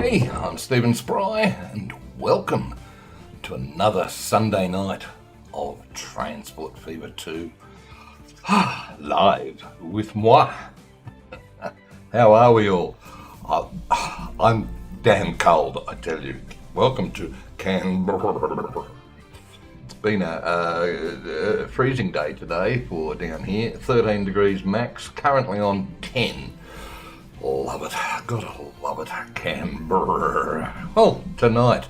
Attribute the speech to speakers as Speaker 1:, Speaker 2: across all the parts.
Speaker 1: Hey, I'm Stephen Spry, and welcome to another Sunday night of Transport Fever 2 live with moi. How are we all? I'm damn cold, I tell you. Welcome to Canbrrrr. It's been a freezing day today for down here. 13 degrees max, currently on 10. Love it. Gotta love it. Canberrrrr. Well, tonight,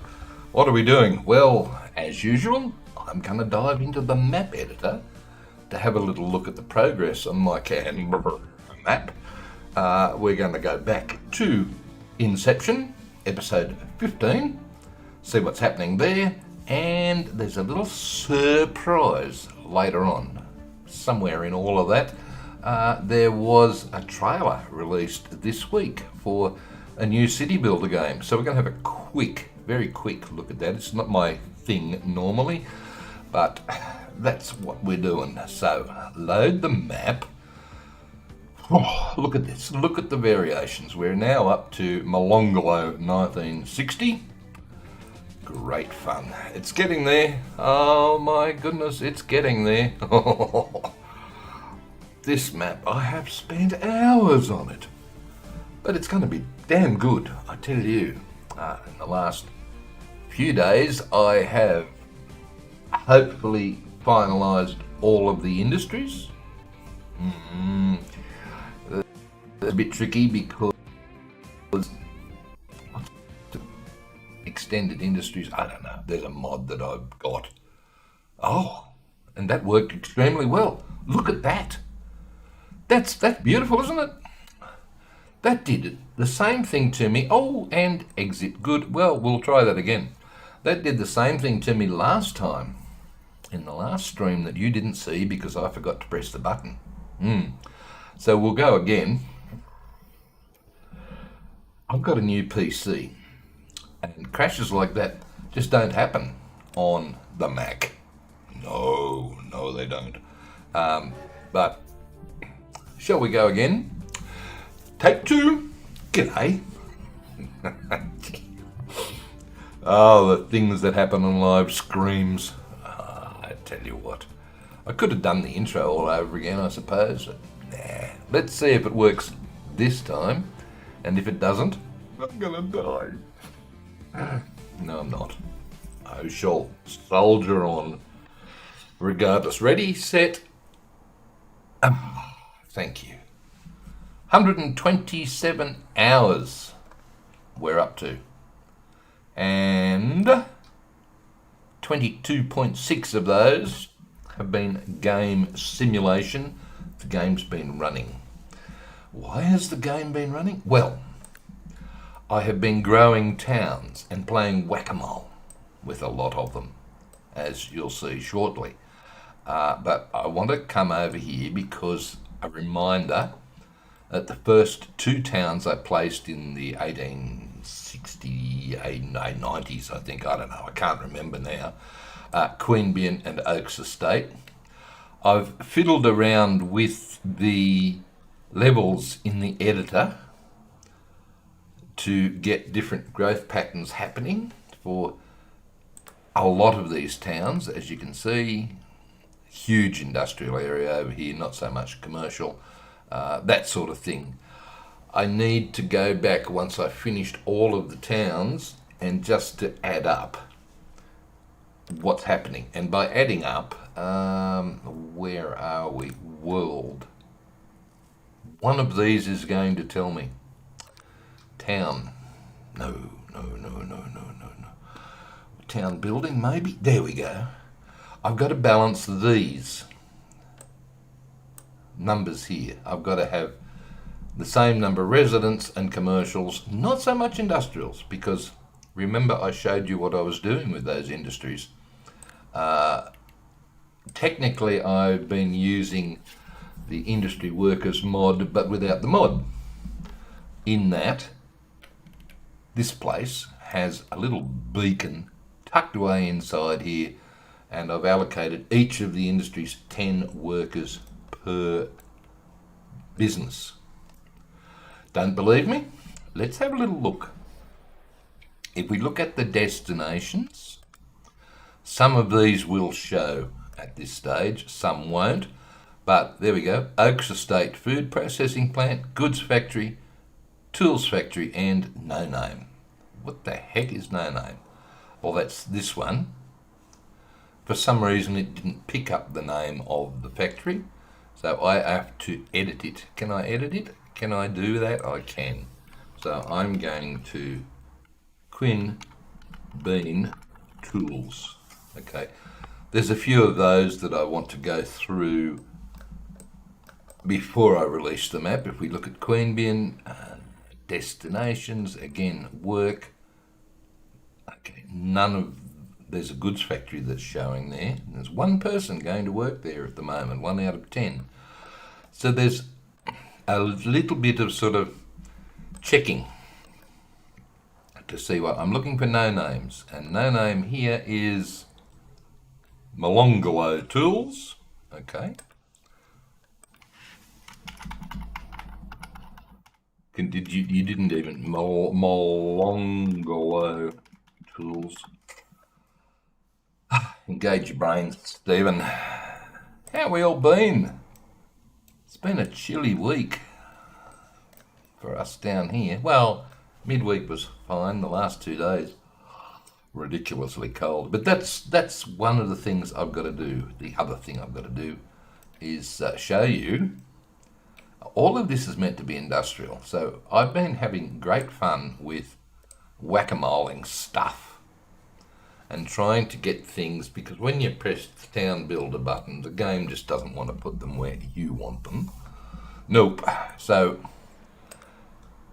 Speaker 1: what are we doing? Well, as usual, I'm going to dive into the map editor to have a little look at the progress on my Canberrrrr map. We're going to go back to Inception, episode 15, see what's happening there, and there's a little surprise later on. Somewhere in all of that, there was a trailer released this week for a new City Builder game. So we're going to have a very quick look at that. It's not my thing normally, but that's what we're doing. So load the map. Oh, look at this. Look at the variations. We're now up to Molonglo 1960. Great fun. It's getting there. Oh my goodness, it's getting there. This map, I have spent hours on it. But it's going to be damn good, I tell you. In the last few days, I have hopefully finalised all of the industries. It's a bit tricky because extended industries, I don't know, there's a mod that I've got. Oh, and that worked extremely well. Look at that. That's beautiful, isn't it? That did the same thing to me. Oh, and exit. Good. Well, we'll try that again. That did the same thing to me last time in the last stream that you didn't see because I forgot to press the button. So we'll go again. I've got a new PC, and crashes like that just don't happen on the Mac. No, they don't. But shall we go again? Take two. G'day. Oh, the things that happen on live streams. I tell you what. I could have done the intro all over again, I suppose. But nah. Let's see if it works this time. And if it doesn't, I'm gonna die. No, I'm not. I shall soldier on. Regardless. Ready, set. Thank you. 127 hours we're up to. And 22.6 of those have been game simulation. The game's been running. Why has the game been running? Well, I have been growing towns and playing whack-a-mole with a lot of them, as you'll see shortly. But I want to come over here because a reminder that the first two towns I placed in the 1860s, 90s, I think, I don't know, I can't remember now, Queanbeyan and Oaks Estate. I've fiddled around with the levels in the editor to get different growth patterns happening for a lot of these towns. As you can see, huge industrial area over here, not so much commercial, that sort of thing. I need to go back once I've finished all of the towns and just to add up what's happening. And by adding up, where are we? World. One of these is going to tell me. Town. No. Town building, maybe? There we go. I've got to balance these numbers here. I've got to have the same number of residents and commercials, not so much industrials, because remember I showed you what I was doing with those industries. Technically I've been using the industry workers mod, but without the mod. In that, this place has a little beacon tucked away inside here, and I've allocated each of the industries 10 workers per business. Don't believe me? Let's have a little look. If we look at the destinations, some of these will show at this stage, some won't. But there we go. Oaks Estate, food processing plant, goods factory, tools factory, and no name. What the heck is no name? Well, that's this one. For some reason, it didn't pick up the name of the factory, so I have to edit it. Can I edit it? Can I do that? I can. So I'm going to Quinn Bean Tools. Okay. There's a few of those that I want to go through before I release the map. If we look at Queanbeyan, destinations, again, work. Okay, there's a goods factory that's showing there. There's one person going to work there at the moment, 1 out of 10. So there's a little bit of sort of checking to see what I'm looking for. No names, and no name here is Molonglo Tools. Okay. You didn't even Molonglo Tools. Engage your brains, Stephen. How we all been? It's been a chilly week for us down here. Well, midweek was fine. The last 2 days, ridiculously cold. But that's one of the things I've got to do. The other thing I've got to do is show you. All of this is meant to be industrial. So I've been having great fun with whack-a-moling stuff and trying to get things, because when you press the town builder button, the game just doesn't want to put them where you want them. Nope. So,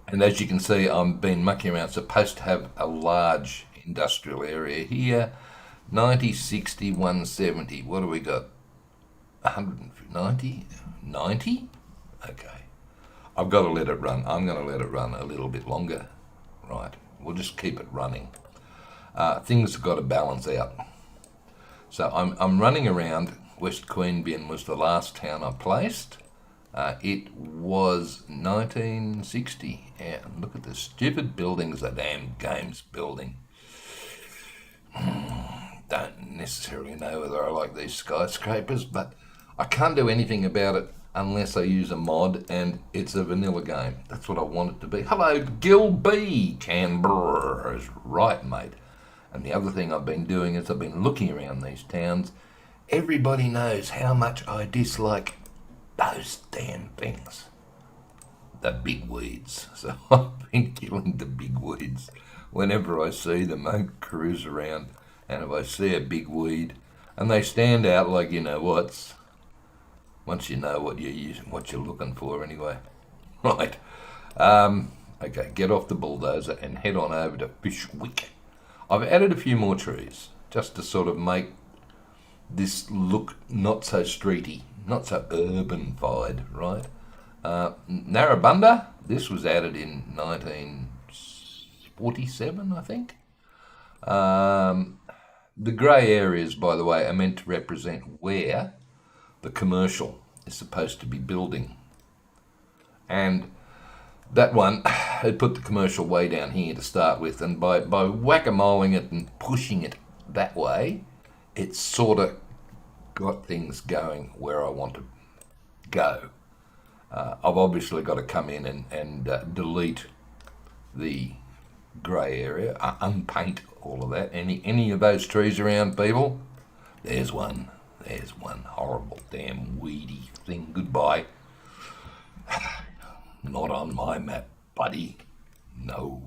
Speaker 1: and as you can see, I've been mucking around. Supposed to have a large industrial area here. 90, 60, 170. What do we got? 190? 90? Okay. I've got to let it run. I'm going to let it run a little bit longer. Right. We'll just keep it running. Things have got to balance out. So I'm running around. West Queanbeyan was the last town I placed. It was 1960. Yeah, look at the stupid buildings the damn game's building. Don't necessarily know whether I like these skyscrapers, but I can't do anything about it unless I use a mod, and it's a vanilla game. That's what I want it to be. Hello, Gil B. Canbrrrrr is right, mate. And the other thing I've been doing is I've been looking around these towns. Everybody knows how much I dislike those damn things. The big weeds. So I've been killing the big weeds. Whenever I see them, I cruise around, and if I see a big weed, and they stand out like you know what's, once you know what you're using, what you're looking for anyway. Right. Okay, get off the bulldozer and head on over to Fishwick. I've added a few more trees just to sort of make this look not so streety, not so urban-fied, right? Narrabundah, this was added in 1947, I think. The grey areas, by the way, are meant to represent where the commercial is supposed to be building. And that one had put the commercial way down here to start with, and by whack-a-moling it and pushing it that way, it's sort of got things going where I want to go. I've obviously got to come in and delete the grey area, unpaint all of that. Any of those trees around, people? There's one. There's one horrible damn weedy thing. Goodbye. Not on my map, buddy. No.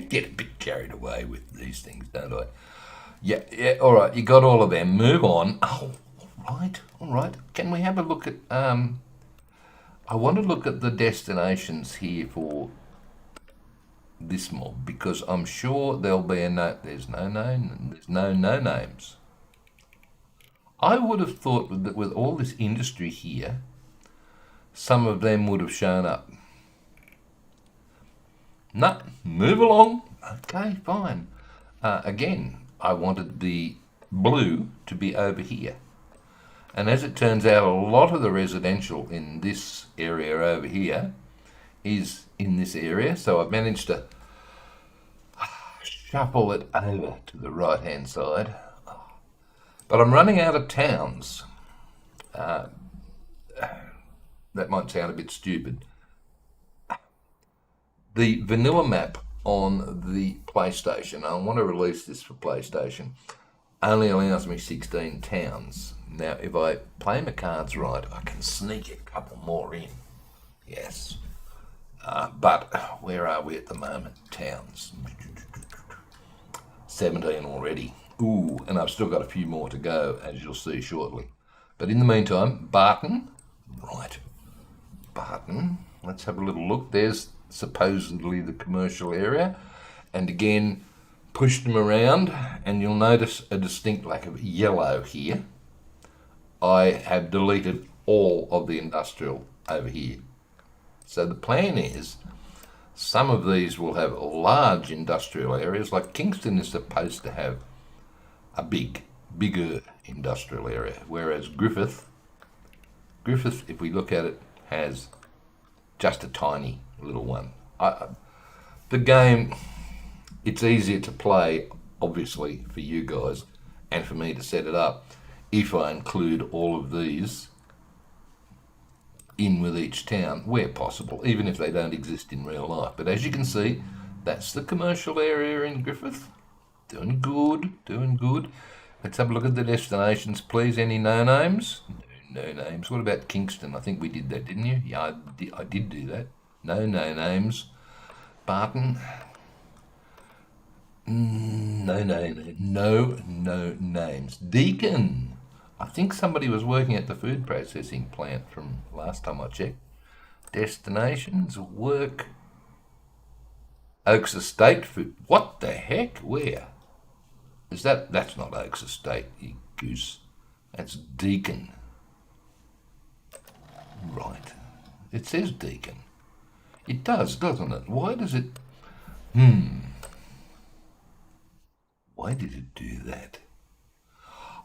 Speaker 1: Get a bit carried away with these things, don't I? Yeah, all right, you got all of them. Move on. Oh, all right. Can we have a look at, I want to look at the destinations here for this mob, because I'm sure there'll be a note. There's no names. I would have thought that with all this industry here, some of them would have shown up. No, move along. Okay, fine. Again, I wanted the blue to be over here. And as it turns out, a lot of the residential in this area over here is in this area. So I've managed to shuffle it over to the right hand side. But I'm running out of towns. That might sound a bit stupid. The vanilla map on the PlayStation, I want to release this for PlayStation, only allows me 16 towns. Now, if I play my cards right, I can sneak a couple more in. Yes. But where are we at the moment? Towns. 17 already. Ooh, and I've still got a few more to go, as you'll see shortly. But in the meantime, Barton. Right. Barton. Let's have a little look. There's supposedly the commercial area. And again, push them around, and you'll notice a distinct lack of yellow here. I have deleted all of the industrial over here. So the plan is, some of these will have large industrial areas, like Kingston is supposed to have a bigger industrial area, whereas Griffith, if we look at it, has just a tiny little one. The game, it's easier to play, obviously, for you guys and for me to set it up if I include all of these in with each town where possible, even if they don't exist in real life. But as you can see, that's the commercial area in Griffith. Doing good, doing good. Let's have a look at the destinations, please. Any no-names? No names. What about Kingston? I think we did that, didn't you? Yeah, I did do that. No names. Barton. No names. Deacon. I think somebody was working at the food processing plant from last time I checked. Destinations, work. Oaks Estate food. What the heck? Where? Is that? That's not Oaks Estate, you goose. That's Deacon. Right. It says Deacon. It does, doesn't it? Why does it... Why did it do that?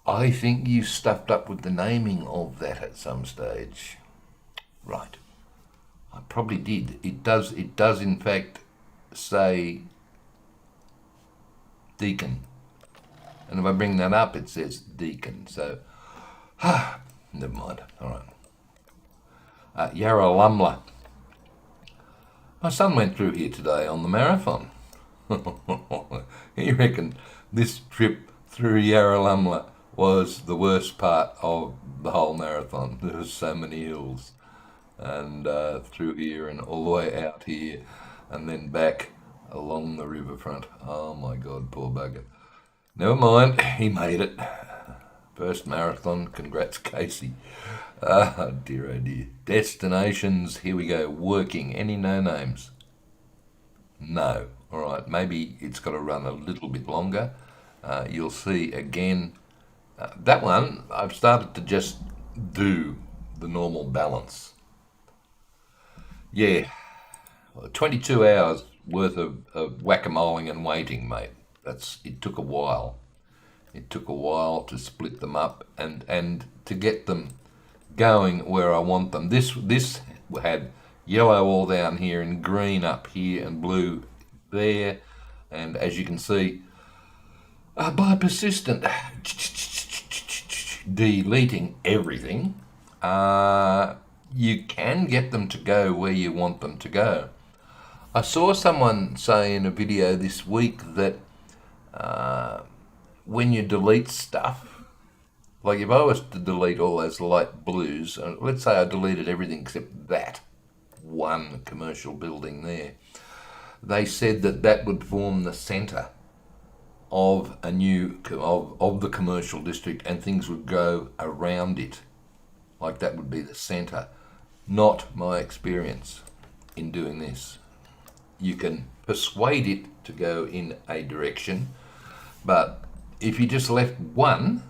Speaker 1: I think you stuffed up with the naming of that at some stage. Right. I probably did. It does in fact say Deacon. And if I bring that up, it says Deacon. So, never mind. All right. Yarralumla. My son went through here today on the marathon. He reckoned this trip through Yarralumla was the worst part of the whole marathon. There were so many hills, and through here and all the way out here, and then back along the riverfront. Oh my God, poor bugger. Never mind, he made it. First marathon, congrats Casey. Oh dear. Destinations, here we go, working. Any no names? No. All right, maybe it's got to run a little bit longer. You'll see again, that one, I've started to just do the normal balance. Yeah, 22 hours worth of whack-a-moling and waiting, mate. It took a while. It took a while to split them up and to get them going where I want them. This had yellow all down here and green up here and blue there. And as you can see, by persistent deleting everything, you can get them to go where you want them to go. I saw someone say in a video this week that when you delete stuff, like if I was to delete all those light blues, let's say I deleted everything except that one commercial building there, they said that would form the centre of a new of the commercial district, and things would go around it, like that would be the centre. Not my experience in doing this. You can persuade it to go in a direction, but if you just left one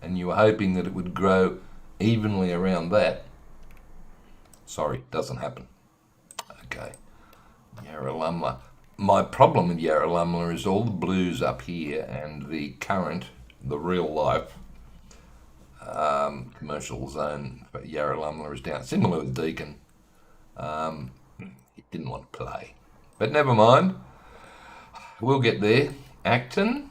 Speaker 1: and you were hoping that it would grow evenly around that, sorry, doesn't happen. Okay, Yarralumla. My problem with Yarralumla is all the blues up here and the current, the real life commercial zone for Yarralumla is down. Similar with Deacon. It didn't want to play. But never mind. We'll get there. Acton,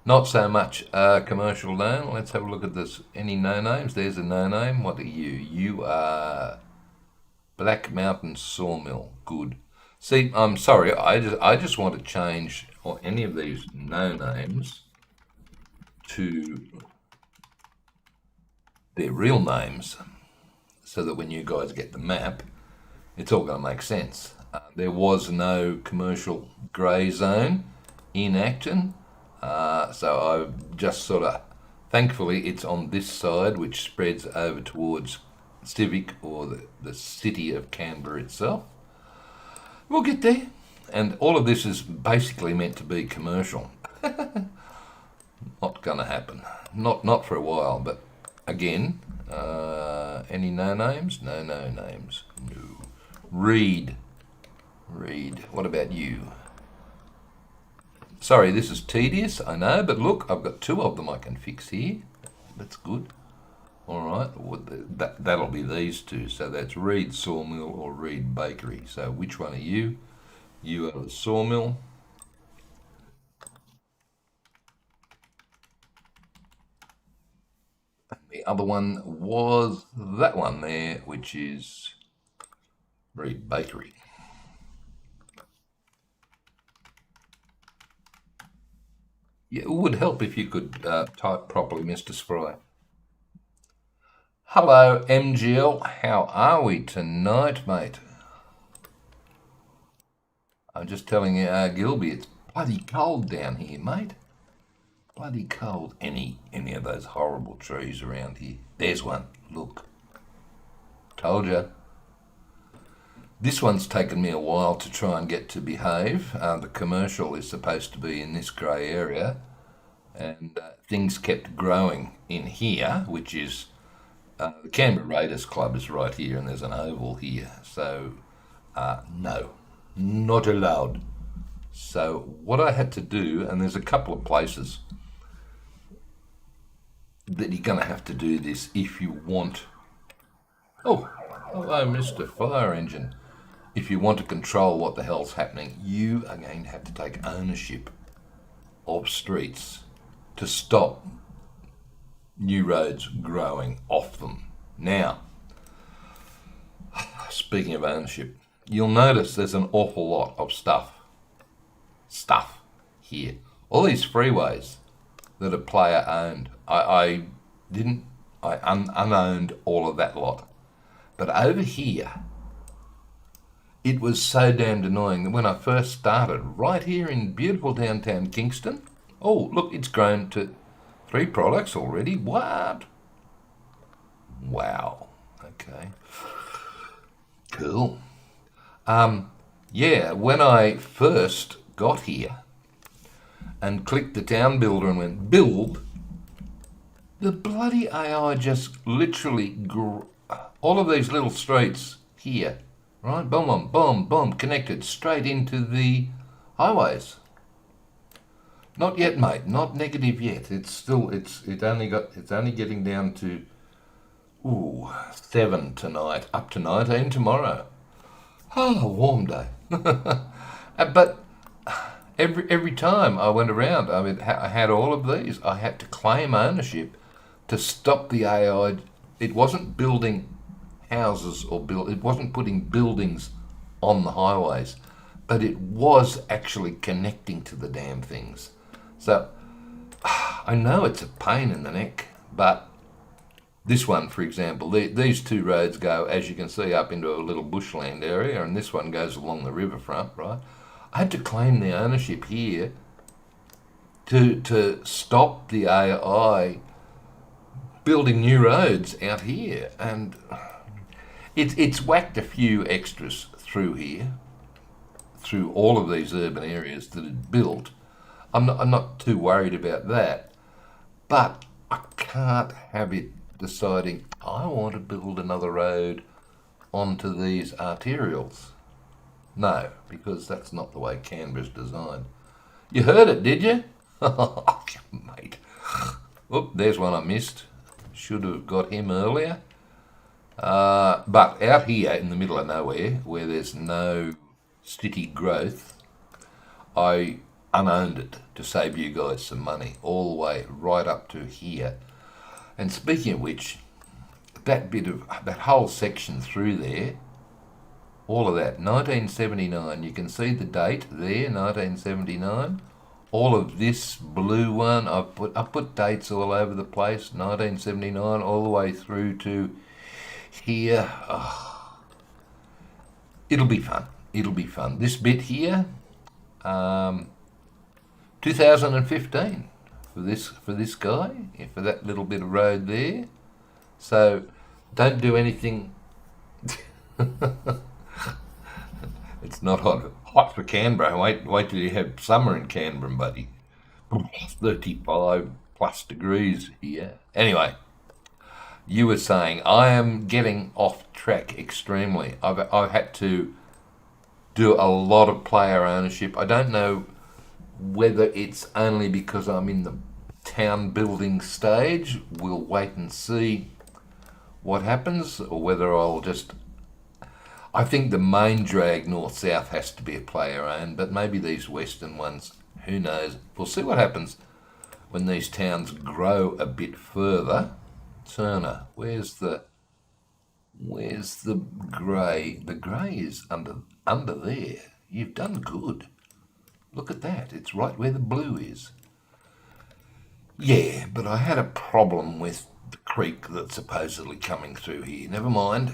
Speaker 1: not so much commercial known. Let's have a look at this. Any no names? There's a no name. What are you? You are Black Mountain Sawmill. Good. See, I'm sorry. I just want to change any of these no names to their real names, so that when you guys get the map, it's all going to make sense. There was no commercial grey zone in Acton, so I just sort of, thankfully, it's on this side, which spreads over towards Civic or the city of Canberra itself. We'll get there, and all of this is basically meant to be commercial. Not going to happen. Not for a while, but again, any no names? No names. No. Reed. What about you? Sorry, this is tedious, I know, but look, I've got two of them I can fix here. That's good. All right, that'll be these two. So that's Reed Sawmill or Reed Bakery. So which one are you? You are the sawmill. The other one was that one there, which is Reed Bakery. Yeah, it would help if you could type properly, Mr. Spry. Hello, MGL. How are we tonight, mate? I'm just telling you, Gilby, it's bloody cold down here, mate. Bloody cold. Any of those horrible trees around here. There's one. Look. Told you. This one's taken me a while to try and get to behave. The commercial is supposed to be in this grey area, and things kept growing in here, which is the Canberra Raiders Club is right here, and there's an oval here. So, no, not allowed. So what I had to do, and there's a couple of places that you're going to have to do this if you want. Oh, hello, Mr. Fire Engine. If you want to control what the hell's happening, you are going to have to take ownership of streets to stop new roads growing off them. Now, speaking of ownership, you'll notice there's an awful lot of stuff here. All these freeways that are player owned. I unowned all of that lot. But over here, it was so damned annoying that when I first started, right here in beautiful downtown Kingston, oh, look, it's grown to 3 products already. What? Wow. Okay. Cool. Yeah, when I first got here and clicked the town builder and went build, the bloody AI just literally grew all of these little streets here, right? Boom, boom, boom, boom, connected straight into the highways. Not yet, mate. Not negative yet. It's only getting down to 7 tonight, up to 19 tomorrow. Oh, warm day. But every time I went around, I had all of these. I had to claim ownership to stop the AI. It wasn't building houses it wasn't putting buildings on the highways, but it was actually connecting to the damn things. So I know it's a pain in the neck, but this one, for example, these 2 roads go, as you can see, up into a little bushland area, and this one goes along the riverfront, right? I had to claim the ownership here to stop the AI building new roads out here, and it's whacked a few extras through here, through all of these urban areas that it built. I'm not too worried about that, but I can't have it deciding I want to build another road onto these arterials. No, because that's not the way Canberra's designed. You heard it, did you? Mate. Oop, there's one I missed. Should have got him earlier. But out here in the middle of nowhere, where there's no city growth, I unowned it to save you guys some money, all the way right up to here. And speaking of which, that whole section through there, all of that, 1979. You can see the date there, 1979. All of this blue one, I put dates all over the place, 1979, all the way through to here. Oh, it'll be fun. It'll be fun. This bit here, um, 2015 for this guy, for that little bit of road there. So don't do anything. It's not hot for Canberra. Wait till you have summer in Canberra, buddy. 35 plus degrees here. Anyway, you were saying I am getting off track extremely. I've had to do a lot of player ownership. I don't know whether it's only because I'm in the town building stage. We'll wait and see what happens, or whether I'll just. I think the main drag north south has to be a player owned, but maybe these western ones, who knows? We'll see what happens when these towns grow a bit further. Turner, where's the grey? The grey is under there. You've done good. Look at that. It's right where the blue is. Yeah, but I had a problem with the creek that's supposedly coming through here. Never mind.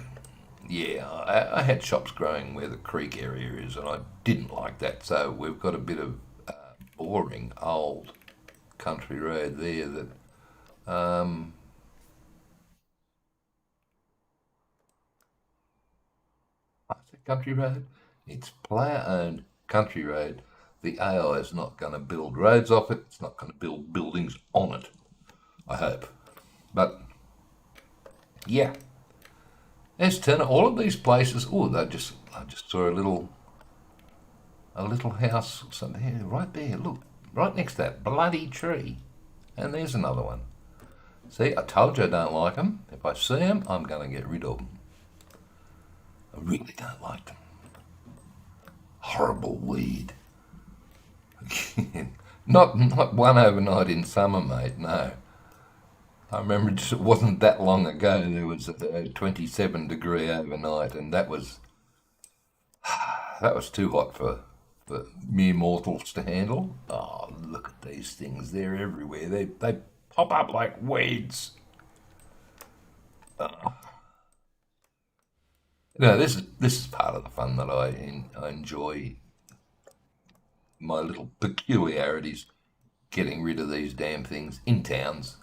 Speaker 1: Yeah, I had shops growing where the creek area is, and I didn't like that. So we've got a bit of boring old country road there that I said country road. It's player owned country road. The AI is not going to build roads off it. It's not going to build buildings on it. I hope. But yeah, there's Turner. All of these places. Oh, I just saw a little house or something here, right there. Look, right next to that bloody tree. And there's another one. See, I told you I don't like them. If I see them, I'm going to get rid of them. I really don't like them. Horrible weed. Not one overnight in summer, mate. No. I remember it wasn't that long ago there was a 27-degree overnight, and that was too hot for mere mortals to handle. Oh, look at these things. They're everywhere. They pop up like weeds. Oh. This is part of the fun that I enjoy. My little peculiarities, getting rid of these damn things in towns,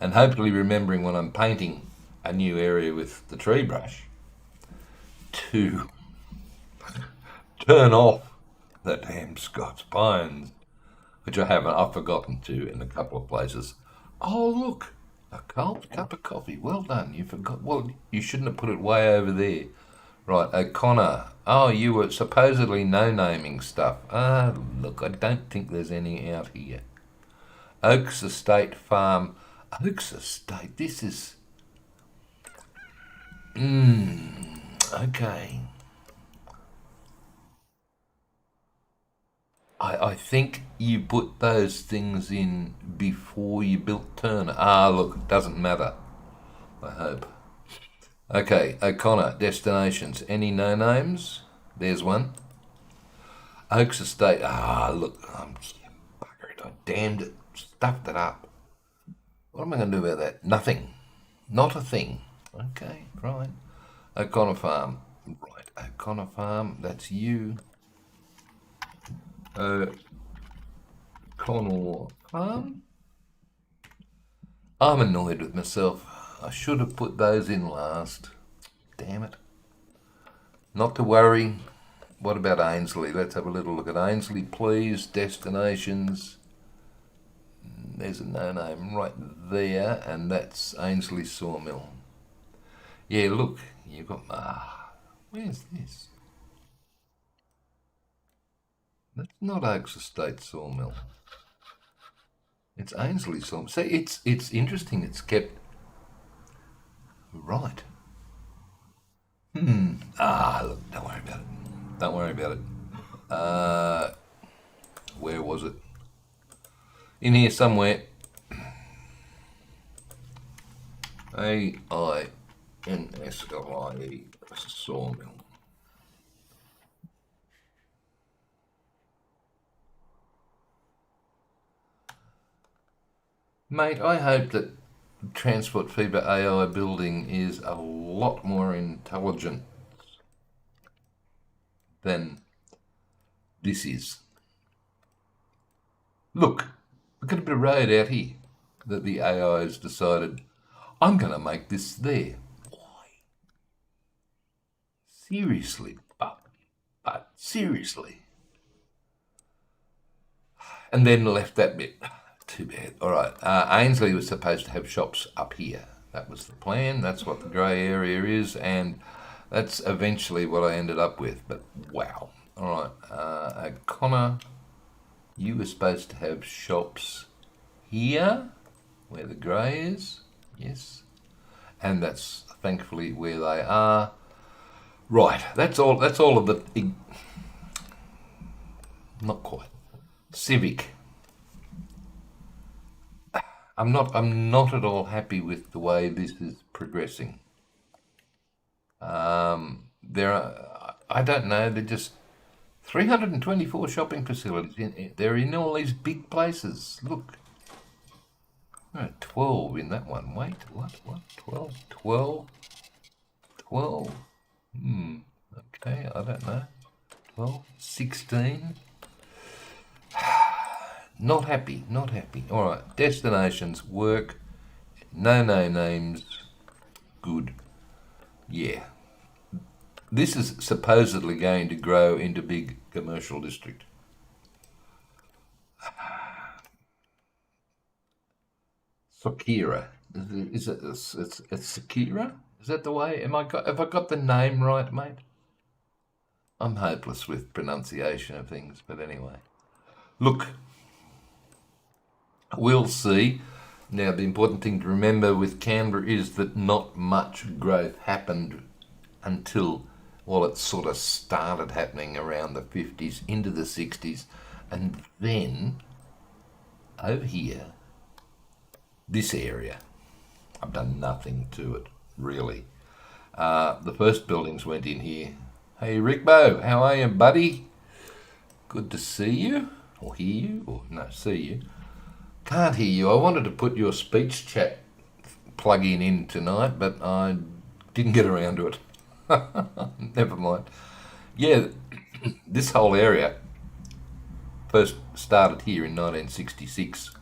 Speaker 1: and hopefully remembering when I'm painting a new area with the tree brush to turn off the damn Scots pines, which I've forgotten to in a couple of places. Oh, look, a cold cup of coffee. Well done. You forgot. Well, you shouldn't have put it way over there. Right, O'Connor. Oh, you were supposedly no-naming stuff. Ah, look, I don't think there's any out here. Oaks Estate Farm. Oaks Estate. This is. Okay. I think you put those things in before you built Turner. Ah, look, it doesn't matter. I hope. Okay, O'Connor, destinations. Any no names? There's one. Oaks Estate. Ah, look, I'm buggered. I damned it. Stuffed it up. What am I going to do about that? Nothing. Not a thing. Okay, right. O'Connor Farm. Right, O'Connor Farm. That's you. O'Connor Farm. I'm annoyed with myself. I should have put those in last. Damn it. Not to worry. What about Ainsley? Let's have a little look at Ainsley, please. Destinations. There's a no-name right there, and that's Ainsley Sawmill. Yeah, look, you've got... where's this? That's not Oaks Estate Sawmill. It's Ainsley Sawmill. See, it's interesting. It's kept... Right. Look, don't worry about it. Don't worry about it. Where was it? In here somewhere. AINSLIE, sawmill. Mate, I hope that Transport Fever AI building is a lot more intelligent than this is. Look at a bit of road out here that the AI has decided, I'm going to make this there. Why? Seriously, but seriously. And then left that bit. Too bad. All right. Ainsley was supposed to have shops up here. That was the plan. That's what the grey area is, and that's eventually what I ended up with. But wow. All right. Connor, you were supposed to have shops here, where the grey is. Yes. And that's thankfully where they are. Right. That's all of the... Not quite. Civic. I'm not at all happy with the way this is progressing. There are, I don't know, they're just 324 shopping facilities. They're in all these big places. Look. There are 12 in that one. Wait, what? 12? 12? Okay, I don't know. 12? 16? Not happy. All right, destinations, work, no names, good. Yeah. This is supposedly going to grow into big commercial district. Sakira. Is it it's Sakira? Is that the way? Have I got the name right, mate? I'm hopeless with pronunciation of things, but anyway. Look, we'll see. Now, the important thing to remember with Canberra is that not much growth happened until, well, it sort of started happening around the 50s into the 60s. And then, over here, this area, I've done nothing to it, really. The first buildings went in here. Hey, Rickbo, how are you, buddy? Good to see you, or hear you, or no, see you. Can't hear you. I wanted to put your speech chat plug-in in tonight, but I didn't get around to it. Never mind. Yeah, this whole area first started here in 1966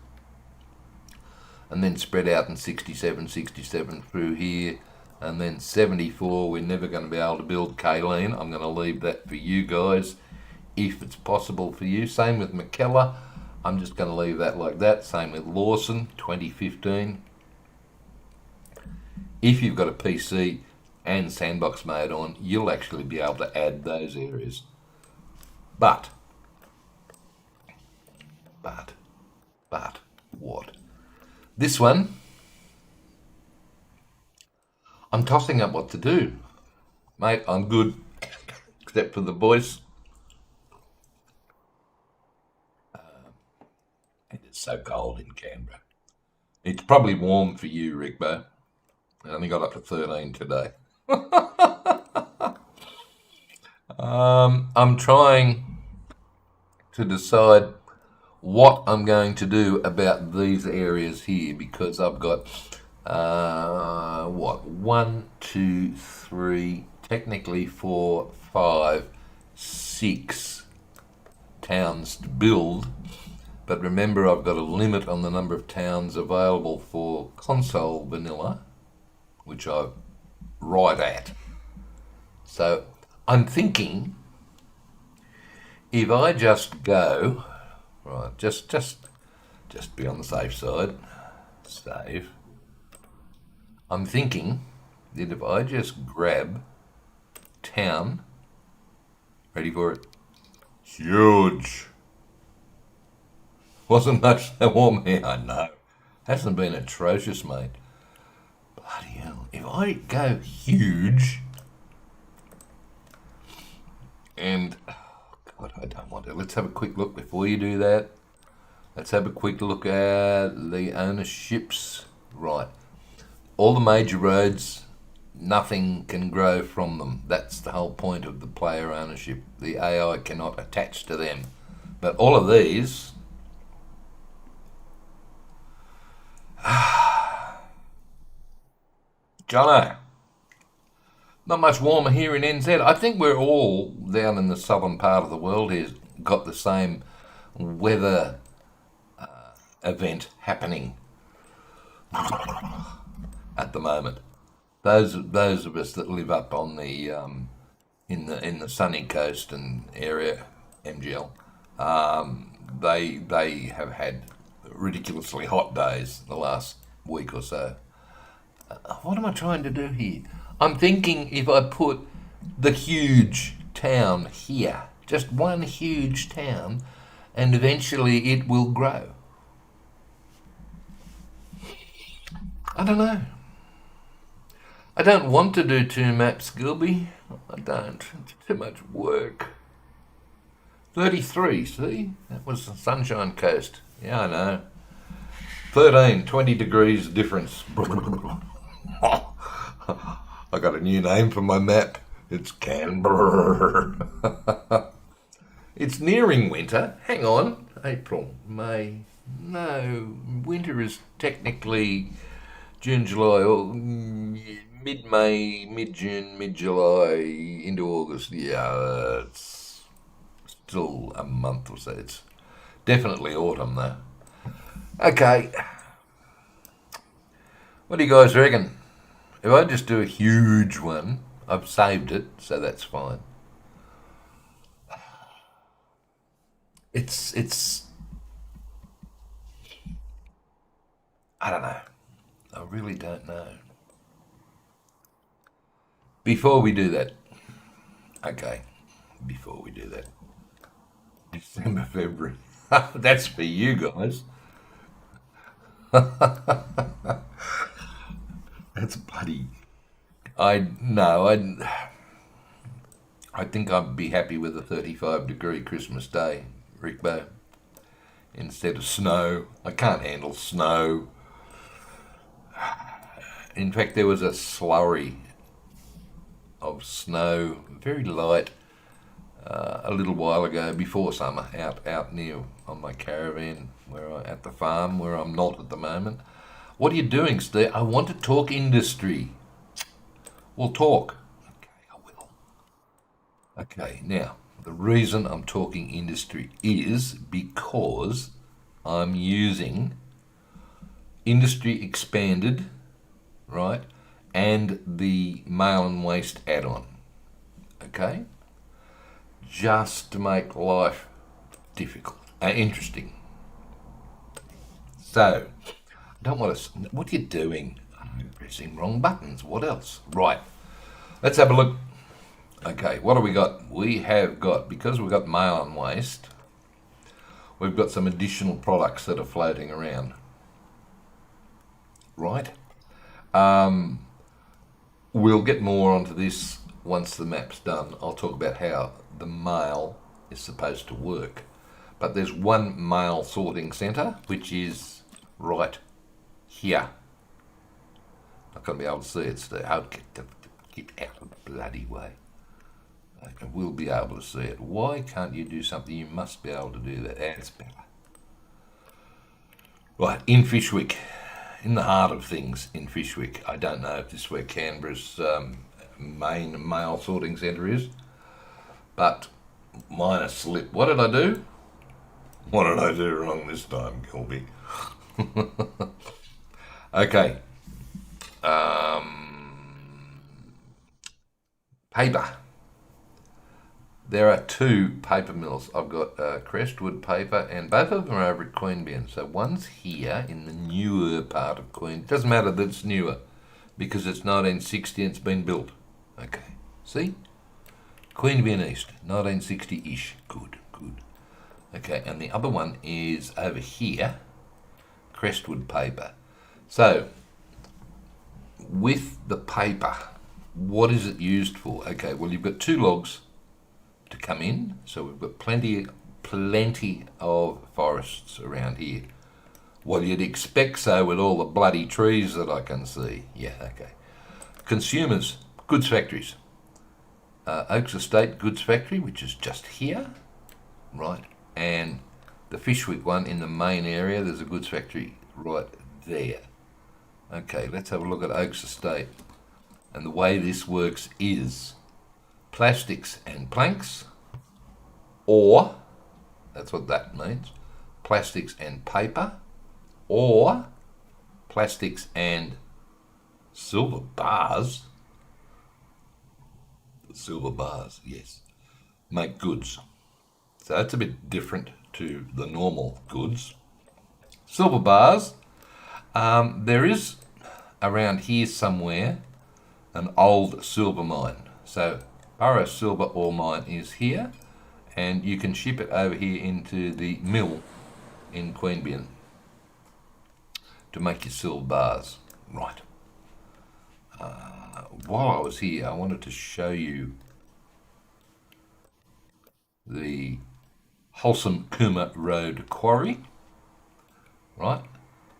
Speaker 1: and then spread out in 67 through here, and then 74 we're never going to be able to build Kayleen. I'm going to leave that for you guys if it's possible for you. Same with McKellar. I'm just going to leave that like that. Same with Lawson, 2015. If you've got a PC and Sandbox mode on, you'll actually be able to add those areas. But what? This one, I'm tossing up what to do. Mate, I'm good, except for the voice. It's so cold in Canberra. It's probably warm for you, Rickbo. I only got up to 13 today. I'm trying to decide what I'm going to do about these areas here, because I've got, 1, 2, 3, technically 4, 5, 6 towns to build. But remember, I've got a limit on the number of towns available for console vanilla, which I'm right at. So I'm thinking, if I just go, right, just be on the safe side, save. I'm thinking that if I just grab town, ready for it, huge. Wasn't much that warm here, I know. Hasn't been atrocious, mate. Bloody hell. If I go huge, and, oh God, I don't want let's have a quick look before you do that. Let's have a quick look at the ownerships. Right. All the major roads, nothing can grow from them. That's the whole point of the player ownership. The AI cannot attach to them. But all of these, Jono, not much warmer here in NZ. I think we're all down in the southern part of the world here got the same weather event happening at the moment. Those of us that live up on the in the sunny coast and area, MGL, they have had ridiculously hot days the last week or so. What am I trying to do here? I'm thinking if I put the huge town here, just one huge town, and eventually it will grow. I don't know. I don't want to do 2 maps, Gilby. I don't. It's too much work. 33, see? That was the Sunshine Coast. Yeah, I know. 13, 20 degrees difference. I got a new name for my map. It's Canbrrrrr. It's nearing winter. Hang on. April, May. No, winter is technically June, July, or mid-May, mid-June, mid-July, into August. Yeah, it's still a month or so. It's definitely autumn, though. Okay. What do you guys reckon? If I just do a huge one, I've saved it, so that's fine. It's I don't know. I really don't know. Before we do that, okay, before we do that, December, February, that's for you guys. That's bloody. I think I'd be happy with a 35-degree Christmas Day, Rickbo, instead of snow. I can't handle snow. In fact, there was a slurry of snow, very light, a little while ago before summer, out near on my caravan at the farm where I'm not at the moment. What are you doing, Steve? I want to talk industry. We'll talk. Okay, I will. Okay, now, the reason I'm talking industry is because I'm using Industry Expanded, right, and the Mail and Waste add-on, okay, just to make life difficult, interesting. So, I don't want to. What are you doing? I'm pressing wrong buttons. What else? Right. Let's have a look. Okay, what have we got? We have got, because we've got Mail and Waste, we've got some additional products that are floating around. Right? We'll get more onto this once the map's done. I'll talk about how the mail is supposed to work. But there's one mail sorting centre, which is right here. Not going to be able to see it, Steve. I'll get out of the bloody way. Okay, we'll be able to see it. Why can't you do something? You must be able to do that. That's better. Right, in Fishwick. In the heart of things in Fishwick. I don't know if this is where Canberra's main mail sorting centre is, but mine has slipped. What did I do? What did I do wrong this time, Gilby? Okay. Paper. There are 2 paper mills. I've got Crestwood Paper, and both of them are over at Queanbeyan. So one's here in the newer part of Queen. It doesn't matter that it's newer, because it's 1960 and it's been built. Okay, see? Queanbeyan East, 1960-ish. Good, good. Okay, and the other one is over here, Crestwood Paper. So, with the paper, what is it used for? Okay, well, you've got 2 logs to come in, so we've got plenty plenty of forests around here. Well, you'd expect so with all the bloody trees that I can see. Yeah, okay. Consumers, goods factories. Oaks Estate Goods Factory, which is just here, right? And the Fishwick one in the main area, there's a goods factory right there. Okay, let's have a look at Oaks Estate. And the way this works is plastics and planks, or, that's what that means, plastics and paper, or plastics and silver bars. Silver bars, yes, make goods. So that's a bit different to the normal goods. Silver bars, there is around here somewhere an old silver mine. So Burrow Silver Ore Mine is here, and you can ship it over here into the mill in Queanbeyan to make your silver bars. Right. While I was here, I wanted to show you the Wholesome Cooma Road Quarry. Right.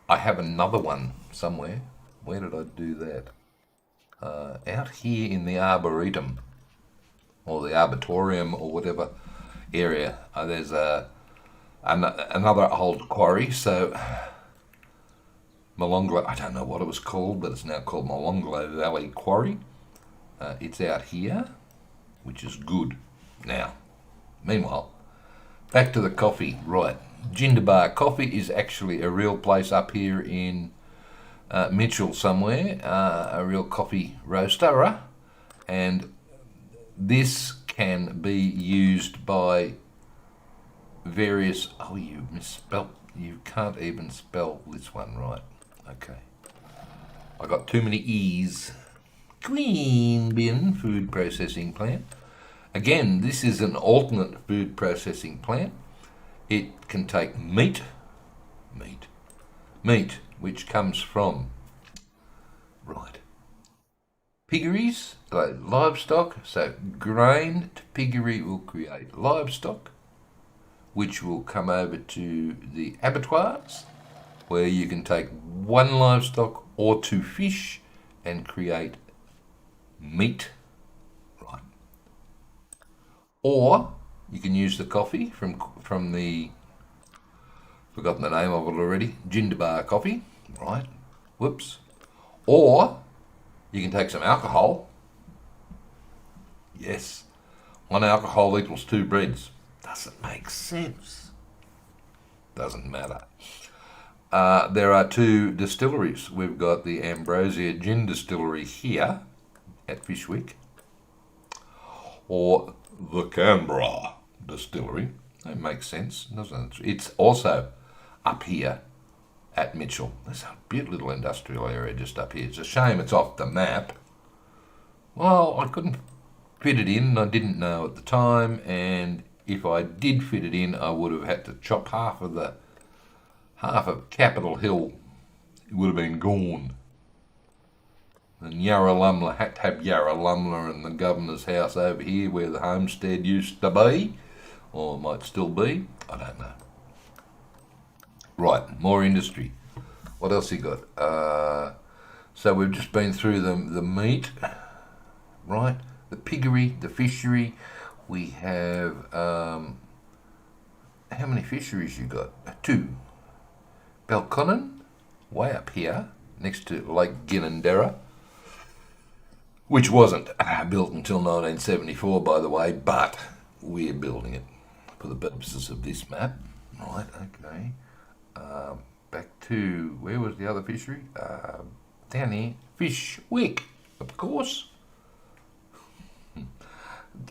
Speaker 1: I have another one somewhere. Where did I do that? Out here in the Arboretum, or the Arboretum, or whatever area. There's another old quarry. So Molonglo, I don't know what it was called, but it's now called Molonglo Valley Quarry. It's out here, which is good. Now, meanwhile, back to the coffee. Right, Jindabar Coffee is actually a real place up here in Mitchell somewhere, a real coffee roaster, and this can be used by various. Oh, you misspelt. You can't even spell this one right. Okay, I got too many E's. Queanbeyan Food Processing Plant. Again, this is an alternate food processing plant. It can take meat, which comes from, right, piggeries, like livestock. So grain to piggery will create livestock, which will come over to the abattoirs, where you can take one livestock or two fish and create meat, right? Or you can use the coffee from the, forgotten the name of it already, Jindabar coffee, right? Whoops. Or you can take some alcohol. Yes, 1 alcohol equals 2 breads. Doesn't make sense. Doesn't matter. There are 2 distilleries. We've got the Ambrosia Gin Distillery here at Fishwick, or the Canbrrrrr Distillery. That makes sense, doesn't it? It's also up here at Mitchell. There's a beautiful little industrial area just up here. It's a shame it's off the map. Well, I couldn't fit it in. I didn't know at the time, and if I did fit it in, I would have had to chop half of Capitol Hill. It would have been gone. And Yarralumla had to have Yarralumla and the Governor's House over here where the homestead used to be, or might still be. I don't know. Right, more industry. What else you got? So we've just been through the meat, right? The piggery, the fishery. We have, how many fisheries you got? 2. Belconnen, way up here, next to Lake Ginninderra, which wasn't built until 1974, by the way, but we're building it for the purposes of this map. Right, okay. Back to, where was the other fishery? Down here, Fishwick, of course.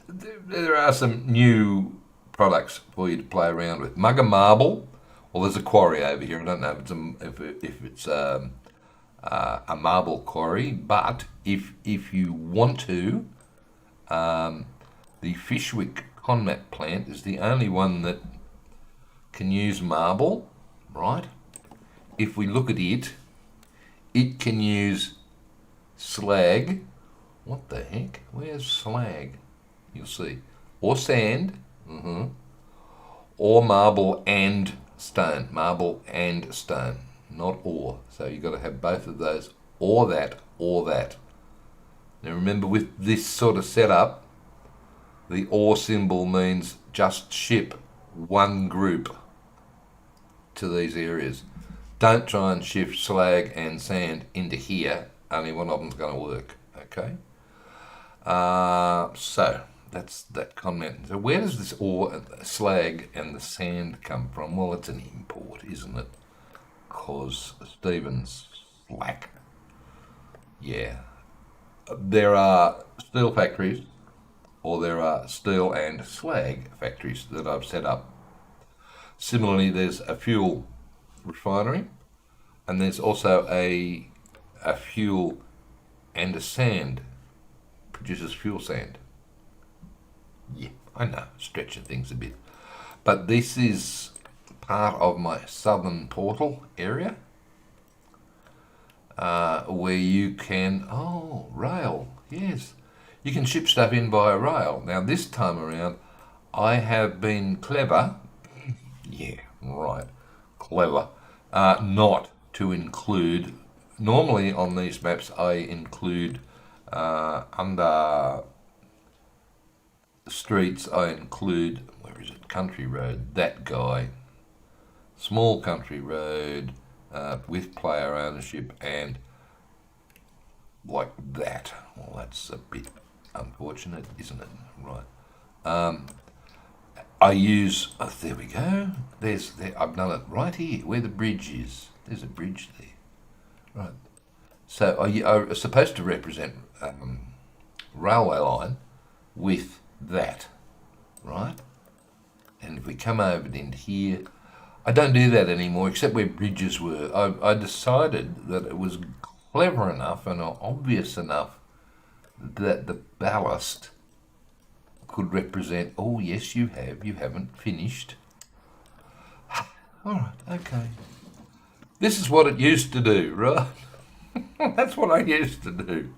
Speaker 1: There are some new products for you to play around with. Mugger Marble. Well, there's a quarry over here. I don't know if it's a marble quarry, but if you want to, the Fishwick Conmat plant is the only one that can use marble, right? If we look at it, it can use slag. What the heck? Where's slag? You'll see. Or sand. or marble and stone. Marble and stone, not or. So you've got to have both of those, or that, or that. Now remember, with this sort of setup, the or symbol means just ship one group to these areas. Don't try and shift slag and sand into here, only one of them's going to work, okay? So that's that comment. So where does this ore, slag and the sand come from? Well, it's an import, isn't it? Because Stephen's slack. Yeah. There are steel factories, or there are steel and slag factories that I've set up. Similarly, there's a fuel refinery, and there's also a fuel and a sand, produces fuel sand. Yeah, I know, stretching things a bit. But this is part of my southern portal area, where you can, rail, yes. You can ship stuff in via rail. Now this time around, I have been clever, yeah, right, clever, not to include, normally on these maps I include under streets, I include, where is it, country road, that guy, small country road with player ownership and like that. Well, that's a bit unfortunate, isn't it? Right. I use, there we go, I've done it right here, where the bridge is. There's a bridge there. Right. So are supposed to represent railway line with that, right? And if we come over into here, I don't do that anymore, except where bridges were. I decided that it was clever enough and obvious enough that the ballast could represent, oh yes you haven't finished. Alright, okay. This is what it used to do, right? That's what I used to do.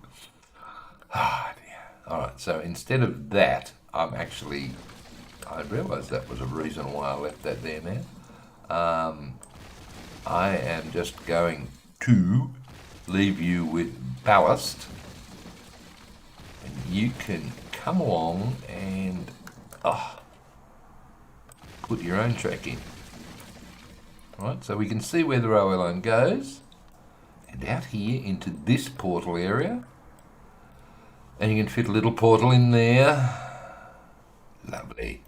Speaker 1: Ah, dear. Alright, so instead of that, I realised that was a reason why I left that there now. I am just going to leave you with ballast, and you can come along and put your own track in. Right, so we can see where the railway line goes, and out here into this portal area, and you can fit a little portal in there. Lovely.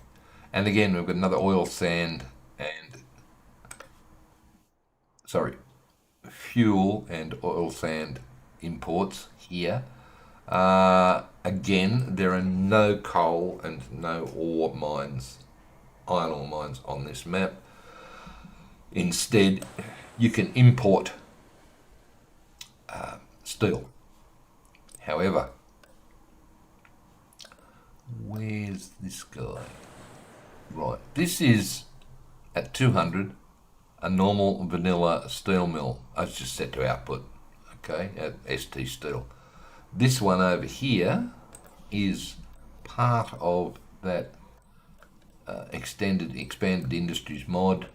Speaker 1: And again, we've got another oil, sand, and fuel and oil sand imports here. Again, there are no coal and no ore mines, iron ore mines on this map. Instead, you can import steel. However, where's this guy? Right, this is at 200, a normal vanilla steel mill. It's just set to output, okay, at ST Steel. This one over here is part of that expanded industries mod,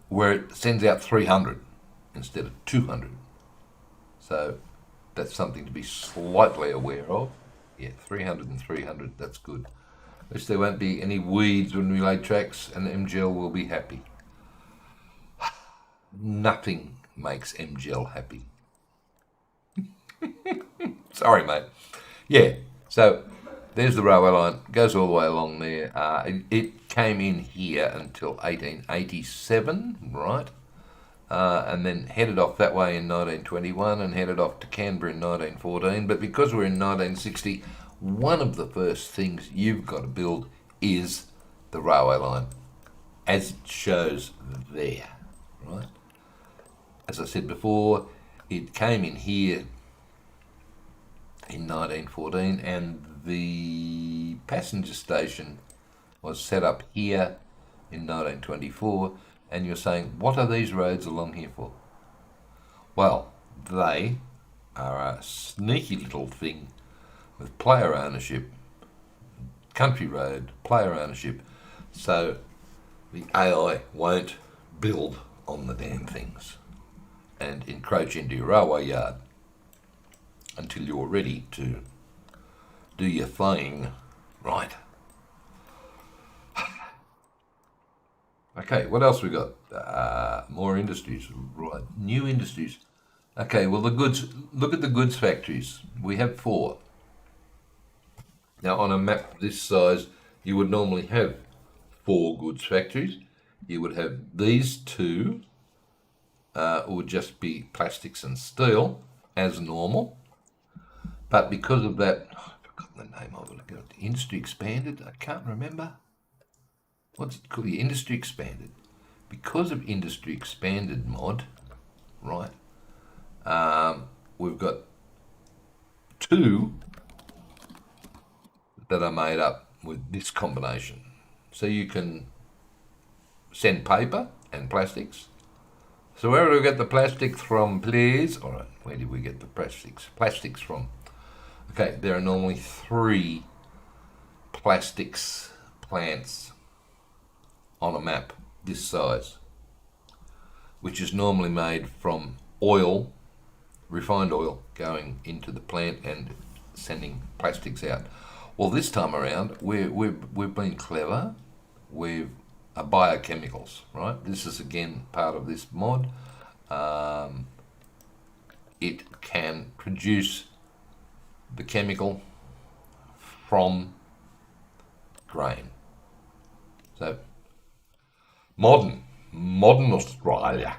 Speaker 1: where it sends out 300 instead of 200. So that's something to be slightly aware of. Yeah, 300 and 300, that's good. At least there won't be any weeds when we lay tracks, and MGL will be happy. Nothing makes MGL happy. Sorry, mate. Yeah, so there's the railway line, goes all the way along there. It came in here until 1887, right? And then headed off that way in 1921 and headed off to Canberra in 1914. But because we're in 1960, one of the first things you've got to build is the railway line, as it shows there, right? As I said before, it came in here in 1914, and the passenger station was set up here in 1924. And you're saying, what are these roads along here for? Well, they are a sneaky little thing with player ownership country road, player ownership, so the AI won't build on the damn things and encroach into your railway yard until you're ready to do your thing, right? Okay, what else we got? More industries, right? New industries. Okay, well the goods. Look at the goods factories. We have 4. Now on a map this size, you would normally have 4 goods factories. You would have these 2, would just be plastics and steel as normal. But because of that, I've forgotten the name of it. Industry expanded. I can't remember. What's it called? The industry expanded. Because of industry expanded mod, right? We've got 2 that are made up with this combination. So you can send paper and plastics. So where do we get the plastics from, please? All right, where did we get the plastics? Plastics from. Okay, there are normally 3 plastics plants on a map this size, which is normally made from oil, refined oil, going into the plant and sending plastics out. Well, this time around, we've been clever. We've biochemicals, right? This is again part of this mod. It can produce the chemical from grain. So modern Australia.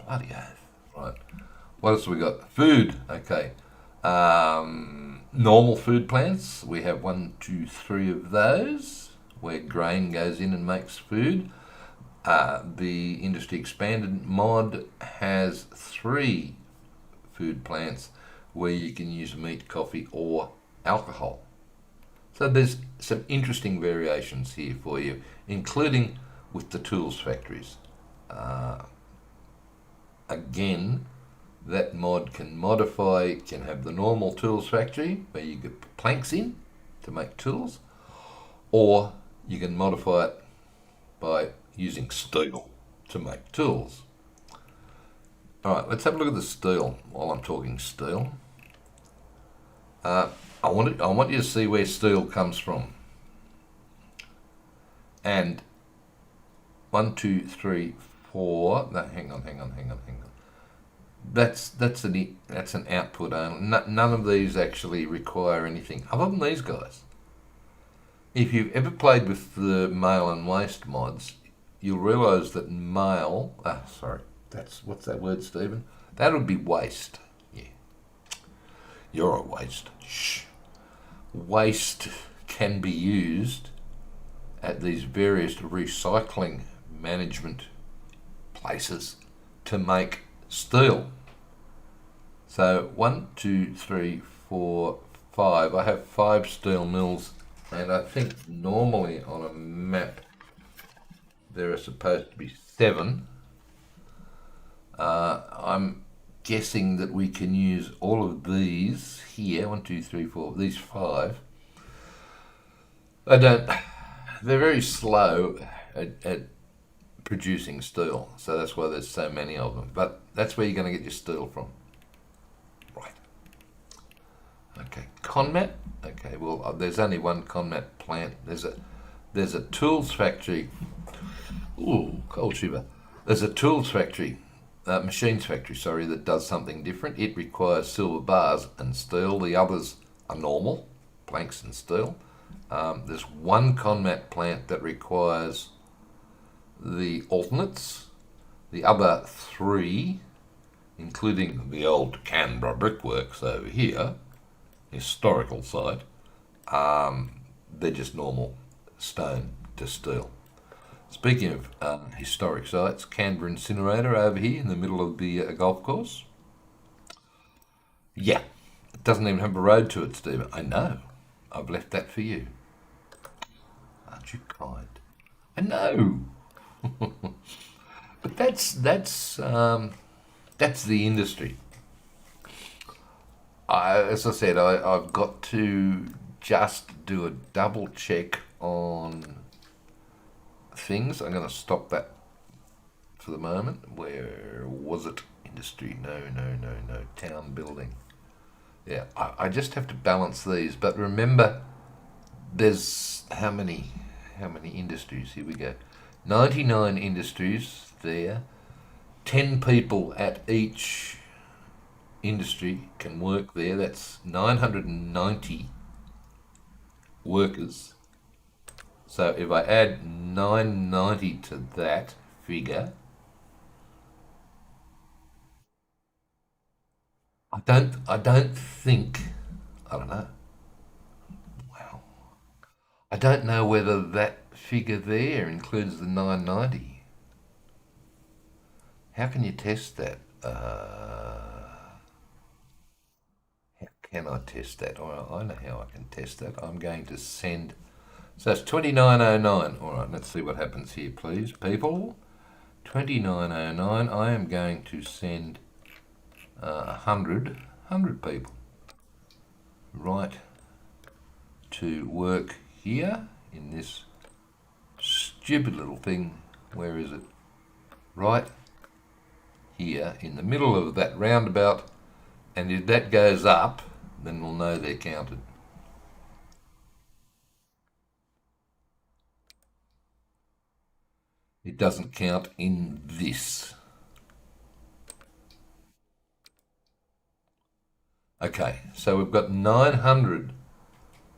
Speaker 1: Bloody oath, right? What else have we got? Food. Okay. Normal food plants. We have 1, 2, 3 of those where grain goes in and makes food. The industry expanded mod has 3 food plants where you can use meat, coffee, or alcohol. So there's some interesting variations here for you, including with the tools factories. Again, that mod can modify, can have the normal tools factory where you get planks in to make tools, or you can modify it by using steel to make tools. All right, let's have a look at the steel while I'm talking steel. I want you to see where steel comes from. And 1, 2, 3, 4. No, hang on. That's an output only. None of these actually require anything other than these guys. If you've ever played with the mail and waste mods, you'll realise that mail. What's that word, Stephen? That would be waste. Yeah, you're a waste. Shh. Waste can be used at these various recycling management places to make steel. So 1, 2, 3, 4, 5. I have 5 steel mills, and I think normally on a map there are supposed to be 7. I'm guessing that we can use all of these here. 1, 2, 3, 4. These 5. They're very slow at producing steel, so that's why there's so many of them. But that's where you're going to get your steel from. Right. Okay, Conmat. Okay, well, there's only one Conmat plant. There's a tools factory. Ooh, cold shiver. There's a tools factory, machines factory, sorry, that does something different. It requires silver bars and steel. The others are normal, planks and steel. There's one Conmat plant that requires the alternates. The other 3, including the old Canberrrrr brickworks over here, historical site, they're just normal stone to steel. Speaking of historic sites, Canberrrrr incinerator over here in the middle of the golf course. Yeah, it doesn't even have a road to it, Stephen. I know. I've left that for you. Aren't you kind? I know. But that's the industry. As I said, I've got to just do a double check on things. I'm going to stop that for the moment. Where was it? Industry. No. Town building. Yeah, I just have to balance these. But remember, there's how many industries? Here we go. 99 industries there. 10 people at each industry can work there. That's 990 workers. So if I add 990 to that figure, I don't think, I don't know. Wow. I don't know whether that figure there includes the 990. How can you test that? How can I test that? All right, I know how I can test that. I'm going to send, so it's 2909. All right, let's see what happens here, please, people. 2909, I am going to send 100 people right to work here in this stupid little thing. Where is it? Right here in the middle of that roundabout, and if that goes up, then we'll know they're counted. It doesn't count in this. Okay, so we've got 900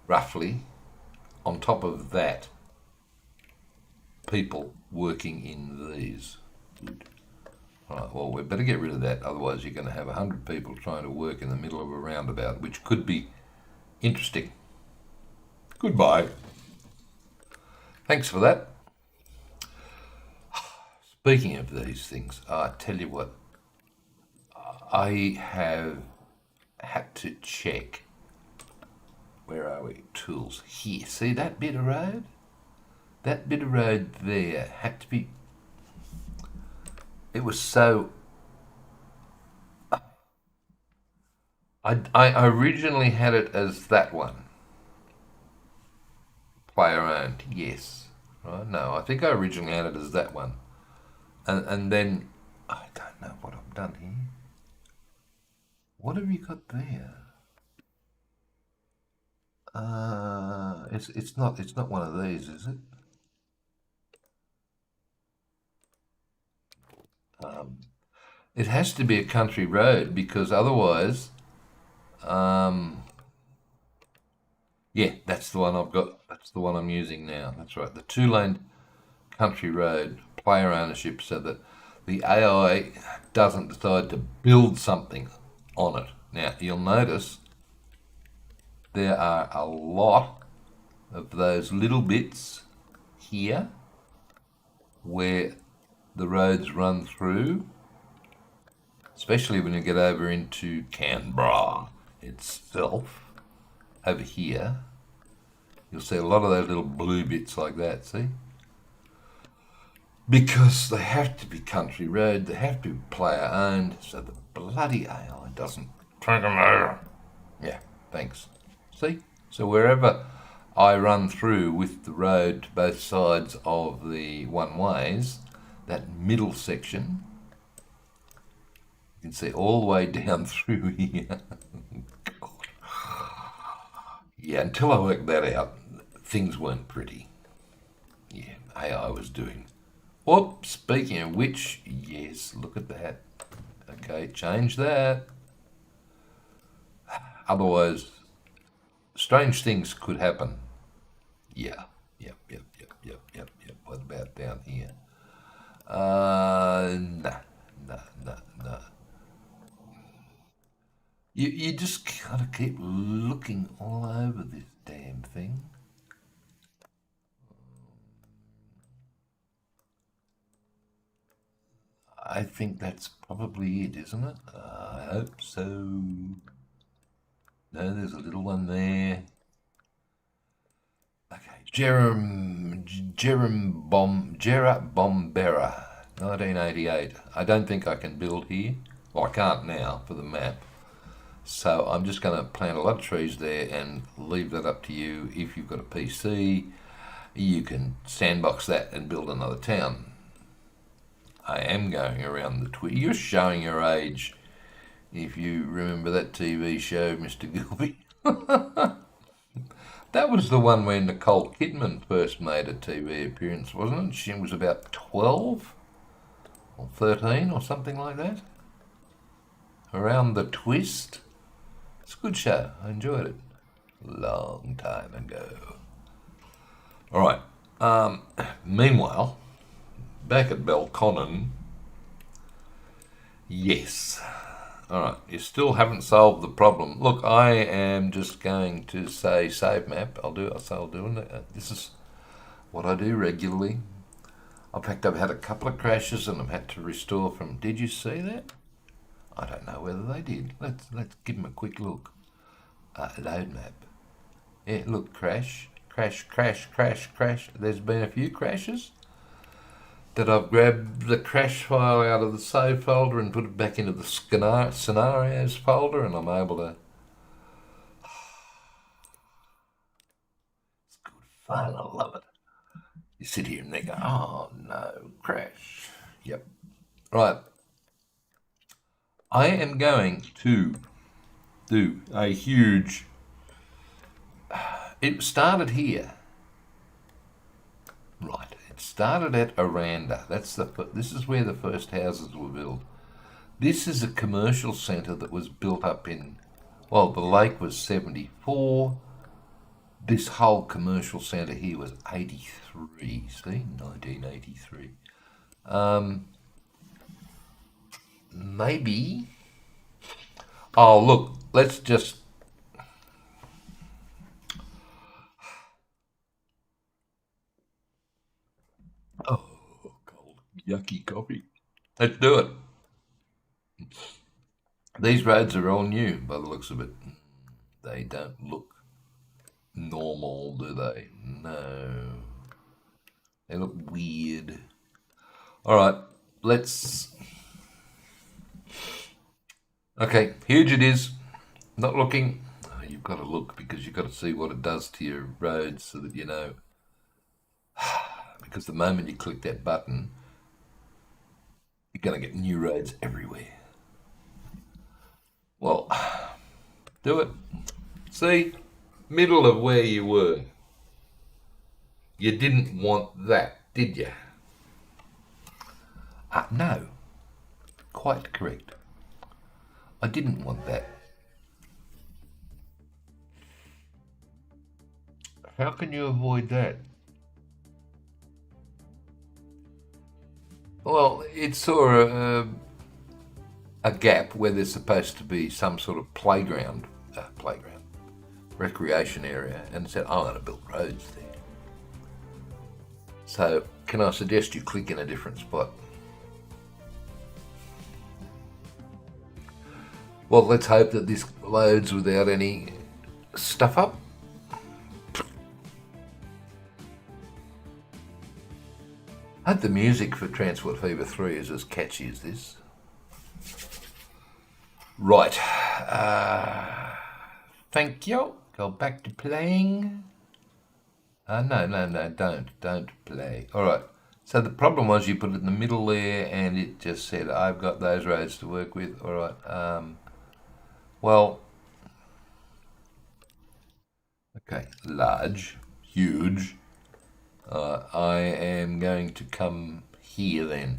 Speaker 1: roughly on top of that people working in these. Good. All right, well, we better get rid of that, otherwise you're going to have 100 people trying to work in the middle of a roundabout, which could be interesting. Goodbye. Thanks for that. Speaking of these things, I tell you what, I have had to check. Where are we? Tools. Here. See that bit of road? That bit of road there had to be... It was so... I originally had it as that one. Player owned, yes. Right? No, I think I originally had it as that one. And then... I don't know what I've done here. What have you got there? It's not one of these, is it? It has to be a country road because otherwise, yeah, that's the one I've got. That's the one I'm using now. That's right. The two-lane country road, player ownership, so that the AI doesn't decide to build something on it. Now, you'll notice there are a lot of those little bits here where the roads run through, especially when you get over into Canberrrrr itself. Over here, you'll see a lot of those little blue bits like that, see? Because they have to be country road, they have to be player owned, so the bloody AI doesn't take them over. Yeah, thanks. See? So wherever I run through with the road to both sides of the one ways, that middle section, you can see all the way down through here. Yeah, until I worked that out, things weren't pretty. Yeah, AI was doing. Whoop, speaking of which, yes, look at that. Okay, change that. Otherwise, strange things could happen. Yeah, yep. What about down here? No. You just gotta keep looking all over this damn thing. I think that's probably it, isn't it? I hope so. No, there's a little one there. Okay, Jerem Bombera, 1988. I don't think I can build here. Well, I can't now for the map. So I'm just going to plant a lot of trees there and leave that up to you. If you've got a PC, you can sandbox that and build another town. I am going around the twist. You're showing your age if you remember that TV show, Mr. Gilby. That was the one where Nicole Kidman first made a TV appearance, wasn't it? She was about 12 or 13 or something like that. Around the Twist. It's a good show. I enjoyed it. Long time ago. All right. Meanwhile, back at Belconnen, yes. All right. You still haven't solved the problem. Look, I am just going to say save map. I'll do it. I'll do it. This is what I do regularly. In fact, I've had a couple of crashes and I've had to restore from. Did you see that? I don't know whether they did. Let's give them a quick look. Load map. Yeah, look, crash, crash, crash, crash, crash. There's been a few crashes that I've grabbed the crash file out of the save folder and put it back into the scenarios folder, and I'm able to. It's good fun. I love it. You sit here and they go, oh no, crash. Yep. Right. I am going to do a huge. It started here. Right. It started at Aranda. This is where the first houses were built. This is a commercial centre that was built up in. Well, the lake was 74. This whole commercial centre here was 83. See, 1983. Maybe. Oh, look. Let's just. Oh, cold, yucky coffee. Let's do it. These roads are all new by the looks of it. They don't look normal, do they? No. They look weird. All right, let's. Okay, huge it is. Not looking. Oh, you've got to look because you've got to see what it does to your roads so that you know. Because the moment you click that button, you're going to get new roads everywhere. Well, do it. See, middle of where you were. You didn't want that, did you? No. Quite correct. I didn't want that. How can you avoid that? Well, it saw a gap where there's supposed to be some sort of playground, recreation area, and it said, I'm going to build roads there. So, can I suggest you click in a different spot? Well, let's hope that this loads without any stuff up. I hope the music for Transport Fever 3 is as catchy as this. Right. Thank you. Go back to playing. No, don't play. All right. So the problem was you put it in the middle there and it just said, I've got those roads to work with. All right. Well, okay, large, huge. I am going to come here then,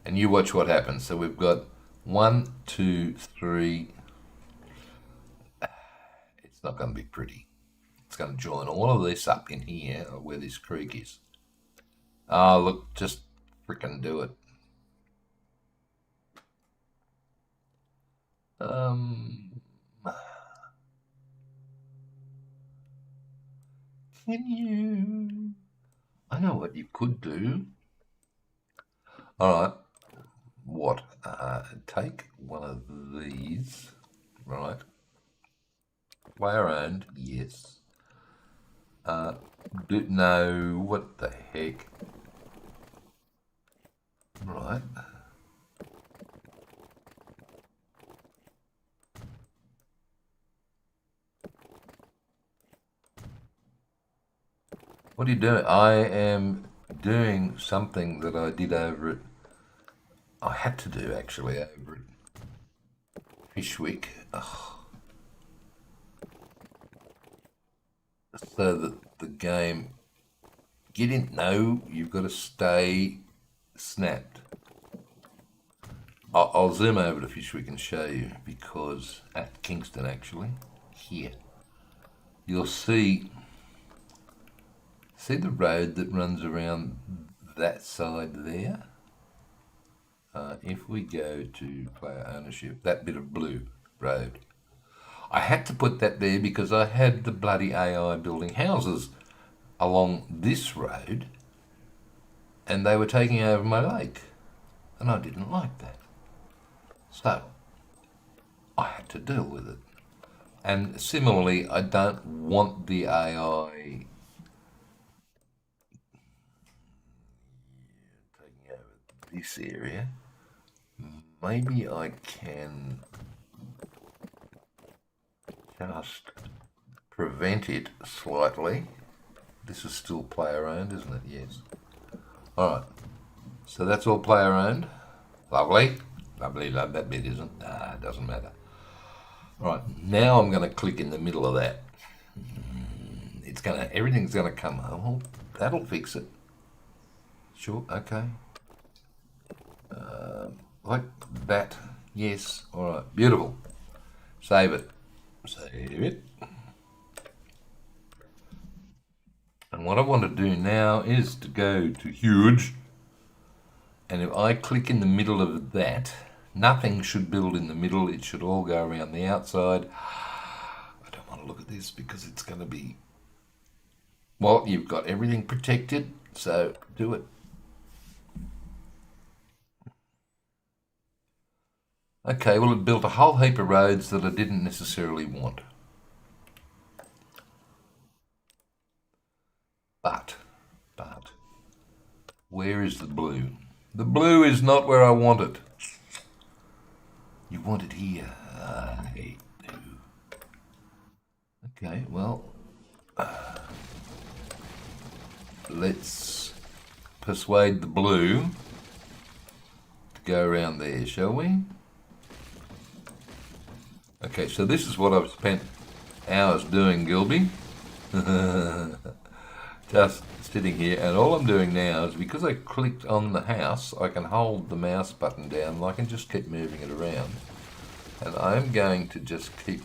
Speaker 1: and you watch what happens. So we've got 1, 2, 3. It's not going to be pretty. It's going to join all of this up in here where this creek is. Oh, look, just frickin' do it. Can you? I know what you could do. All right. What? Take one of these. Right. Player owned. Yes. No. What the heck? Right. What are you doing? I am doing something that I did over at, I had to do actually over at Fishwick, so that the game, you didn't know you've got to stay snapped. I'll zoom over to Fishwick and show you, because at Kingston actually, here, you'll see the road that runs around that side there. If we go to player ownership, that bit of blue road, I had to put that there because I had the bloody AI building houses along this road and they were taking over my lake, and I didn't like that. So I had to deal with it. And similarly, I don't want the AI taking over this area. Maybe I can just prevent it slightly. This is still player owned, isn't it? Yes. Alright, so that's all player owned. Lovely. Lovely, love that bit, isn't? Nah, it doesn't matter. Alright, now I'm going to click in the middle of that. Everything's going to come home. That'll fix it. Sure, okay. Like that. Yes. Alright, beautiful. Save it. Save it. And what I want to do now is to go to huge, and if I click in the middle of that, nothing should build in the middle, it should all go around the outside. I don't want to look at this because it's going to be, well, you've got everything protected, so do it. Okay, well, it built a whole heap of roads that I didn't necessarily want. But, where is the blue? The blue is not where I want it. You want it here. I hate blue. Okay, well, let's persuade the blue to go around there, shall we? Okay, so this is what I've spent hours doing, Gilby. Just sitting here, and all I'm doing now is, because I clicked on the house, I can hold the mouse button down and I can just keep moving it around. And I'm going to just keep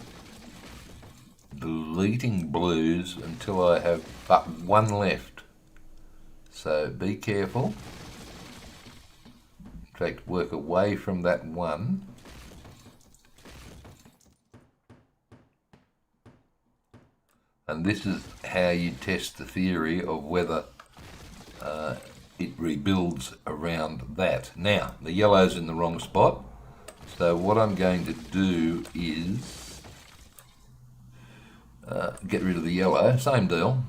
Speaker 1: deleting blues until I have but one left. So be careful. In fact, work away from that one. And this is how you test the theory of whether it rebuilds around that. Now, the yellow's in the wrong spot. So what I'm going to do is get rid of the yellow. Same deal.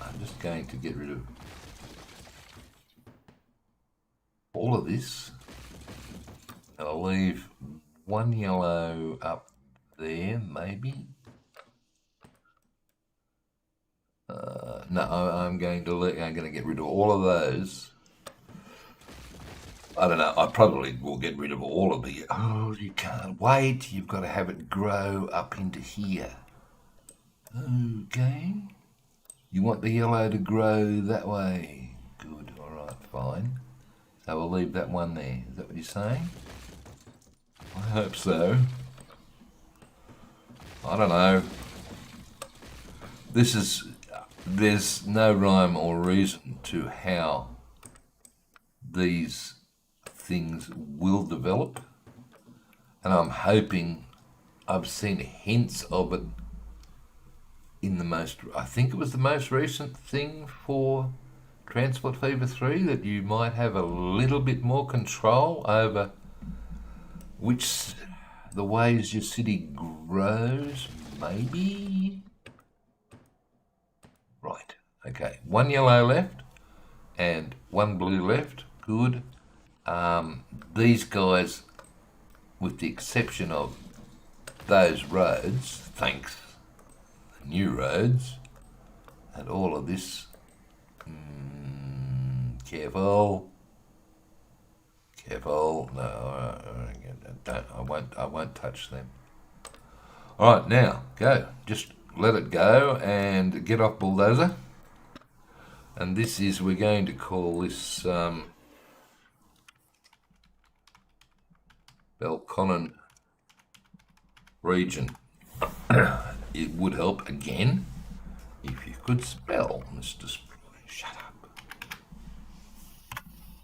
Speaker 1: I'm just going to get rid of all of this. And I'll leave one yellow up there, maybe. No, I'm going to get rid of all of those. I don't know, I probably will get rid of all of the, oh, you can't wait, you've got to have it grow up into here. Okay. You want the yellow to grow that way. Good, alright, fine. So we'll leave that one there. Is that what you're saying? I hope so. I don't know. There's no rhyme or reason to how these things will develop, and I'm hoping, I've seen hints of it in I think it was the most recent thing for Transport Fever 3, that you might have a little bit more control over the ways your city grows, maybe? Right, okay, one yellow left and one blue left, good. These guys, with the exception of those roads, thanks, new roads, and all of this Careful. Careful. No, I won't touch them. All right, now go. Just let it go and get off, bulldozer. And this is, we're going to call this Belconnen region. It would help again if you could spell, Mr. Spry. Shut up.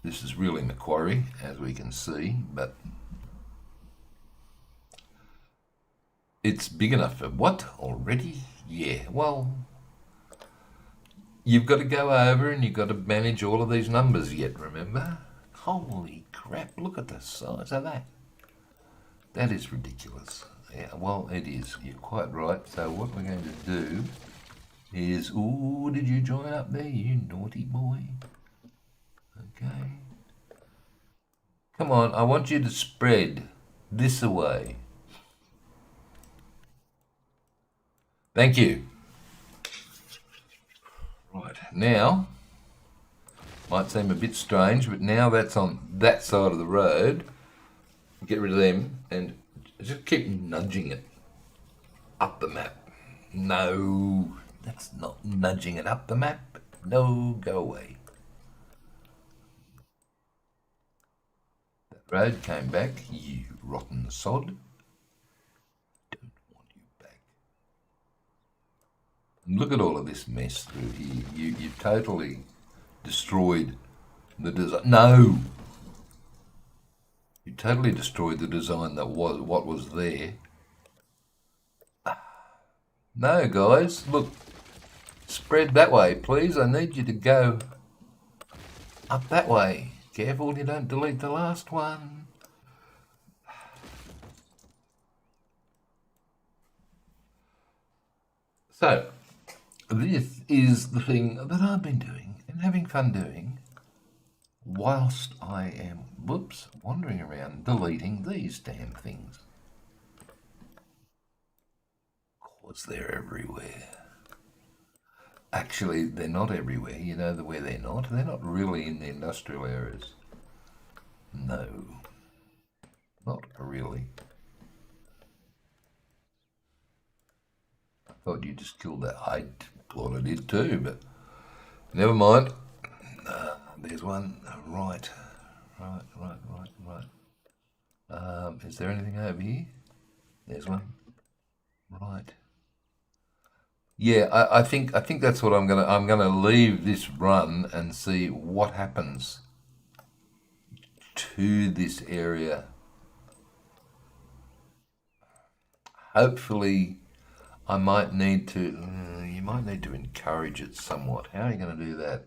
Speaker 1: This is really Macquarie, as we can see, but it's big enough for what already? Yeah, well, you've got to go over and you've got to manage all of these numbers yet, remember? Holy crap, look at the size of that. That is ridiculous. Yeah, well, it is. You're quite right. So what we're going to do is... Ooh, did you join up there, you naughty boy? Okay. Come on, I want you to spread this away. Thank you. Right, now, might seem a bit strange, but now that's on that side of the road. Get rid of them and just keep nudging it up the map. No, that's not nudging it up the map. No, go away. That road came back, you rotten sod. Don't want you back. And look at all of this mess through here. You've totally destroyed the design. No! You totally destroyed the design that was what was there. No, guys, look. Spread that way, please. I need you to go up that way. Careful you don't delete the last one. So, this is the thing that I've been doing and having fun doing whilst I am, wandering around deleting these damn things. Of course, they're everywhere. Actually, they're not everywhere. You know where they're not? They're not really in the industrial areas. No, not really. I thought you just killed that. I thought I did too, but never mind. There's one. Right. Is there anything over here? There's one. Right. Yeah, I think that's what I'm gonna leave this run and see what happens to this area. Hopefully, I might need to. You might need to encourage it somewhat. How are you going to do that?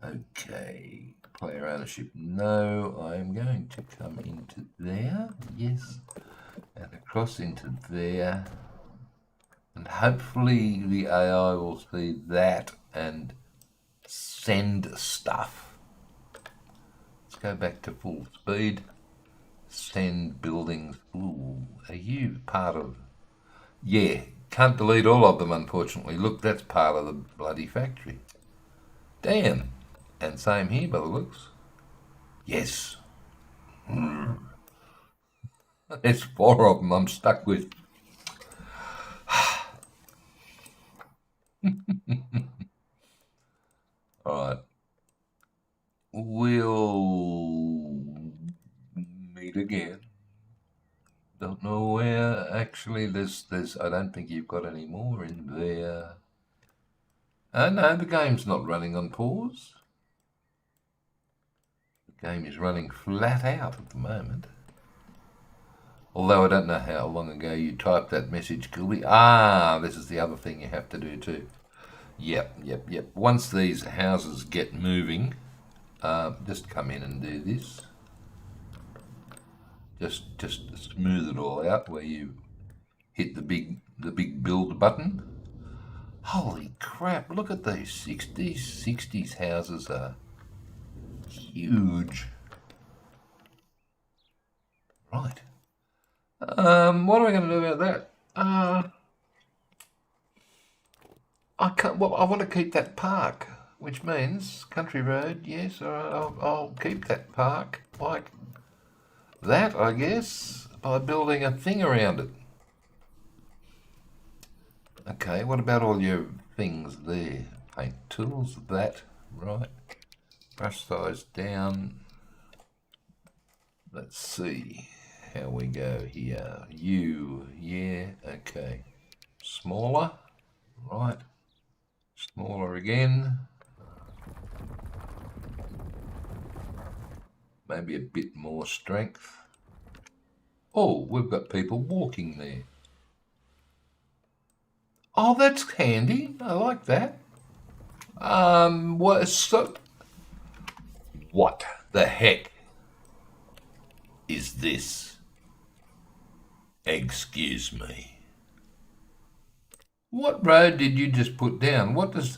Speaker 1: Okay, player ownership. No, I'm going to come into there. Yes, and across into there. And hopefully the AI will see that and send stuff. Let's go back to full speed. Send buildings. Ooh, are you part of... Yeah, can't delete all of them, unfortunately. Look, that's part of the bloody factory. Damn. And same here by the looks. Yes. There's 4 of them I'm stuck with. Alright. We'll meet again. Don't know where. Actually, there's I don't think you've got any more in there. No, the game's not running on pause. The game is running flat out at the moment. Although I don't know how long ago you typed that message, Gilby. This is the other thing you have to do too. Yep. Once these houses get moving, just come in and do this. Just smooth it all out where you hit the big build button. Holy crap, look at these 60s houses are huge. Right. What are we going to do about that? I want to keep that park. which means country road. Yes, all right, I'll keep that park like that, I guess, by building a thing around it. Okay, what about all your things there? Paint tools, that, right. Brush size down. Let's see how we go here. Yeah, okay. Smaller, right. Smaller again. Maybe a bit more strength. Oh, we've got people walking there. Oh, that's handy. I like that. What the heck is this? Excuse me. What road did you just put down? What does...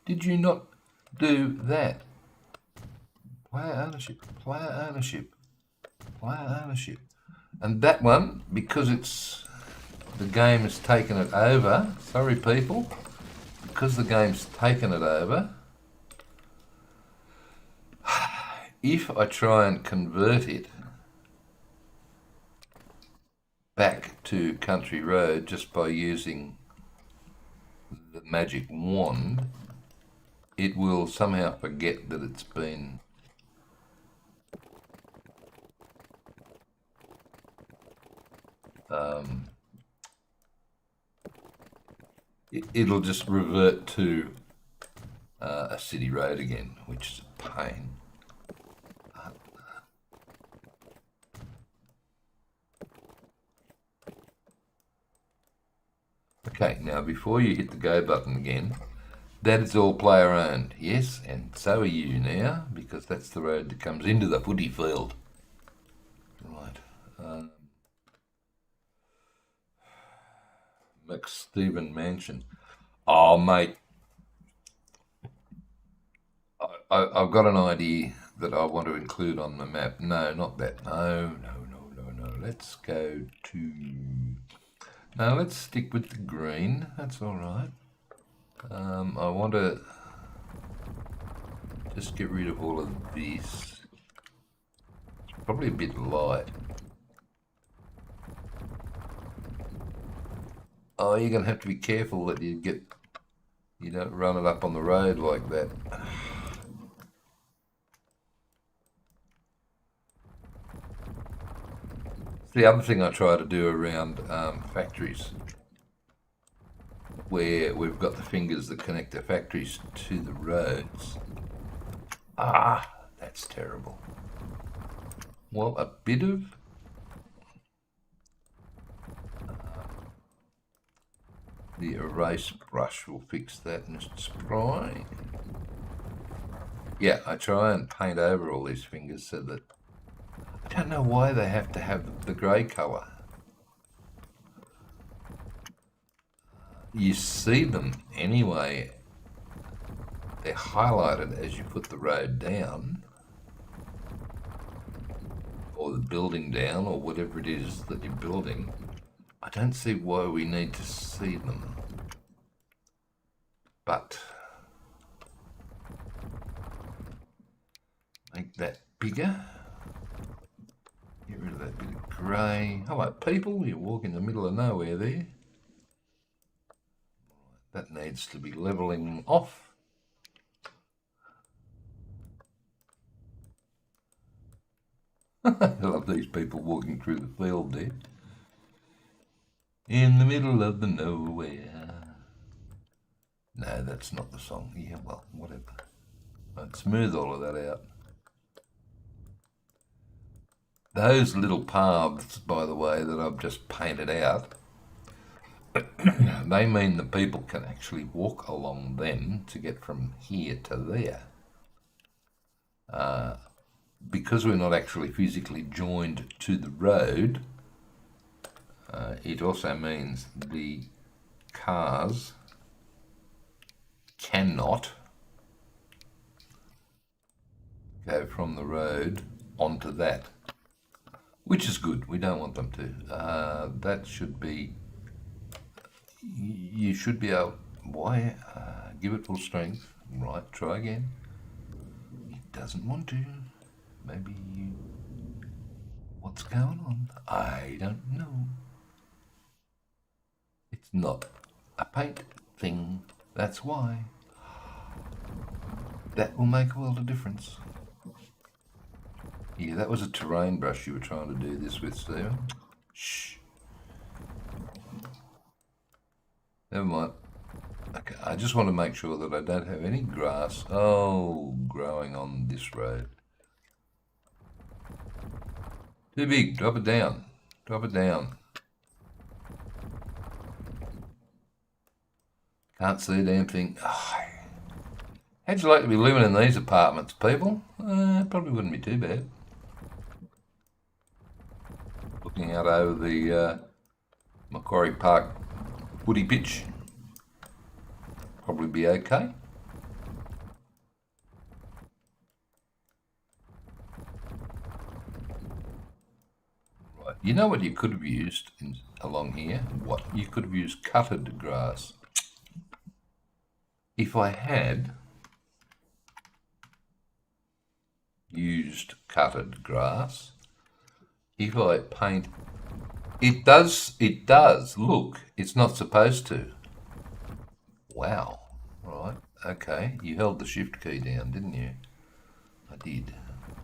Speaker 1: Did you not do that? Player ownership, player ownership, player ownership. And that one, because the game has taken it over, sorry people, because the game's taken it over, if I try and convert it back to country road just by using the magic wand, it will somehow forget that it's been it'll just revert to a city road again, which is a pain. Okay, now before you hit the go button again, that is all player owned, yes, and so are you now, because that's the road that comes into the footy field. Right. McStephen Mansion. Oh, mate. I've got an idea that I want to include on the map. No, not that. No. Let's go to... No, let's stick with the green. That's all right. I want to just get rid of all of this. It's probably a bit light. Oh, you're going to have to be careful that you don't run it up on the road like that. It's the other thing I try to do around factories, where we've got the fingers that connect the factories to the roads. Ah, that's terrible. Well, a bit of the erase brush will fix that, Mr. Spry. Yeah, I try and paint over all these fingers so that... I don't know why they have to have the grey colour. You see them anyway. They're highlighted as you put the road down, or the building down, or whatever it is that you're building. I don't see why we need to see them. But make that bigger. Get rid of that bit of grey. Hello people, you walk in the middle of nowhere there. That needs to be levelling off. I love these people walking through the field there. In the middle of the nowhere. No, that's not the song. Yeah, well, whatever. I'd smooth all of that out. Those little paths, by the way, that I've just painted out, they mean the people can actually walk along them to get from here to there. Because we're not actually physically joined to the road, it also means the cars cannot go from the road onto that, which is good. We don't want them to. That should be, you should be able, why? Give it full strength. Right, try again. It doesn't want to. Maybe you, what's going on? I don't know. It's not a paint thing. That's why. That will make a world of difference. Yeah, that was a terrain brush you were trying to do this with, Stephen. Shh. Never mind. Okay, I just want to make sure that I don't have any grass, growing on this road. Too big. Drop it down. Drop it down. Can't see a damn thing. How'd you like to be living in these apartments, people? Probably wouldn't be too bad. Looking out over the Macquarie Park woody pitch. Probably be okay. Right, you know what you could have used along here? What? You could have used cutted grass. If I had used cutted grass, if I paint, it does, look, it's not supposed to. Wow, right, okay, you held the shift key down, didn't you? I did.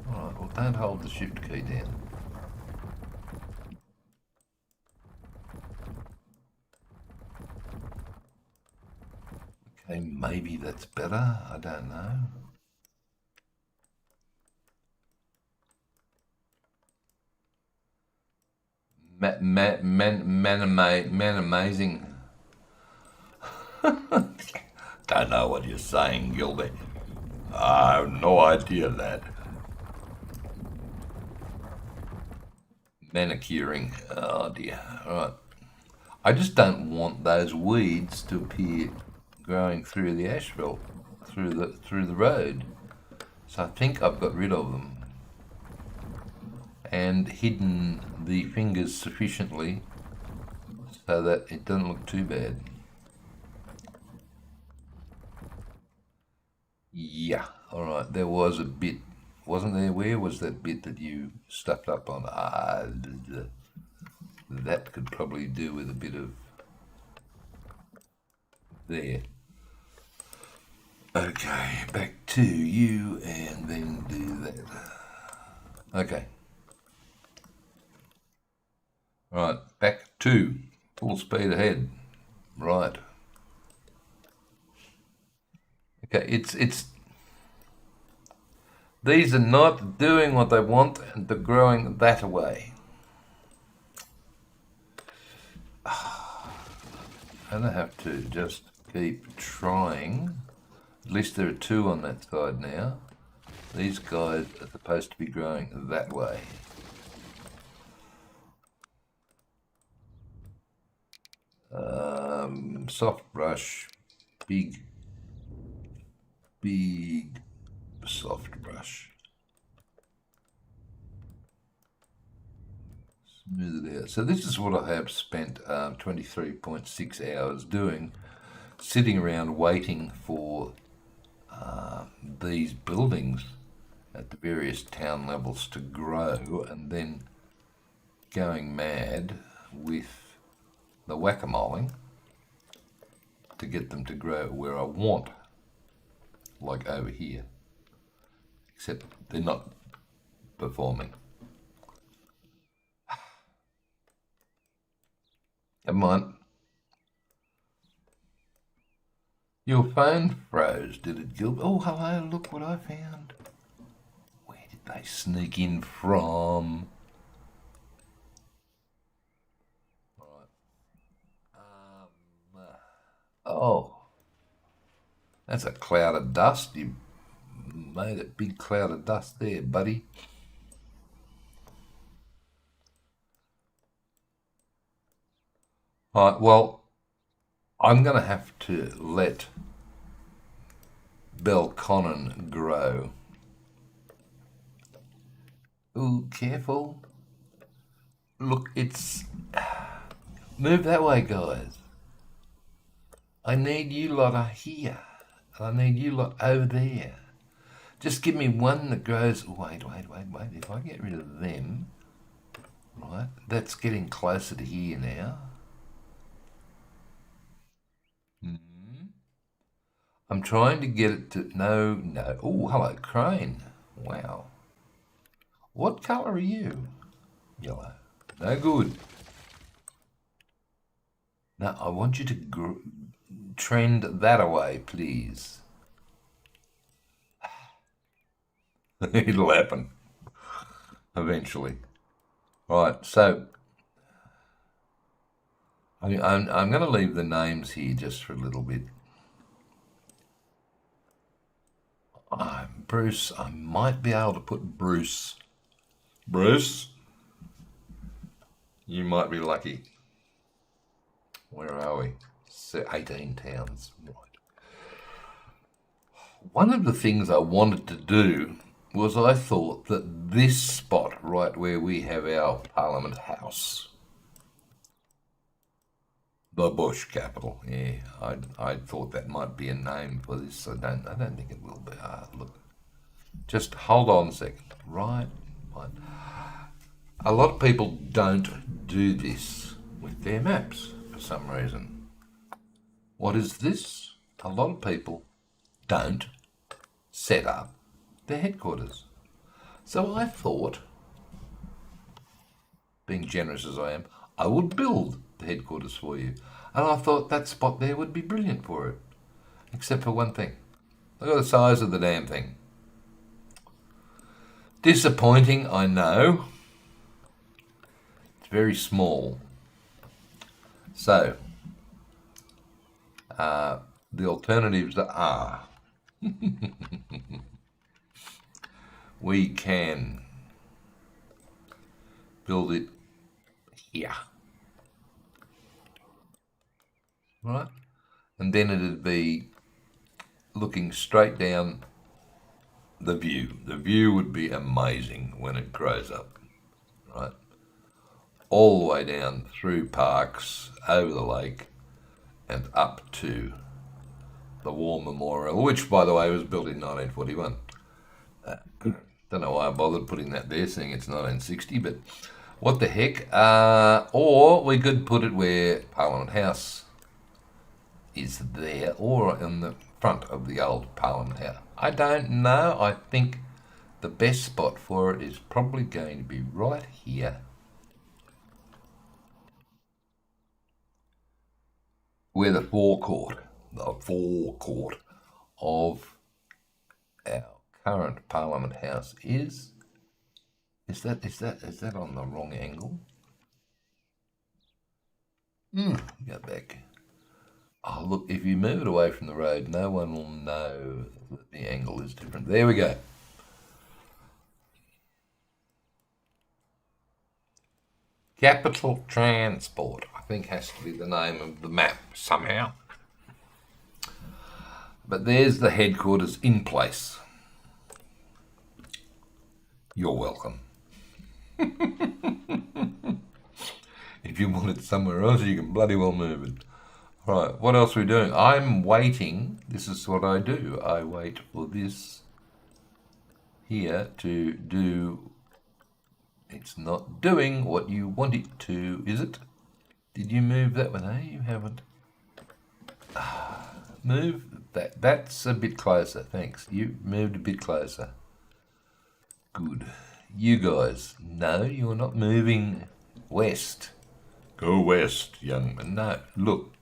Speaker 1: All right, well, don't hold the shift key down. Okay, maybe that's better, I don't know. Man amazing. Don't know what you're saying, Gildy. I have no idea that. Manicuring. Oh dear. Alright. I just don't want those weeds to appear growing through the asphalt, through the road. So I think I've got rid of them and hidden the fingers sufficiently so that it doesn't look too bad. Yeah, alright, there was a bit, wasn't there? Where was that bit that you stuffed up on? That could probably do with a bit of there. Okay, back to you and then do that. Okay. Right, back to full speed ahead. Right. Okay, it's these are not doing what they want and they're growing that way. And I have to just keep trying. At least there are two on that side now. These guys are supposed to be growing that way. Soft brush, big soft brush. Smooth it out. So this is what I have spent 23.6 hours doing, sitting around waiting for these buildings at the various town levels to grow and then going mad with the whack-a-moling to get them to grow where I want, like over here, except they're not performing. Come on. Your phone froze, did it, Gil? Oh, hello, look what I found. Where did they sneak in from? Oh, that's a cloud of dust. You made a big cloud of dust there, buddy. All right, well, I'm going to have to let Belconnen grow Ooh, careful. Look, it's... Move that way, guys. I need you lot here. I need you lot over there. Just give me one that grows... Wait. If I get rid of them... Right, that's getting closer to here now. I'm trying to get it to... No. Oh, hello, crane. Wow. What colour are you? Yellow. No good. Now, I want you to trend that away, please. It'll happen. Eventually. Right, so... I'm going to leave the names here just for a little bit. Bruce, I might be able to put Bruce. Bruce? You might be lucky. Where are we? 18 towns. Right. One of the things I wanted to do was I thought that this spot right where we have our Parliament House, the Bush capital, yeah, I thought that might be a name for this. I don't think it will be. Look, just hold on a second. Right. A lot of people don't do this with their maps for some reason. What is this? A lot of people don't set up their headquarters. So I thought, being generous as I am, I would build the headquarters for you. And I thought that spot there would be brilliant for it. Except for one thing. Look at the size of the damn thing. Disappointing, I know. It's very small. So, the alternatives are we can build it here. Right? And then it'd be looking straight down the view. The view would be amazing when it grows up, right? All the way down through parks, over the lake, and up to the War Memorial, which, by the way, was built in 1941. Don't know why I bothered putting that there, seeing it's 1960, but what the heck. Or we could put it where Parliament House is there, or in the front of the old Parliament House. I don't know. I think the best spot for it is probably going to be right here. Where the forecourt of our current Parliament House is. Is that on the wrong angle? Go back. Oh, look, if you move it away from the road, no one will know that the angle is different. There we go. Capital Transport, I think, has to be the name of the map somehow. But there's the headquarters in place. You're welcome. If you want it somewhere else, you can bloody well move it. Right, what else are we doing? I'm waiting. This is what I do. I wait for this here to do. It's not doing what you want it to, is it? Did you move that one? No, you haven't. Move that. That's a bit closer. Thanks. You moved a bit closer. Good. You guys. No, you're not moving west. Go west, young man. No, look.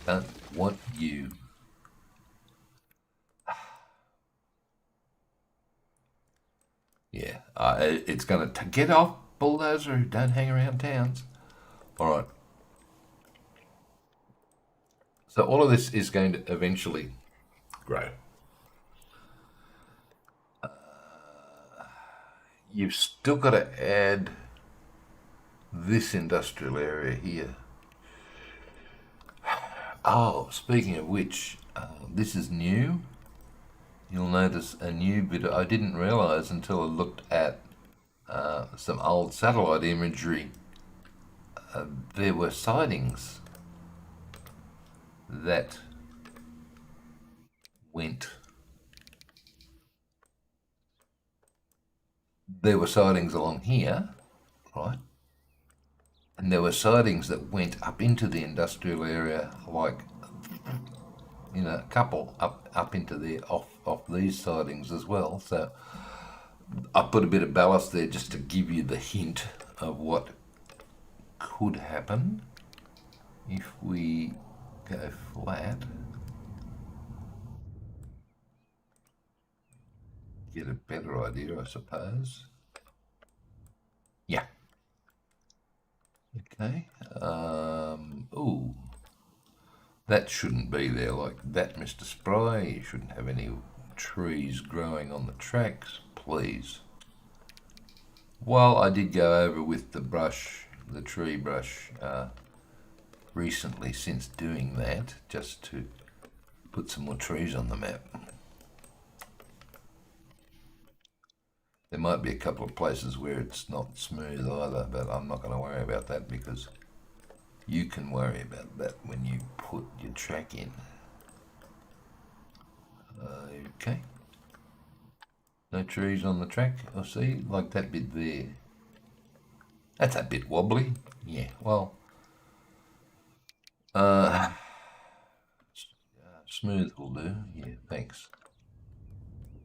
Speaker 1: Don't want you. Yeah, it's going to get off, bulldozer. Don't hang around towns. All right. So all of this is going to eventually grow. You've still got to add this industrial area here. Oh, speaking of which, this is new. You'll notice a new bit. I didn't realise until I looked at some old satellite imagery, there were sightings that went. There were sightings along here, right? And there were sightings that went up into the industrial area, like, a couple up into there off these sightings as well. So I put a bit of ballast there just to give you the hint of what could happen if we go flat. Get a better idea, I suppose. Yeah. Okay. Ooh. That shouldn't be there like that, Mr. Spry. You shouldn't have any trees growing on the tracks, please. Well, I did go over with the brush, the tree brush, recently since doing that, just to put some more trees on the map. There might be a couple of places where it's not smooth either, but I'm not going to worry about that because you can worry about that when you put your track in. Okay. No trees on the track, I see, like that bit there. That's a bit wobbly. Yeah, well, smooth will do. Yeah, thanks.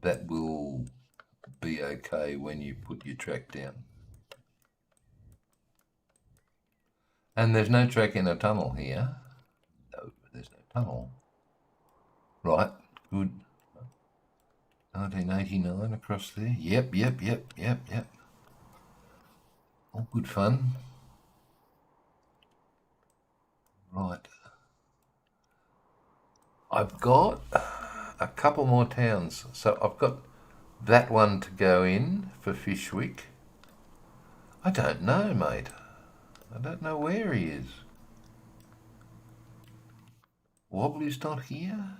Speaker 1: That will be okay when you put your track down. And there's no track in a tunnel here. No, there's no tunnel. Right, good. 1989 across there. Yep. All good fun. Right. I've got a couple more towns. So I've got that one to go in for Fishwick. I don't know, mate. I don't know where he is. Wobbly's not here.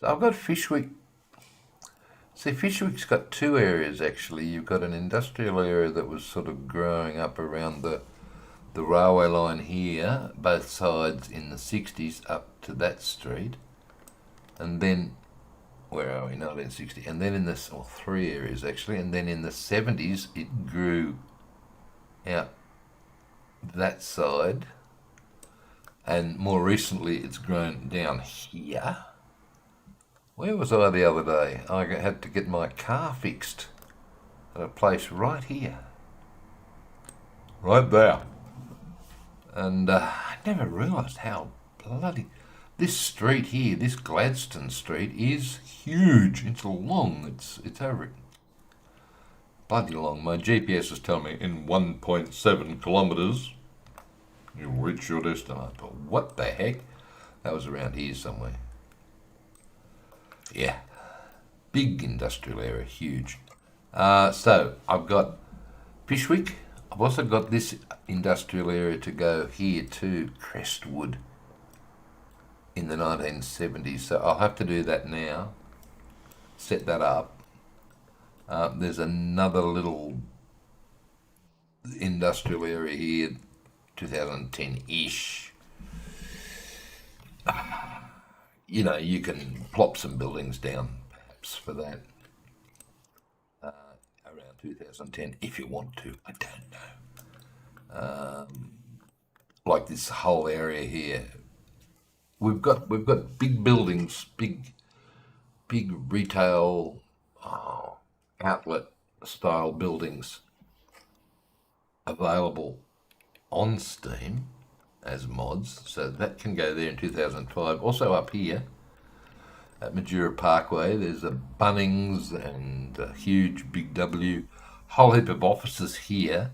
Speaker 1: So I've got Fishwick. See, Fishwick's got two areas actually. You've got an industrial area that was sort of growing up around the railway line here, both sides in the 60s up to that street. And then, where are we? 1960. And then in this, or three areas actually, and then in the 70s it grew out that side. And more recently it's grown down here. Where was I the other day? I had to get my car fixed at a place right here. Right there. And I never realised how bloody... This street here, this Gladstone Street, is huge. It's long. It's over... bloody long. My GPS is telling me in 1.7 kilometres you'll reach your destination. But what the heck? That was around here somewhere. Yeah, big industrial area, huge. So I've got Fishwick. I've also got this industrial area to go here to Crestwood in the 1970s. So I'll have to do that now, set that up. There's another little industrial area here, 2010-ish. You can plop some buildings down, perhaps, for that. Around 2010, if you want to. I don't know. Like this whole area here, we've got big buildings, big retail outlet style buildings available on Steam as mods, so that can go there in 2005. Also up here at Majura Parkway, there's a Bunnings and a huge Big W, whole heap of offices here,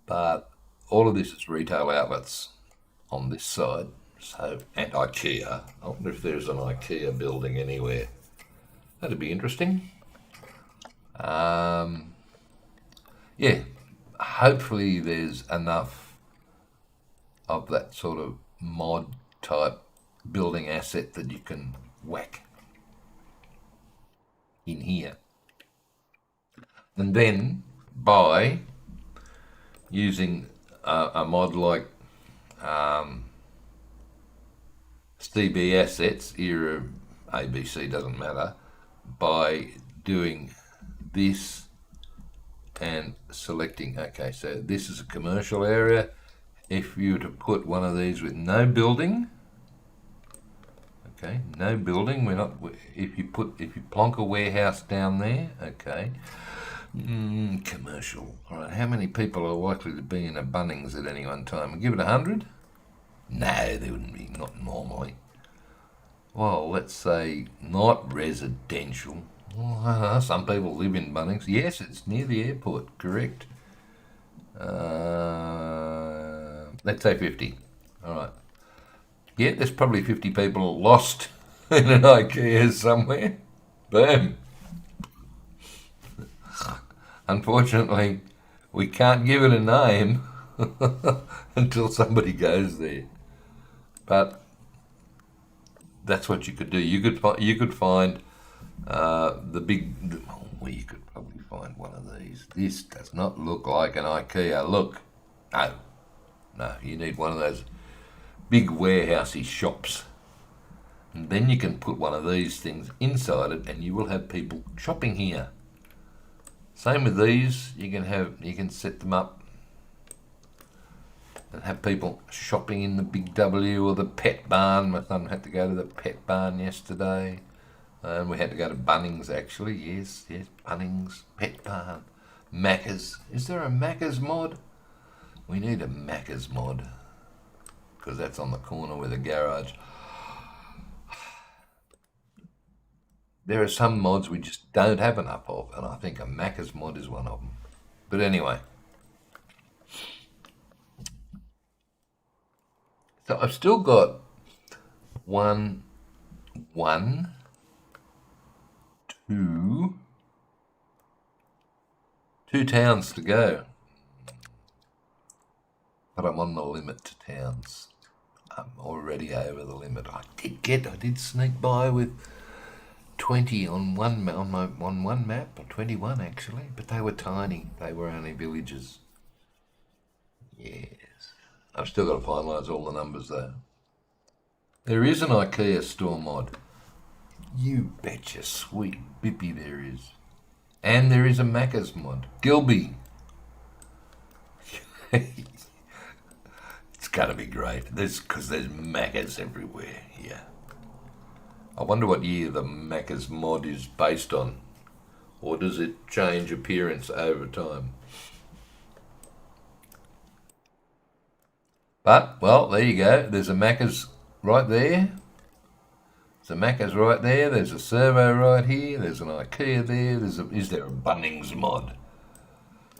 Speaker 1: but all of this is retail outlets on this side. So, and IKEA. I wonder if there's an IKEA building anywhere. That'd be interesting. Yeah, hopefully there's enough of that sort of mod type building asset that you can whack in here. And then by using a mod like CB Assets, era ABC doesn't matter, by doing this and selecting, okay, so this is a commercial area. If you were to put one of these with no building, okay, no building, we're not, if you plonk a warehouse down there, okay, commercial, all right, how many people are likely to be in a Bunnings at any one time? Give it 100? No, there wouldn't be, not normally. Well, let's say not residential. Well, some people live in Bunnings. Yes, it's near the airport, correct. Let's say 50. All right. Yeah, there's probably 50 people lost in an IKEA somewhere. Boom. Unfortunately, we can't give it a name until somebody goes there. But that's what you could do. You could find the big. Well, you could probably find one of these. This does not look like an IKEA. Look, no. You need one of those big warehousey shops, and then you can put one of these things inside it, and you will have people shopping here. Same with these. You can set them up and have people shopping in the Big W or the Pet Barn. My son had to go to the Pet Barn yesterday. And we had to go to Bunnings, actually. Yes, Bunnings, Pet Barn, Macca's. Is there a Macca's mod? We need a Macca's mod, because that's on the corner with a garage. There are some mods we just don't have enough of, and I think a Macca's mod is one of them. But anyway. So I've still got two towns to go. But I'm on the limit to towns. I'm already over the limit. I did sneak by with 20 on one map, or 21 actually, but they were tiny. They were only villages. Yes. I've still got to finalise all the numbers though. There is an IKEA store mod. You betcha, sweet bippy there is. And there is a Macca's mod. Gilby. It's going to be great. Because there's Macca's everywhere here. I wonder what year the Macca's mod is based on. Or does it change appearance over time? But, well, there you go. There's a Macca's right there. There's a Macca's right there. There's a Servo right here. There's an IKEA there. Is there a Bunnings mod?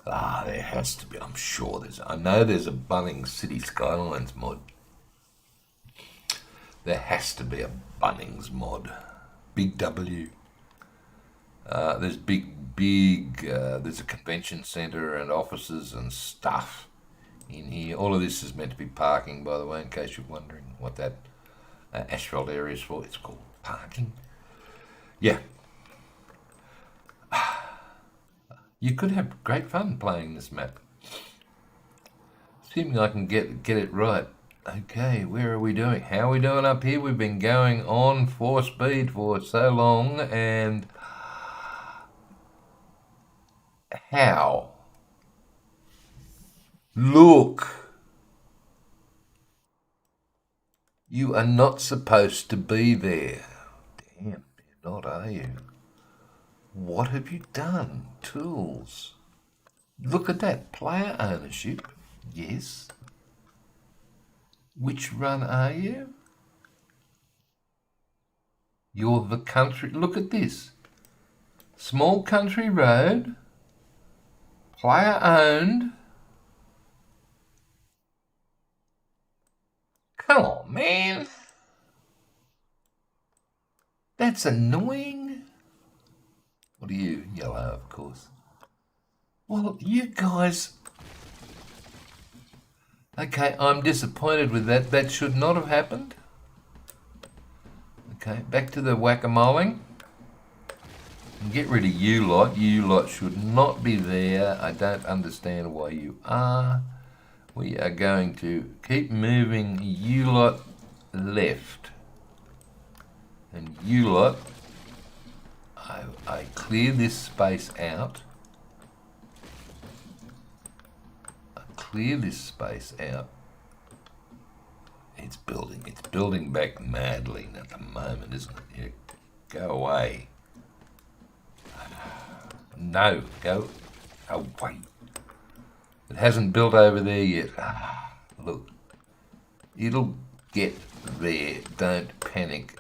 Speaker 1: There has to be. I'm sure I know there's a Bunnings City Skylines mod. There has to be a Bunnings mod. Big W. There's there's a convention centre and offices and stuff in here. All of this is meant to be parking, by the way, in case you're wondering what that asphalt area is for. It's called parking. Yeah. You could have great fun playing this map. Assuming I can get it right. Okay, where are we doing? How are we doing up here? We've been going on 4 speed for so long, and how? Look! You are not supposed to be there. Damn, you're not, are you? What have you done? Tools. Look at that. Player ownership. Yes. Which run are you? You're the country. Look at this. Small country road. Player owned. Come on, man. That's annoying. What are you? Yellow, of course. Well, you guys... Okay, I'm disappointed with that. That should not have happened. Okay, back to the whack-a-moling. Get rid of you lot. You lot should not be there. I don't understand why you are. We are going to keep moving you lot left. And you lot, I clear this space out. I clear this space out. It's building back madly at the moment, isn't it? Yeah, go away. No, go away. It hasn't built over there yet. Look, it'll get there. Don't panic.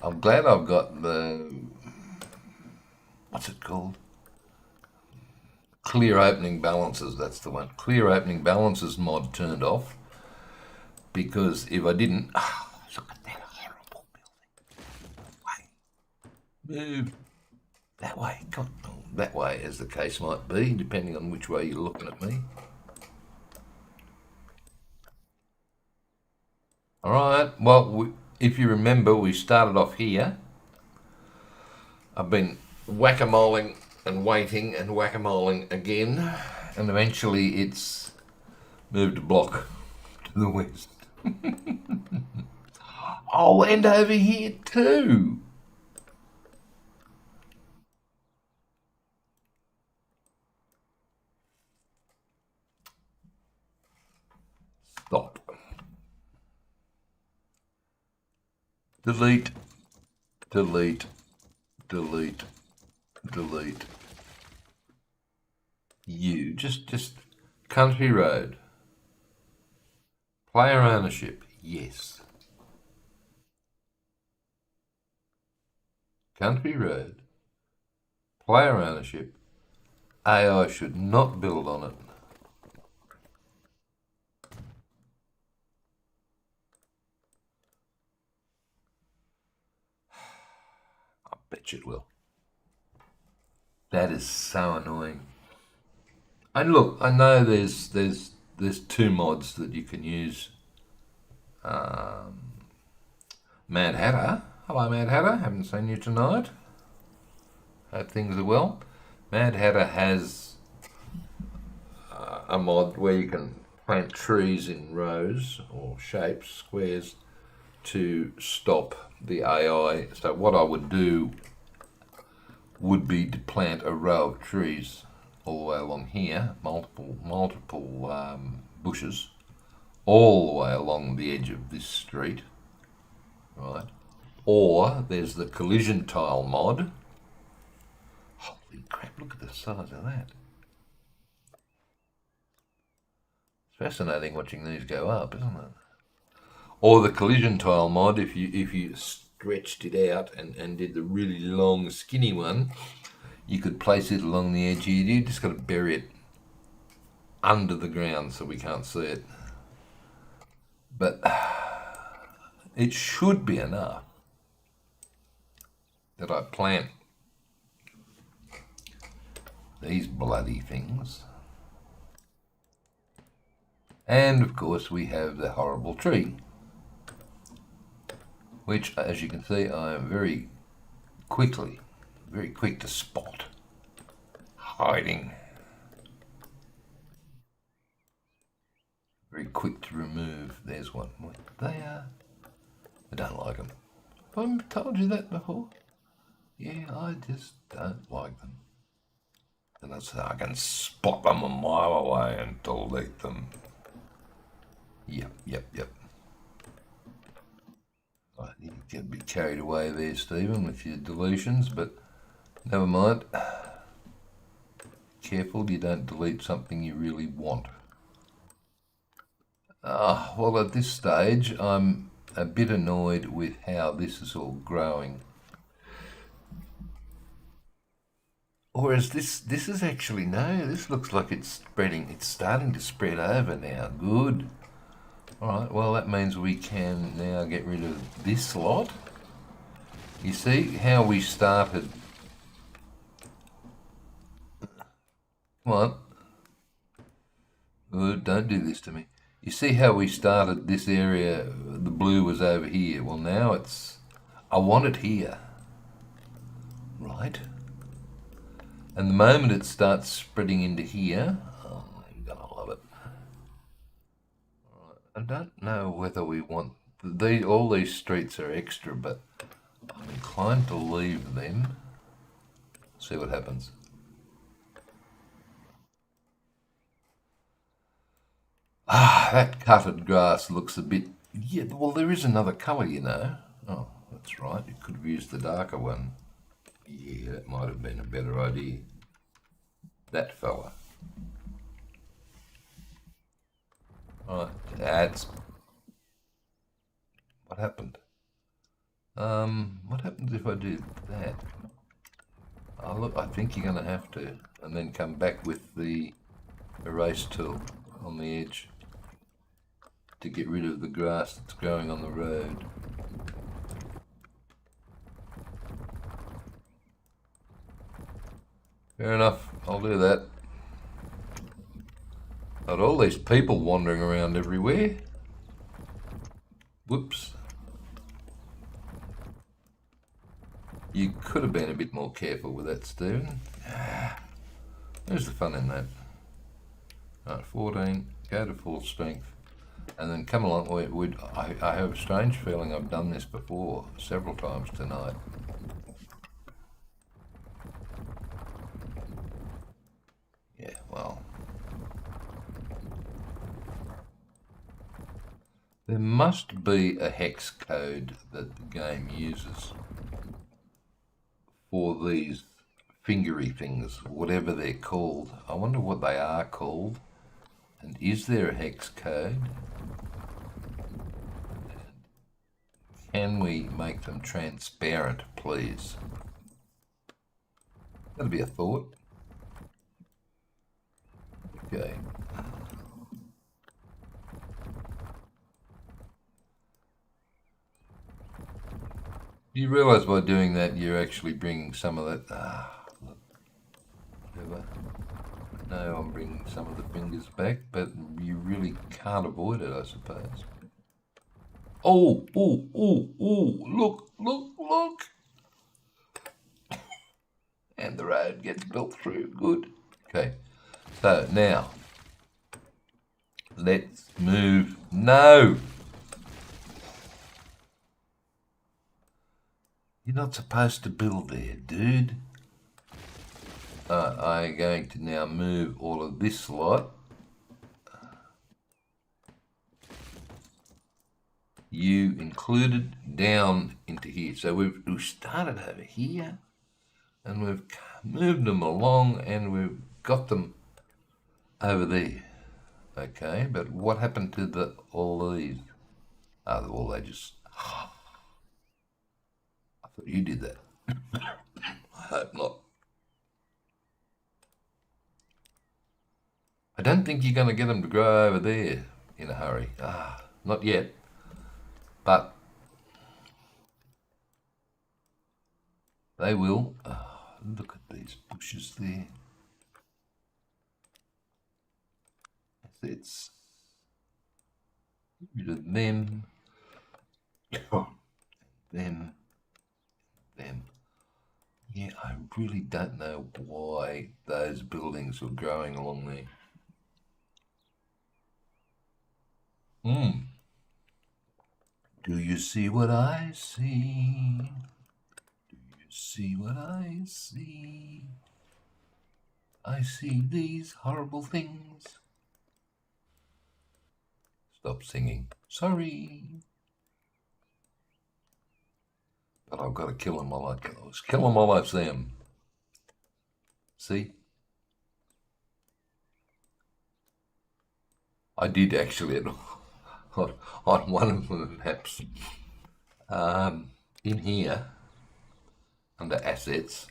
Speaker 1: I'm glad I've got the, what's it called? Clear opening balances, that's the one. Clear opening balances mod turned off. Because if I didn't, look at that horrible building. Move that way, God, that way as the case might be, depending on which way you're looking at me. All right, well, if you remember, we started off here. I've been whack-a-moling and waiting and whack-a-moling again, and eventually it's moved a block to the west. Oh, and over here too. Stop. Delete, delete, delete, delete. You, just country road. Player ownership, yes. Country road. Player ownership. AI should not build on it. I bet you it will. That is so annoying. And look, I know there's two mods that you can use. Mad Hatter. Hello, Mad Hatter. Haven't seen you tonight. Hope things are well. Mad Hatter has a mod where you can plant trees in rows or shapes, squares, to stop the AI. So what I would do would be to plant a row of trees all the way along here, multiple bushes, all the way along the edge of this street, right? Or there's the collision tile mod. Holy crap, look at the size of that. It's fascinating watching these go up, isn't it? Or the collision tile mod, if you stretched it out and did the really long skinny one, you could place it along the edge here. You just got to bury it under the ground so we can't see it. But it should be enough that I plant these bloody things. And of course we have the horrible tree, which, as you can see, I am very quick to spot. Hiding. Very quick to remove. There's one. They are. I don't like them. Have I told you that before? Yeah, I just don't like them. And that's how I can spot them a mile away and delete them. Yep. Right, you can be carried away there, Stephen, with your deletions, but never mind. Careful you don't delete something you really want. Well, at this stage, I'm a bit annoyed with how this is all growing. Whereas this is actually, no, this looks like it's spreading, it's starting to spread over now. Good. Alright, well that means we can now get rid of this lot. You see how we started. Come on. Good, don't do this to me. You see how we started this area, the blue was over here. Well now it's, I want it here. Right. right. And the moment it starts spreading into here, oh, you're gonna love it. I don't know whether we want all these streets are extra, but I'm inclined to leave them. See what happens. Ah, that cutted grass looks a bit. Yeah, well, there is another colour, you know. Oh, that's right. You could have used the darker one. Yeah, that might have been a better idea. That fella. Right, that's what happened. What happens if I do that? Oh, look, I think you're going to have to, and then come back with the erase tool on the edge to get rid of the grass that's growing on the road. Fair enough, I'll do that. Got all these people wandering around everywhere. Whoops. You could have been a bit more careful with that, Stephen. There's the fun in that. Right, 14, go to full strength. And then come along. I have a strange feeling I've done this before, several times tonight. Yeah, well. There must be a hex code that the game uses for these fingery things, whatever they're called. I wonder what they are called. And is there a hex code? Can we make them transparent, please? That'll be a thought. Okay. You realise by doing that you're actually bringing some of that. Look, whatever. No, I'm bringing some of the fingers back, but you really can't avoid it, I suppose. Oh, look, look. And the road gets built through. Good. Okay. So now, let's move. No! You're not supposed to build there, dude. I'm going to now move all of this lot. You included down into here. So we've started over here and we've moved them along and we've got them over there. Okay, but what happened to all these? Well, they just... I thought you did that. I hope not. I don't think you're going to get them to grow over there in a hurry. Not yet. But they will. Look at these bushes there. It's rid of them. Them. Yeah, I really don't know why those buildings were growing along there. Do you see what I see? Do you see what I see? I see these horrible things. Stop singing. Sorry. But I've got to kill them while I can. Let's kill them while I see them. See? I did actually on one of the maps. In here, under assets,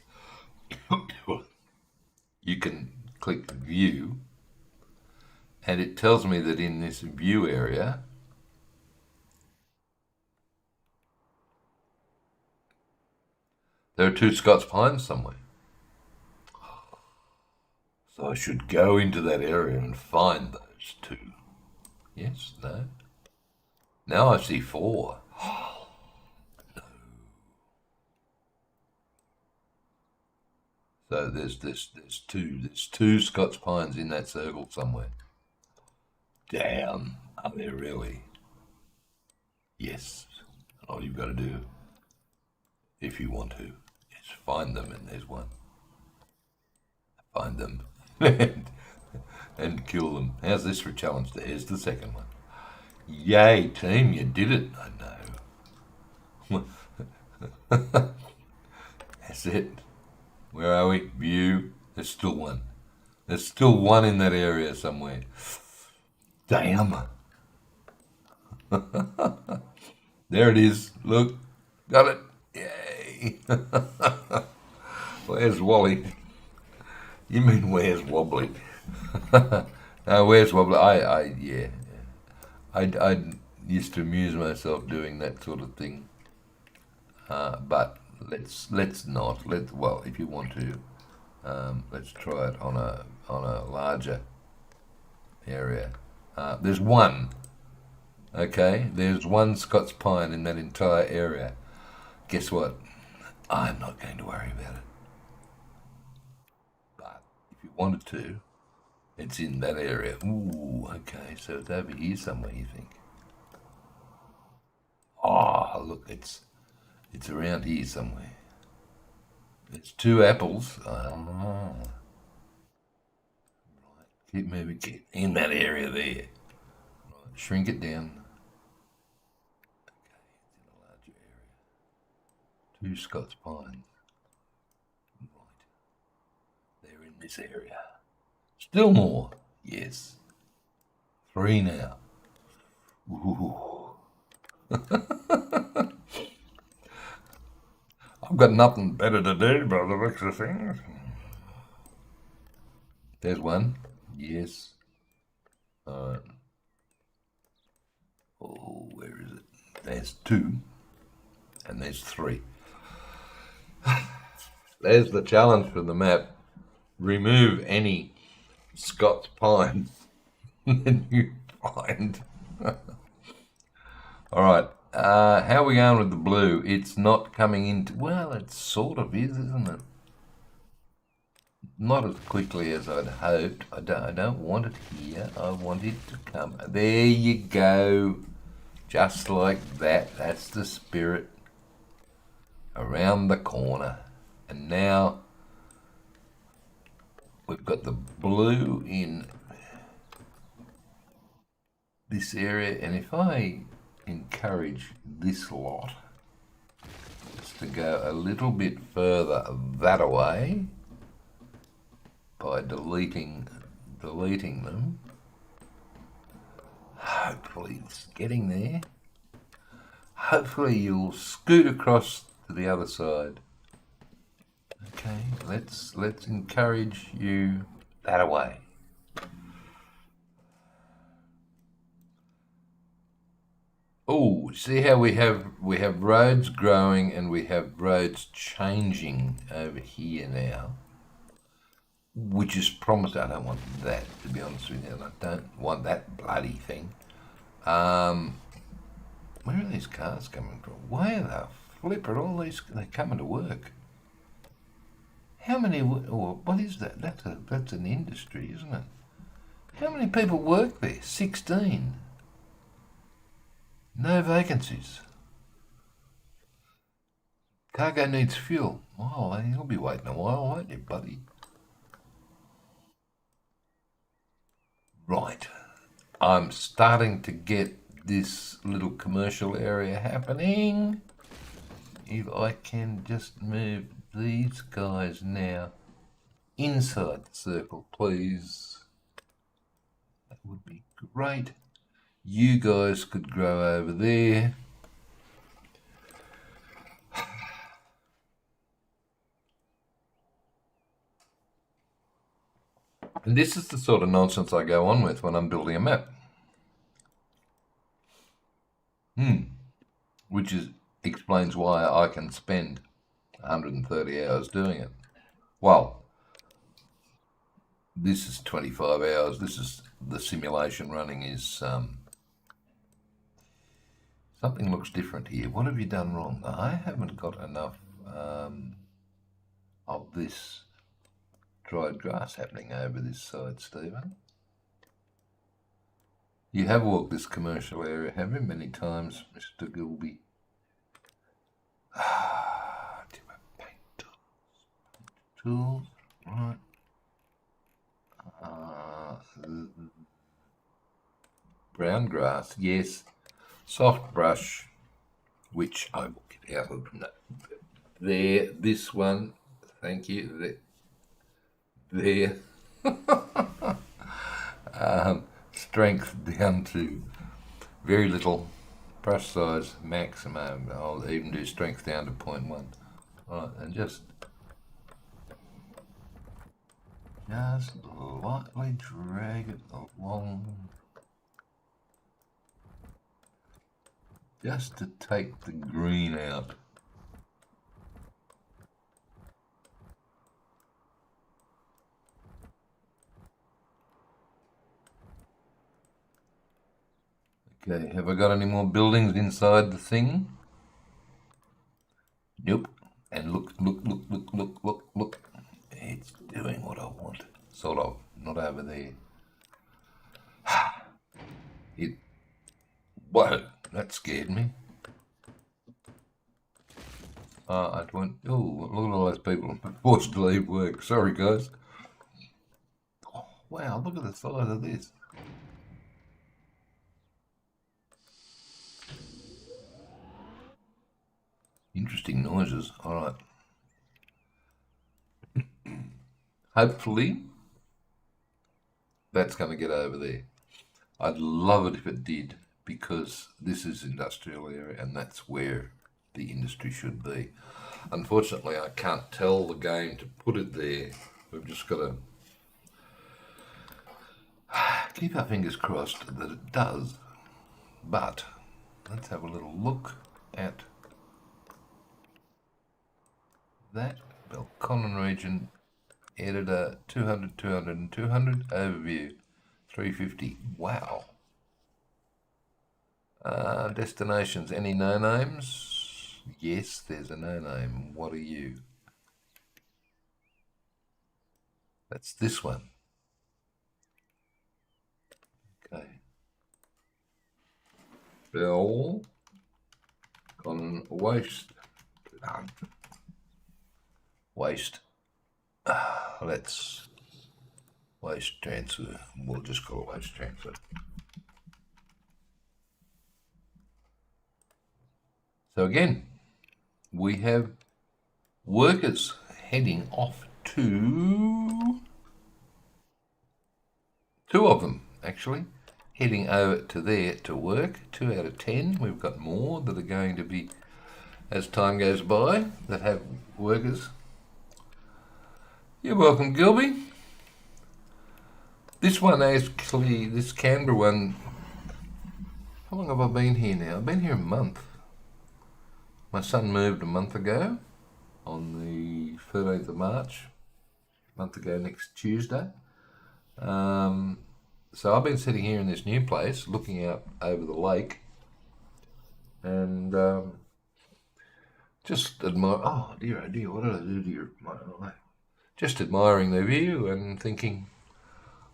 Speaker 1: you can click view and it tells me that in this view area there are 2 Scots pines somewhere. So I should go into that area and find those 2. Yes, no. Now I see 4. No. So there's two Scots pines in that circle somewhere. Damn, are there really? Yes. All you've got to do, if you want to, is find them, and there's one. Find them and kill them. How's this for a challenge? There's the second one. Yay, team, you did it. I know. That's it. Where are we? View. There's still one. There's still one in that area somewhere. Damn. There it is. Look. Got it. Yay. Where's Wally? You mean where's Wobbly? No, where's Wobbly? Yeah. I used to amuse myself doing that sort of thing. But let's not. Well, if you want to, let's try it on a larger area. There's one. Okay, there's one Scots pine in that entire area. Guess what? I'm not going to worry about it. But if you wanted to, it's in that area. Ooh, okay, so it's over here somewhere, you think? Oh, look, it's around here somewhere. It's two apples. Right. Keep moving. Get in that area there. Right. Shrink it down. Okay, it's in a larger area. Two Scots pines. Right. They're in this area. Still more. Yes. Three now. Ooh. I've got nothing better to do by the looks of things. There's one. Yes. Oh, where is it? There's two. And there's three. There's the challenge for the map. Remove any Scots pines that you find. All right. How are we going with the blue? It's not coming into. Well, it sort of is, isn't it? Not as quickly as I'd hoped. I don't want it here. I want it to come. There you go. Just like that. That's the spirit. Around the corner. And now we've got the blue in this area. And if I encourage this lot just to go a little bit further that away by deleting them, hopefully it's getting there. Hopefully you'll scoot across to the other side. Okay, let's encourage you that away. Oh, see how we have roads growing and we have roads changing over here now, which is promised. I don't want that, to be honest with you. I don't want that bloody thing. Where are these cars coming from? Why the flipper? All these they're coming to work. How many? Or what is that? That's an industry, isn't it? How many people work there? 16. No vacancies. Cargo needs fuel. Oh, you'll be waiting a while, won't you, buddy? Right. I'm starting to get this little commercial area happening. If I can just move these guys now inside the circle, please. That would be great. You guys could grow over there. And this is the sort of nonsense I go on with when I'm building a map. Which explains why I can spend 130 hours doing it. Well, this is 25 hours. This is the simulation running is something looks different here. What have you done wrong? I haven't got enough of this dried grass happening over this side, Stephen. You have walked this commercial area, have you, many times, Mr. Gilby? Do you have paint tools? Right. Brown grass, yes. Soft brush, which I will get out of that. There, this one, thank you. There. Strength down to very little, brush size maximum. I'll even do strength down to 0.1. Right, and just lightly drag it along, just to take the green out. Okay, have I got any more buildings inside the thing? Nope. And look. It's doing what I want. Sort of. Not over there. Whoa, that scared me. I went, oh, look at all those people forced to leave work. Sorry, guys. Oh, wow, look at the size of this. Interesting noises. All right. Hopefully, that's going to get over there. I'd love it if it did, because this is industrial area and that's where the industry should be. Unfortunately, I can't tell the game to put it there. We've just got to keep our fingers crossed that it does. But let's have a little look at that. Belconnen region, editor, 200, 200, and 200, overview, 350. Wow. Destinations, any no-names? Yes, there's a no-name. What are you? That's this one. Okay. Belconnen waste. Waste. Let's waste transfer. We'll just call it waste transfer. So again, we have workers heading off to, two of them actually, heading over to there to work. 2 out of 10. We've got more that are going to be, as time goes by, that have workers. You're welcome, Gilby. This one actually, this Canberra one, how long have I been here now? I've been here a month. My son moved a month ago on the 13th of March, a month ago next Tuesday. So I've been sitting here in this new place looking out over the lake and just admire, oh dear, what did I do to your, just admiring the view and thinking,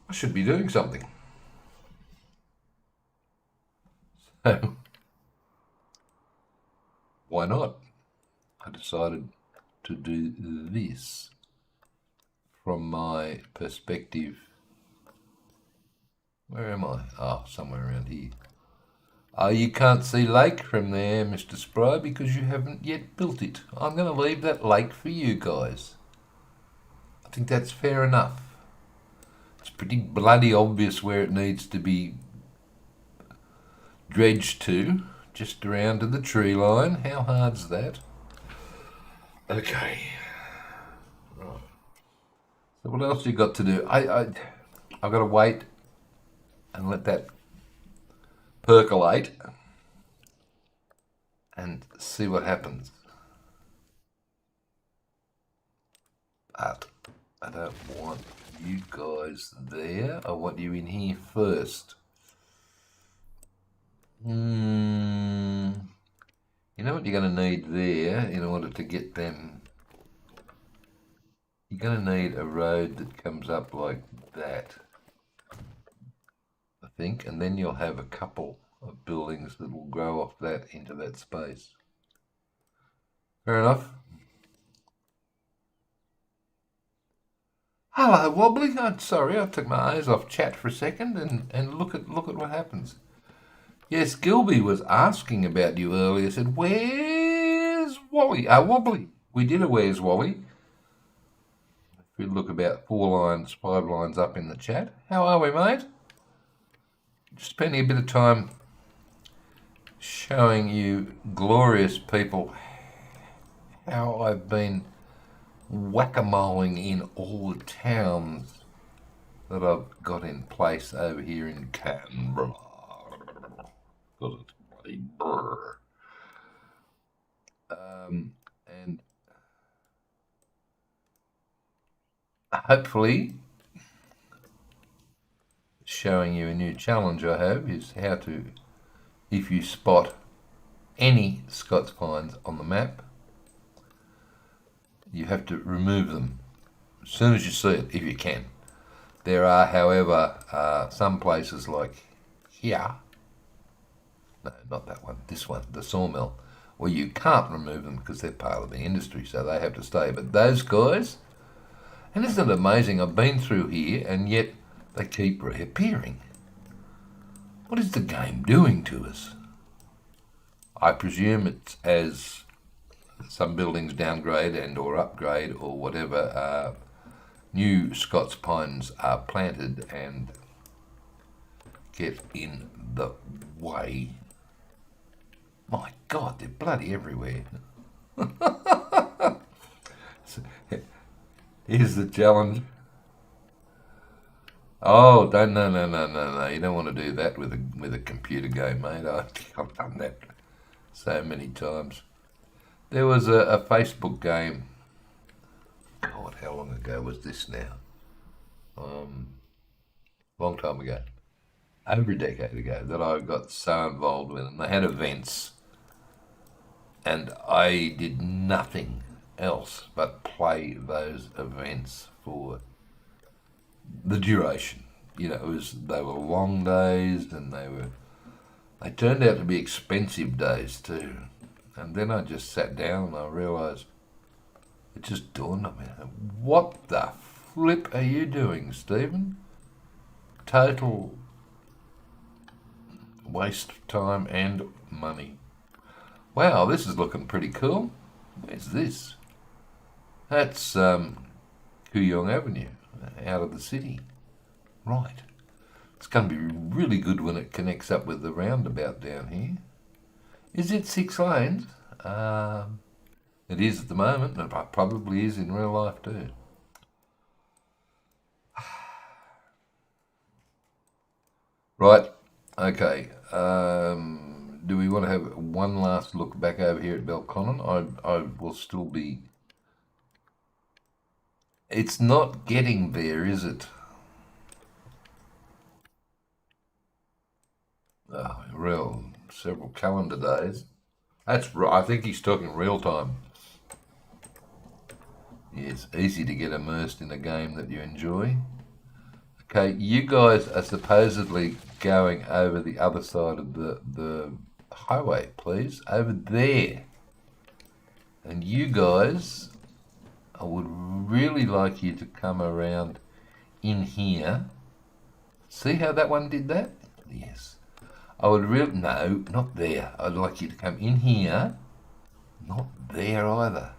Speaker 1: I should be doing something. So, why not? I decided to do this from my perspective. Where am I? Oh, somewhere around here. Oh, you can't see lake from there, Mr. Spry, because you haven't yet built it. I'm going to leave that lake for you guys. I think that's fair enough. It's pretty bloody obvious where it needs to be dredged to, just around to the tree line. How hard's that? Okay. Right. So what else you got to do? I've got to wait and let that percolate and see what happens. But I don't want you guys there. I want you in here first. You know what you're going to need there in order to get them? You're going to need a road that comes up like that, I think, and then you'll have a couple of buildings that will grow off that into that space. Fair enough. Hello, Wobbly. I'm sorry, I took my eyes off chat for a second and look at what happens. Yes, Gilby was asking about you earlier. Said, "Where's Wally?" Wobbly. We did a "Where's Wally?" If we look about 5 lines up in the chat. How are we, mate? Just spending a bit of time showing you glorious people how I've been whack-a-moling in all the towns that I've got in place over here in Canberrrrr. Because it's bloody brr. And hopefully showing you a new challenge I have is how to, if you spot any Scots pines on the map, you have to remove them as soon as you see it, if you can. There are, however, some places like here, no, not that one, this one, the sawmill, where you can't remove them because they're part of the industry, so they have to stay. But those guys, and isn't it amazing, I've been through here and yet they keep reappearing. What is the game doing to us? I presume it's as some buildings downgrade and or upgrade or whatever, new Scots pines are planted and get in the way. My God, they're bloody everywhere. Here's the challenge. Oh, no. You don't want to do that with a computer game, mate. I've done that so many times. There was a Facebook game. God, how long ago was this now? Long time ago. Over a decade ago that I got so involved with, and they had events, and I did nothing else but play those events for the duration. You know, they were long days, and they turned out to be expensive days too. And then I just sat down and I realised, it just dawned on me, what the flip are you doing, Stephen? Total waste of time and money. Wow, this is looking pretty cool. Where's this? That's Kooyong Avenue, out of the city. Right. It's going to be really good when it connects up with the roundabout down here. Is it 6 lanes? It is at the moment, and it probably is in real life too. Right, okay. Do we want to have one last look back over here at Belconnen? I will still be... It's not getting there, is it? Oh, several calendar days. That's right. I think he's talking real time. Yeah, it's easy to get immersed in a game that you enjoy. Okay, you guys are supposedly going over the other side of the highway, please. Over there. And you guys, I would really like you to come around in here. See how that one did that? Yes. I would really... No, not there. I'd like you to come in here. Not there either.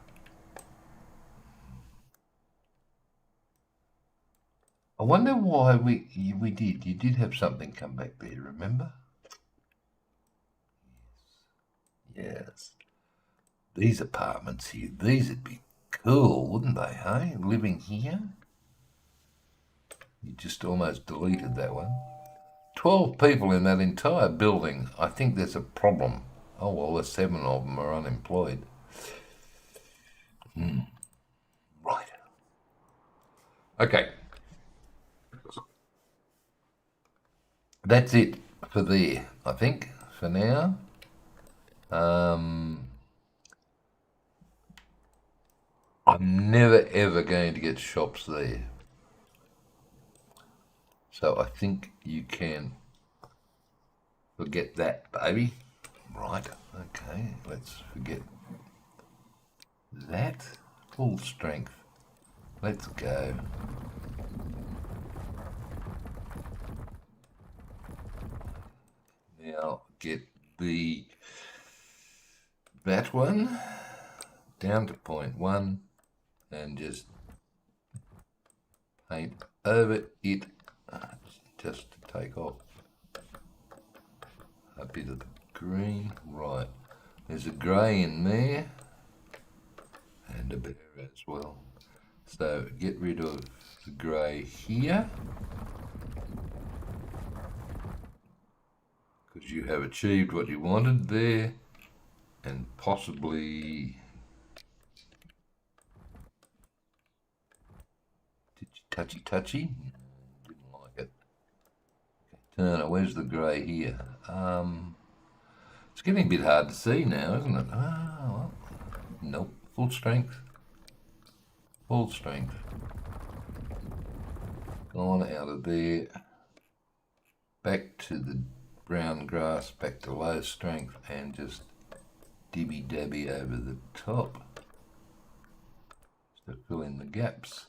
Speaker 1: I wonder why we did. You did have something come back there, remember? Yes. These apartments here, these would be cool, wouldn't they, hey? Living here? You just almost deleted that one. 12 people in that entire building. I think there's a problem. Oh, well, the 7 of them are unemployed. Right. Okay. That's it for there, I think, for now. I I'm never ever going to get shops there. So I think you can forget that, baby. Right, okay, let's forget that. Full strength. Let's go. Now get that one down to 0.1 and just paint over it just to take off a bit of the green. Right, there's a grey in there and a bit as well. So get rid of the grey here, because you have achieved what you wanted there, and possibly touchy. Didn't like it. Turner, where's the grey here? It's getting a bit hard to see now, isn't it? Well, nope. Full strength. Full strength. Gone out of there. Back to the brown grass, back to low strength, and just dibby dabby over the top to fill in the gaps.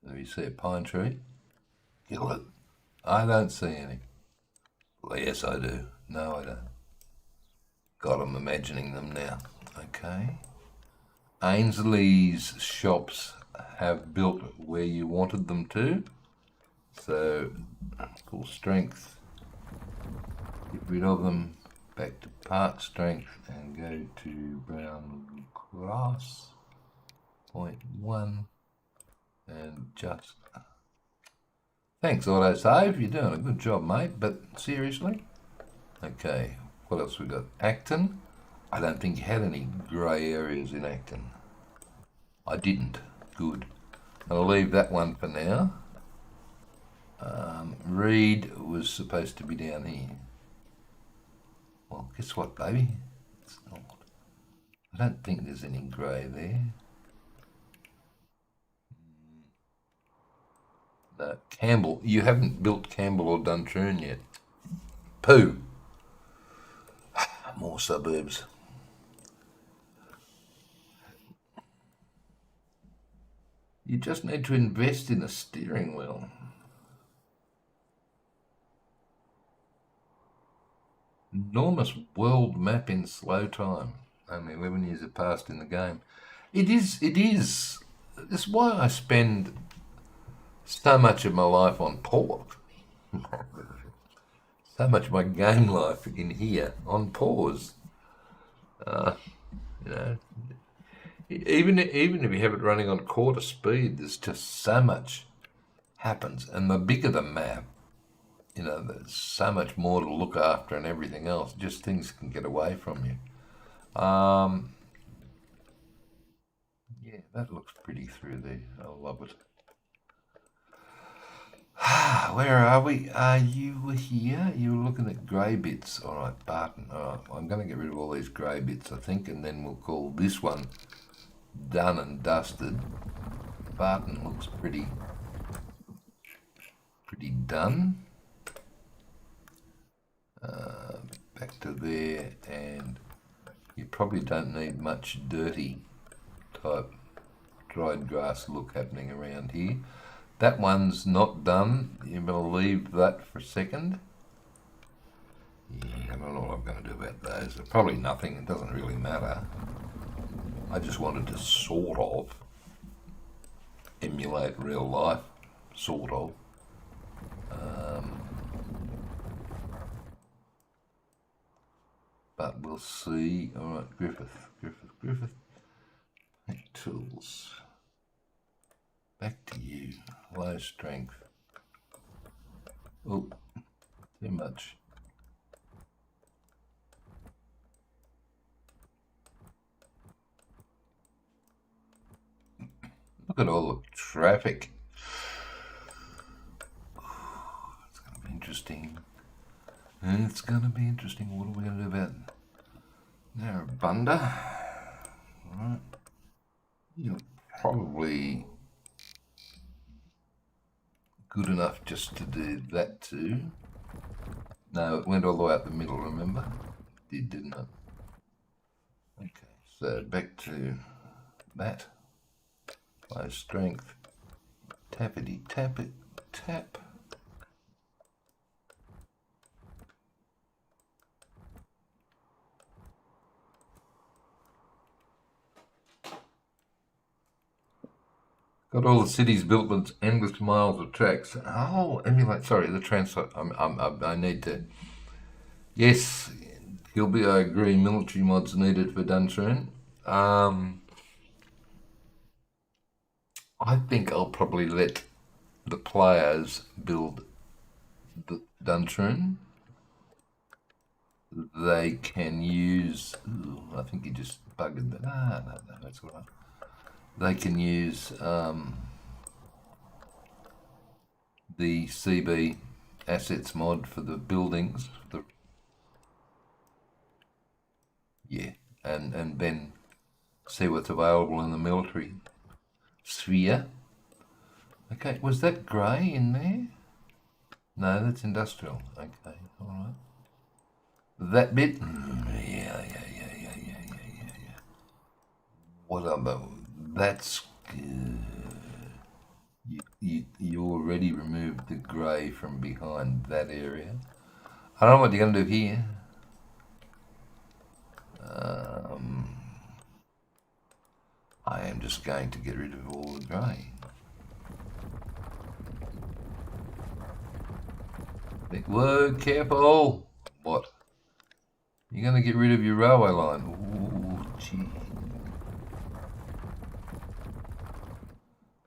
Speaker 1: There you see a pine tree. Kill it. I don't see any. Well, yes, I do. No, I don't. God, I'm imagining them now. Okay. Ainsley's shops have built where you wanted them to. So, full strength. Get rid of them. Back to part strength and go to brown grass. 0.1. And just... Thanks, autosave. You're doing a good job, mate. But seriously? Okay. What else we got? Acton. I don't think you had any grey areas in Acton. I didn't. Good. I'll leave that one for now. Reed was supposed to be down here. Well, guess what, baby? It's not. I don't think there's any grey there. No, Campbell. You haven't built Campbell or Duntroon yet. Pooh. More suburbs. You just need to invest in a steering wheel. Enormous world map in slow time. Only 11 years have passed in the game. It is. That's why I spend so much of my life on pause. So much of my game life in here on pause. You know, even if you have it running on quarter speed, there's just so much happens. And the bigger the map, you know, there's so much more to look after and everything else. Just things can get away from you. Yeah, that looks pretty through there. I love it. Where are we? Are you here? You were looking at grey bits. All right, Barton. All right, I'm going to get rid of all these grey bits, I think, and then we'll call this one done and dusted. Barton looks pretty done. Back to there, and you probably don't need much dirty type dried grass look happening around here. That one's not done. You're going to leave that for a second. Yeah, I don't know what I'm going to do about those. Probably nothing. It doesn't really matter. I just wanted to sort of emulate real life, sort of. But we'll see. All right, Griffith. Paint tools. Back to you. Low strength. Oh, too much. Look at all the traffic. It's going to be interesting. It's going to be interesting. What are we going to do about Narrabunda? All right. You're probably good enough just to do that too. No, it went all the way up the middle, remember? It did, didn't it? Okay, so back to that. Low strength. Tappity tap it, tap. Got all the cities built with endless miles of tracks. Oh, emulate. Sorry, the transfer. I need to. Yes, Gilby, I agree. Military mods needed for Duntroon. I think I'll probably let the players build the Duntroon. They can use. Ooh, I think he just buggered that. No, that's all right. They can use the CB assets mod for the buildings. Yeah, and then see what's available in the military sphere. Okay, was that grey in there? No, that's industrial. Okay, all right. That bit? Yeah. What other? That's good. You already removed the grey from behind that area. I don't know what you're going to do here. I am just going to get rid of all the grey. Whoa, careful! What? You're going to get rid of your railway line. Ooh, gee.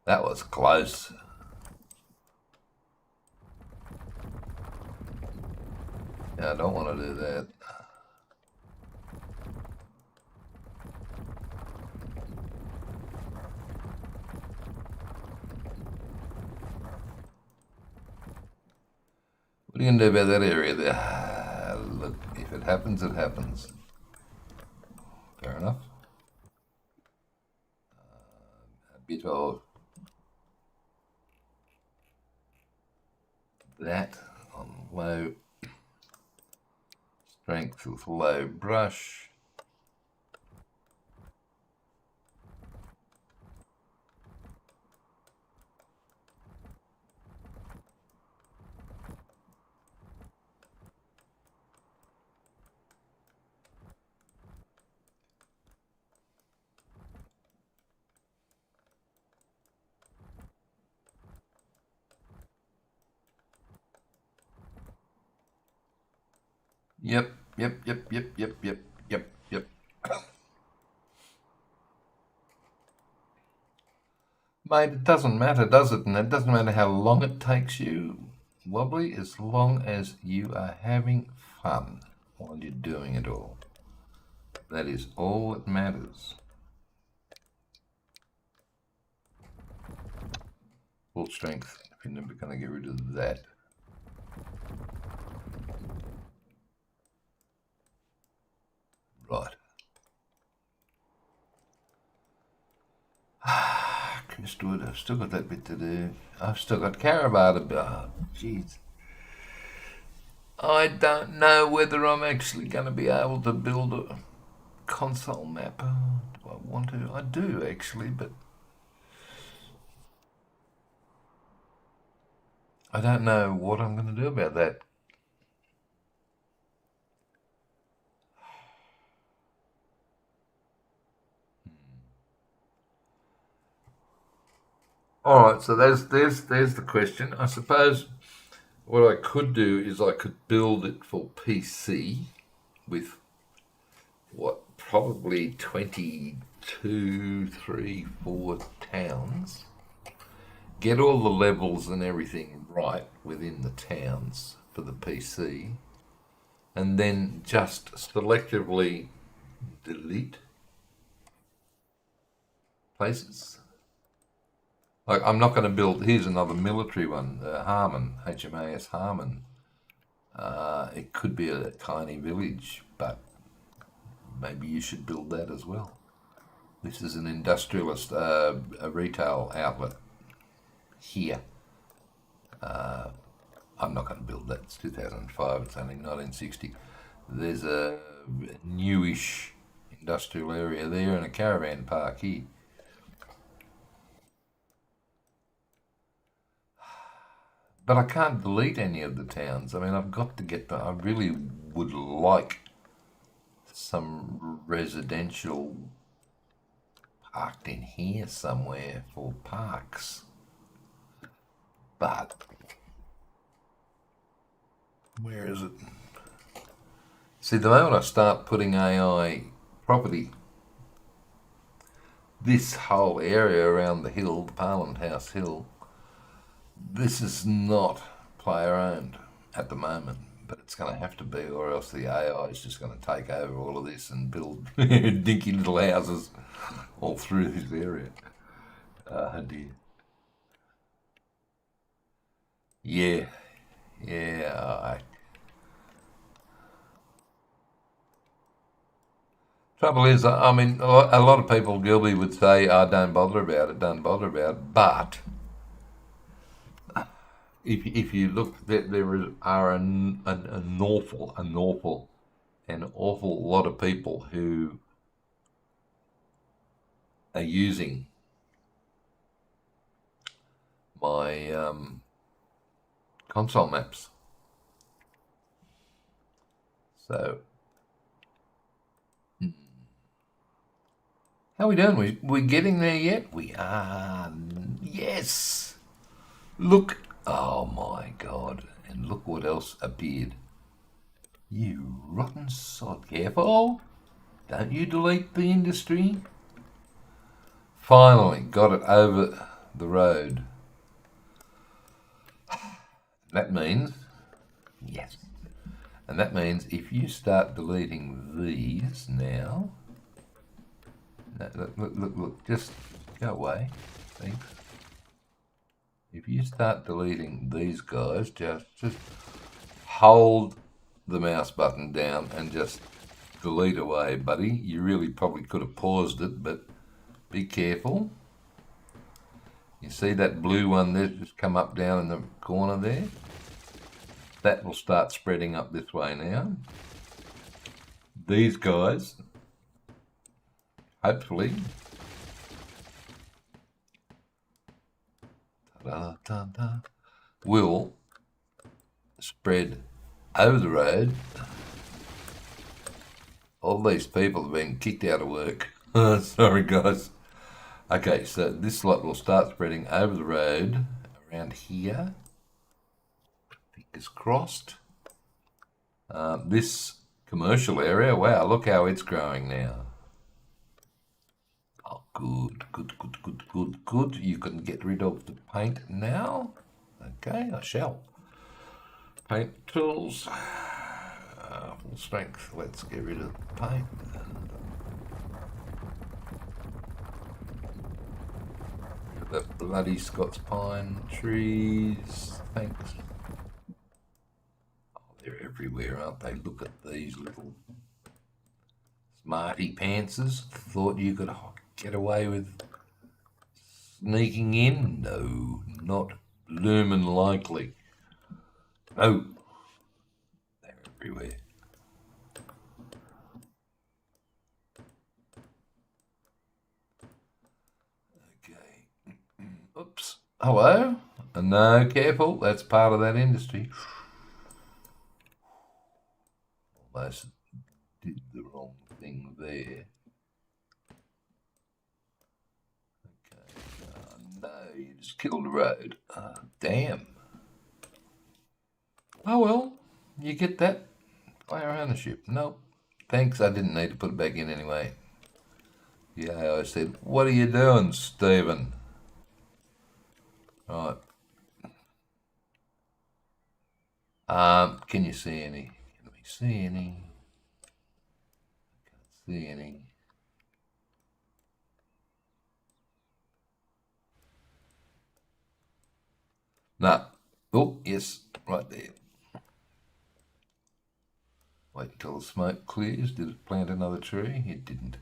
Speaker 1: That was close. Yeah, I don't want to do that. What are you going to do about that area there? Look, if it happens, it happens. Fair enough. A bit of that on low strength with low brush. Yep. Mate, it doesn't matter, does it? And it doesn't matter how long it takes you, Wobbly, as long as you are having fun while you're doing it all. That is all that matters. Full strength, if you're never going to get rid of that. Right. Crestwood, I've still got that bit to do. I've still got Canbrrrrr to build. Oh, jeez. I don't know whether I'm actually going to be able to build a console map. Do I want to? I do actually, but I don't know what I'm going to do about that. All right, so there's the question. I suppose what I could do is I could build it for PC with what, probably 22, 3, 4 towns. Get all the levels and everything right within the towns for the PC, and then just selectively delete places. Like, I'm not going to build. Here's another military one, Harmon, HMAS Harmon. It could be a tiny village, but maybe you should build that as well. This is an industrialist, a retail outlet here. I'm not going to build that. It's 2005. It's only 1960. There's a newish industrial area there and a caravan park here. But I can't delete any of the towns. I mean, I've got to get them. I really would like some residential parked in here somewhere for parks. But where is it? See, the moment I start putting AI property, this whole area around the hill, the Parliament House Hill, this is not player owned at the moment, but it's going to have to be, or else the AI is just going to take over all of this and build dinky little houses all through this area. Oh dear. Yeah, yeah. Trouble is, I mean, a lot of people, Gilby, would say, "Oh, don't bother about it, don't bother about it." But if you look, are an awful lot of people who are using my console maps. So, how are we doing? We getting there yet? We are. Yes. Look. Oh my God. And look what else appeared. You rotten sod. Careful. Don't you delete the industry. Finally got it over the road. That means, yes. And that means if you start deleting these now, look, just go away. Thanks. If you start deleting these guys, just hold the mouse button down and just delete away, buddy. You really probably could have paused it, but be careful. You see that blue one there just come up down in the corner there? That will start spreading up this way now. These guys, hopefully, will spread over the road. All these people have been kicked out of work. Sorry, guys. Okay, so this lot will start spreading over the road around here. Fingers crossed. This commercial area, wow, look how it's growing now. Oh, good. You can get rid of the paint now. Okay, I shall. Paint tools. Full strength. Let's get rid of the paint. The bloody Scots pine trees. Thanks. Oh, they're everywhere, aren't they? Look at these little smarty pantses. Thought you could get away with sneaking in? No, not bloomin' likely. No, they're everywhere. Okay. Oops. Hello? No, careful. That's part of that industry. Almost did the wrong thing there. Okay. No, you just killed the road. Damn. Oh well, you get that. Player ownership. Nope. Thanks, I didn't need to put it back in anyway. Yeah, I said, what are you doing, Stephen? Right. Can you see any? Can we see any? I can't see any. No. Oh, yes, right there. Wait until the smoke clears. Did it plant another tree? It didn't.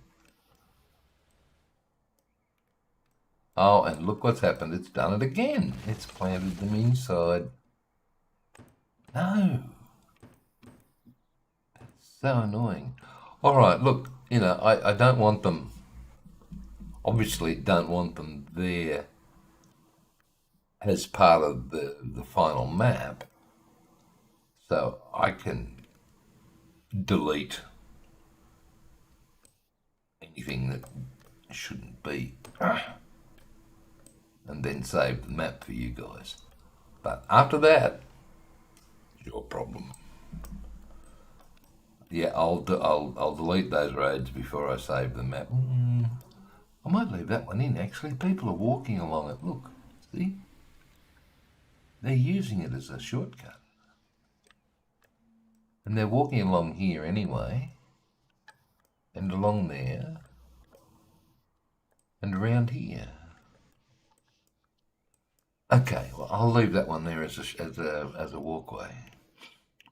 Speaker 1: Oh, and look what's happened. It's done it again. It's planted them inside. No. So annoying. All right, look, I don't want them, obviously don't want them there as part of the final map. So I can delete anything that shouldn't be and then save the map for you guys. But after that, your problem. Yeah, I'll delete those roads before I save the map. I might leave that one in, actually. People are walking along it. Look, see? They're using it as a shortcut. And they're walking along here anyway, and along there, and around here. Okay, well, I'll leave that one there as a walkway.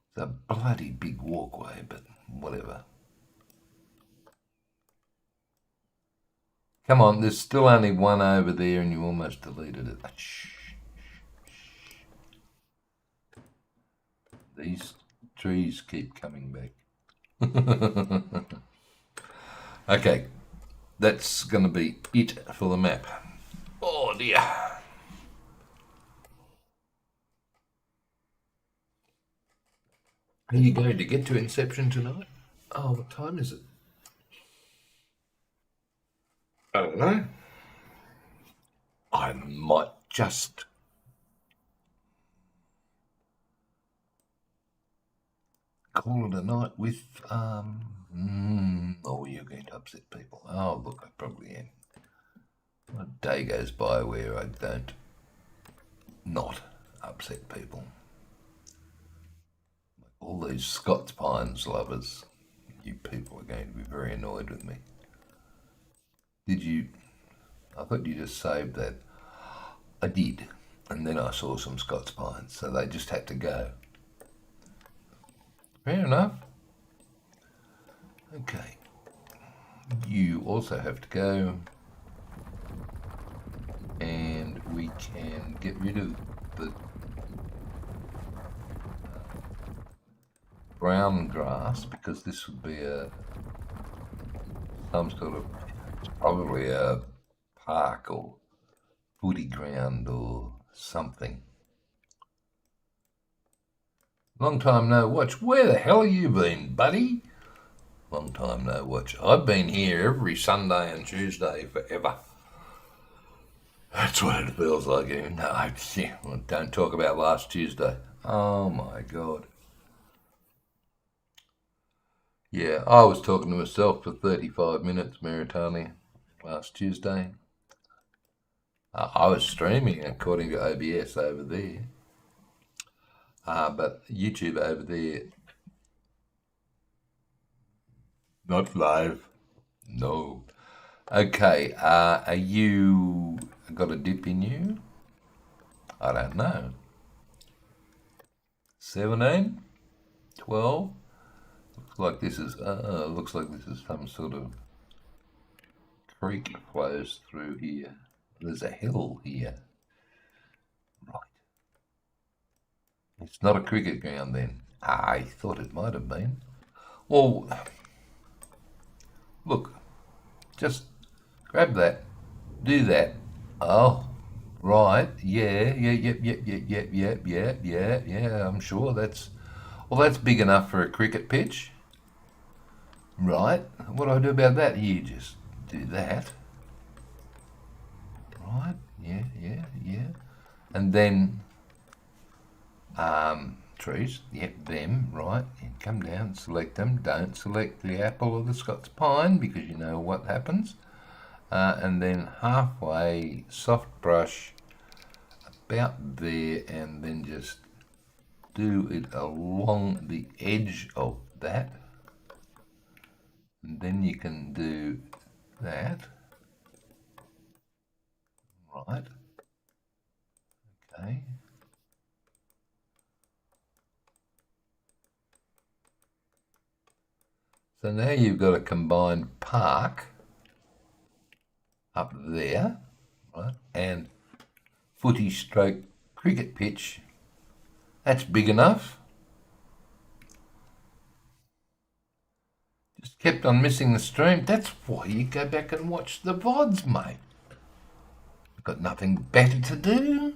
Speaker 1: It's a bloody big walkway, but whatever. Come on, there's still only one over there and you almost deleted it. Shh. These trees keep coming back. Okay, that's going to be it for the map. Oh dear. Are you going to get to Inception tonight? Oh, what time is it? I don't know. I might just call it a night with, you're going to upset people. Oh, look, I probably am. A day goes by where I don't not upset people. All these Scots Pines lovers, you people are going to be very annoyed with me. I thought you just saved that. I did, and then I saw some Scots Pines, so they just had to go. Fair enough. Okay. You also have to go, and we can get rid of the brown grass, because this would be some sort of, it's probably a park or footy ground or something. Long time no watch. Where the hell have you been, buddy? Long time no watch. I've been here every Sunday and Tuesday forever. That's what it feels like. No, don't talk about last Tuesday. Oh my God. Yeah, I was talking to myself for 35 minutes, Maritani, last Tuesday. I was streaming according to OBS over there. But YouTube over there, not live. No. Okay, are you got a dip in you? I don't know. 17? 12? Looks like this is some sort of creek flows through here. There's a hill here. Right. It's not a cricket ground then. I thought it might have been. Well, look, just grab that, do that. Oh, right, yeah, I'm sure that's big enough for a cricket pitch. Right, what do I do about that? You just do that. Right, yeah. And then, trees, yep, them, right. And come down, select them. Don't select the apple or the Scots pine because you know what happens. And then halfway, soft brush about there, and then just do it along the edge of that. And then you can do that. Right. Okay. So now you've got a combined park up there, right? And footy stroke cricket pitch, that's big enough. Just kept on missing the stream. That's why you go back and watch the VODs, mate. Got nothing better to do.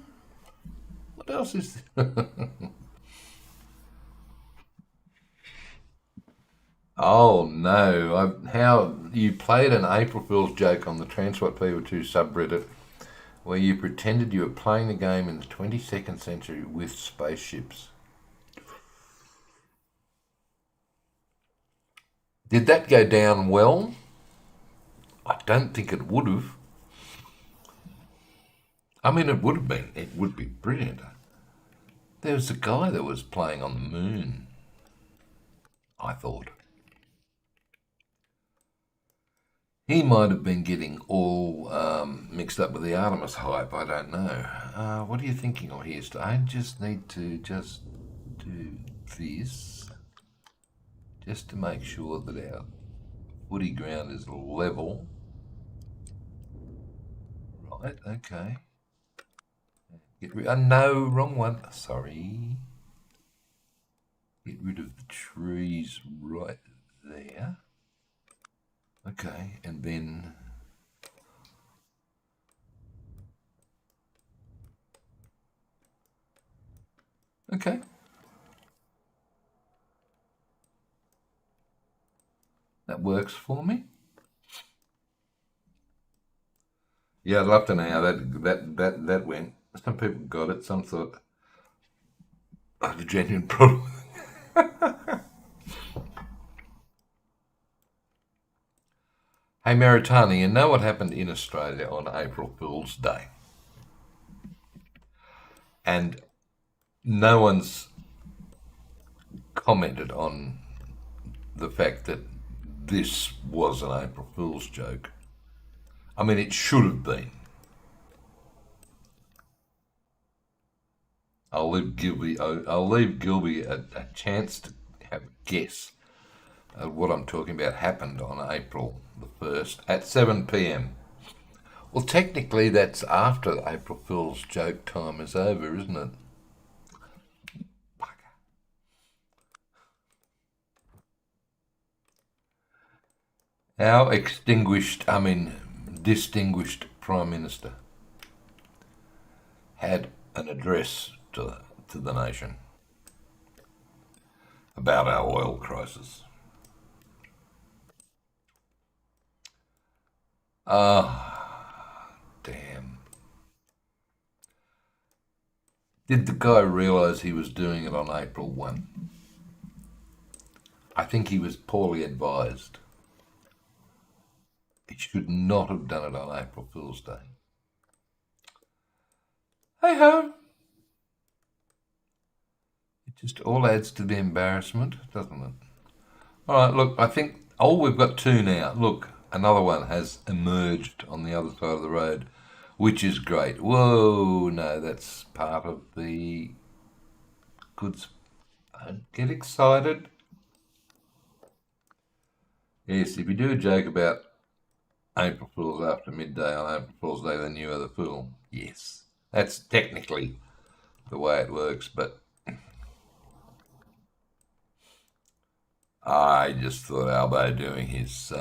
Speaker 1: What else is there? Oh no! How you played an April Fool's joke on the Transport Fever 2 subreddit, where you pretended you were playing the game in the 22nd century with spaceships. Did that go down well? I don't think it would have. I mean, it would have been. It would be brilliant. There was a guy that was playing on the moon, I thought. He might have been getting all mixed up with the Artemis hype. I don't know. What are you thinking of here? I just need to just do this, just to make sure that our footy ground is level. Right, okay. Get rid. No, wrong one. Sorry. Get rid of the trees right there. Okay, and then okay. That works for me. Yeah, I'd love to know how that went. Some people got it, some thought I had a genuine problem. Hey Maritani, you know what happened in Australia on April Fool's Day? And no one's commented on the fact that this was an April Fool's joke. I mean, it should have been. I'll leave Gilby a chance to have a guess at what I'm talking about happened on April the 1st at 7 p.m. Well, technically that's after the April Fool's joke time is over, isn't it? Our distinguished Prime Minister had an address to the nation about our oil crisis. Damn. Did the guy realise he was doing it on April 1? I think he was poorly advised. He should not have done it on April Fool's Day. Hey ho! It just all adds to the embarrassment, doesn't it? Alright, look, I think, we've got two now. Look, another one has emerged on the other side of the road, which is great. Whoa, no, that's part of the goods. Don't get excited. Yes, if you do a joke about April Fool's after midday on April Fool's Day, then you are the fool. Yes, that's technically the way it works, but I just thought Albo doing his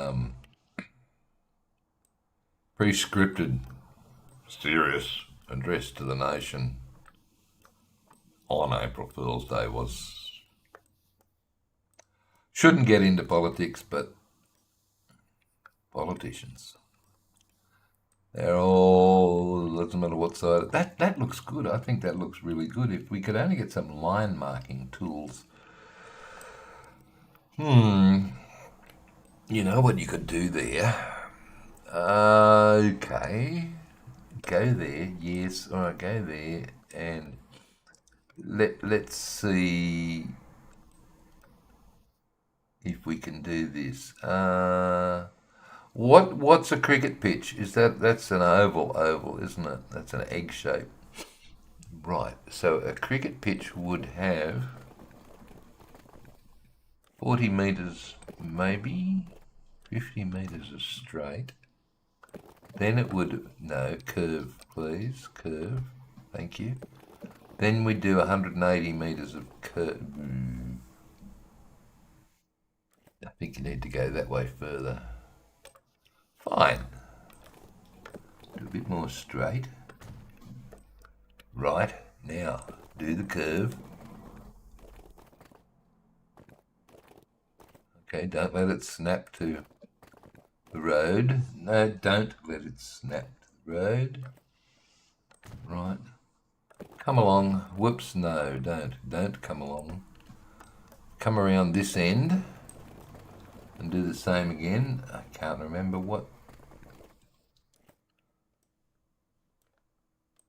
Speaker 1: pre-scripted, serious address to the nation on April Fool's Day shouldn't get into politics, but politicians, they're all, doesn't matter what side. That looks good. I think that looks really good. If we could only get some line marking tools. You know what you could do there? Okay. Go there. Yes. All right, go there. And let's see if we can do this. What's a cricket pitch? That's an oval, isn't it? That's an egg shape. Right. So a cricket pitch would have 40 metres, maybe 50 metres is straight. Then it would, no, curve, please, curve, thank you. Then we do 180 metres of curve. I think you need to go that way further. Fine. Do a bit more straight. Right, now do the curve. Okay, don't let it snap to the road. No, don't let it snap to the road. Right. Come along. Whoops, no, don't come along. Come around this end and do the same again. I can't remember what.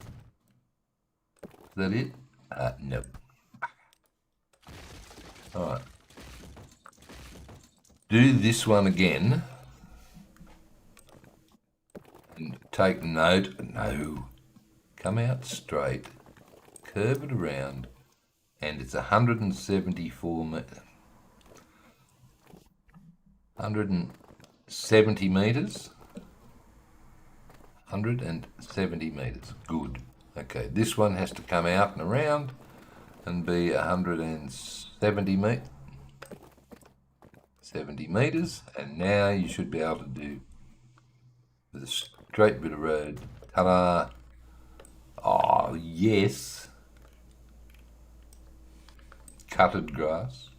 Speaker 1: Is that it? No. Alright. Do this one again. And take note. No. Come out straight. Curve it around. And it's 174 metres. 170 metres. 170 metres. Good. Okay, this one has to come out and around and be 170 metres, and now you should be able to do with a straight bit of road. Ta-da! Oh, yes. Cutted grass.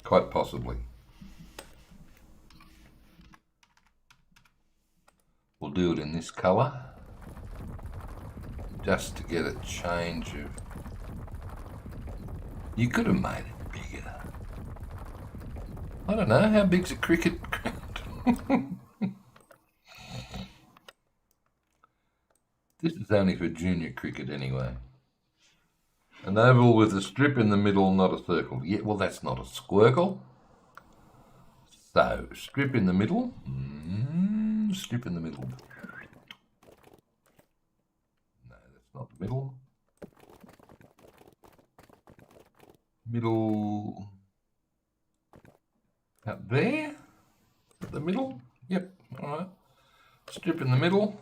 Speaker 1: Quite possibly. We'll do it in this colour, just to get a change of... You could have made it bigger. I don't know, how big's a cricket ground? This is only for junior cricket anyway. An oval with a strip in the middle, not a circle. Yeah, well, that's not a squircle. So, strip in the middle. Strip in the middle. No, that's not the middle. Middle. Up there. The middle. Yep, alright. Strip in the middle.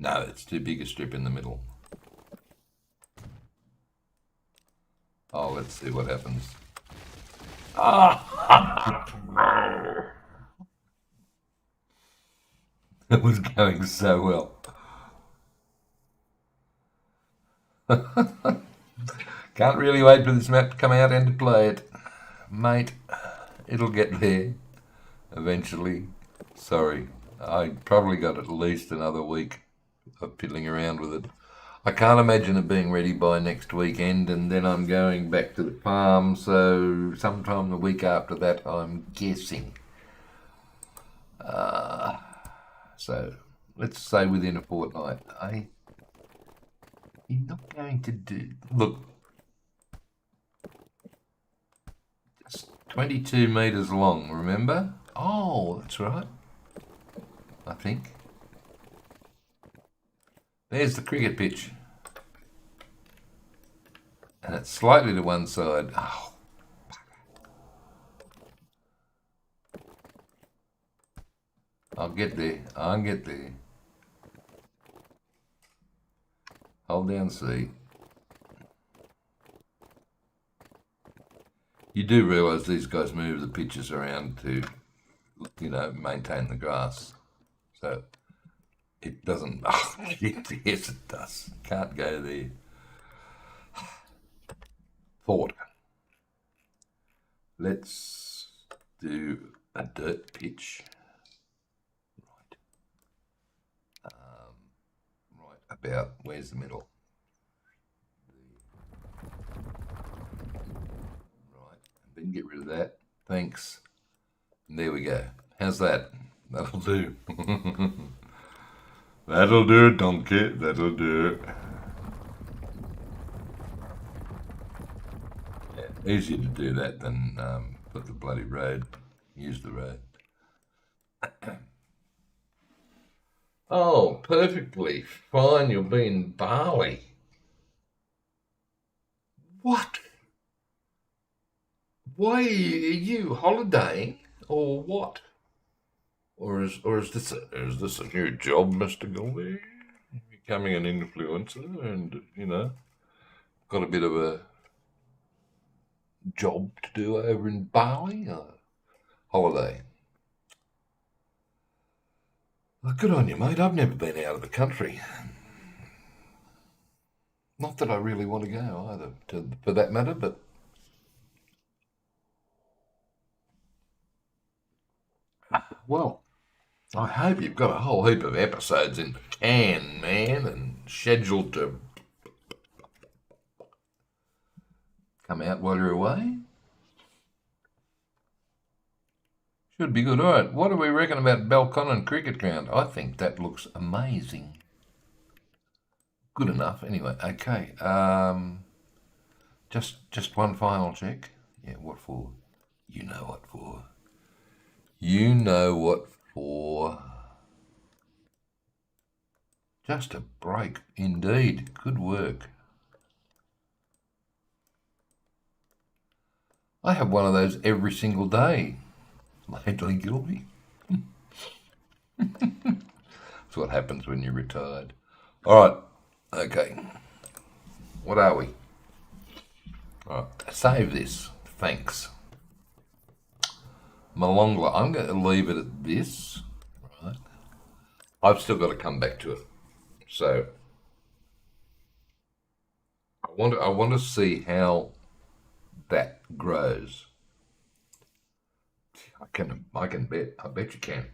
Speaker 1: No, it's too big a strip in the middle. Oh, let's see what happens. It was going so well. Can't really wait for this map to come out and to play it. Mate, it'll get there eventually. Sorry, I probably got at least another week of piddling around with it. I can't imagine it being ready by next weekend, and then I'm going back to the farm, so sometime the week after that, I'm guessing. So let's say within a fortnight. You're not going to do... Look, just 22 metres long, remember? Oh, that's right. I think. There's the cricket pitch. And it's slightly to one side. Oh, I'll get there. I'll get there. Hold down C. You do realise these guys move the pitches around to, you know, maintain the grass. So it doesn't... Oh, yes, it does. Can't go there. Thought. Let's do a dirt pitch. Right about, where's the middle? Right, then get rid of that. Thanks. And there we go. How's that? That'll do. That'll do, donkey. That'll do. Yeah, easier to do that than put the bloody road. Use the road. Oh, perfectly fine. You'll be in Bali. What? Why are you holidaying or what? or is this a new job, Mr. Goldie? Becoming an influencer, and got a bit of a job to do over in Bali, holiday. Well, good on you, mate. I've never been out of the country. Not that I really want to go either, for that matter, but well, I hope you've got a whole heap of episodes in the can, man, and scheduled to come out while you're away. Should be good. All right, what do we reckon about Belconnen Cricket Ground? I think that looks amazing. Good enough, anyway. Okay, just one final check. Yeah, what for? You know what for. You know what for. Just a break, indeed. Good work. I have one of those every single day. Lately, Gilby. That's what happens when you're retired. All right. Okay. What are we? All right. Save this. Thanks. Malongla. I'm going to leave it at this. Right. I've still got to come back to it. So I want to see how that grows. I can bet. I bet you can.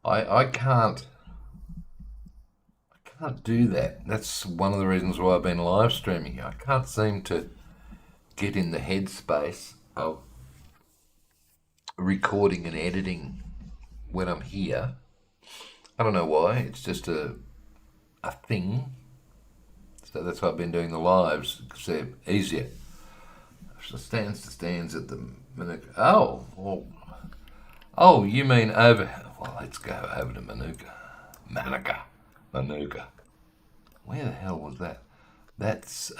Speaker 1: I can't do that. That's one of the reasons why I've been live streaming. I can't seem to get in the headspace of recording and editing when I'm here. I don't know why. It's just a thing. So that's why I've been doing the lives, because they're easier. So stands to stands at the Manuka. Oh, you mean over? Well, let's go over to Manuka. Manuka. Where the hell was that? That's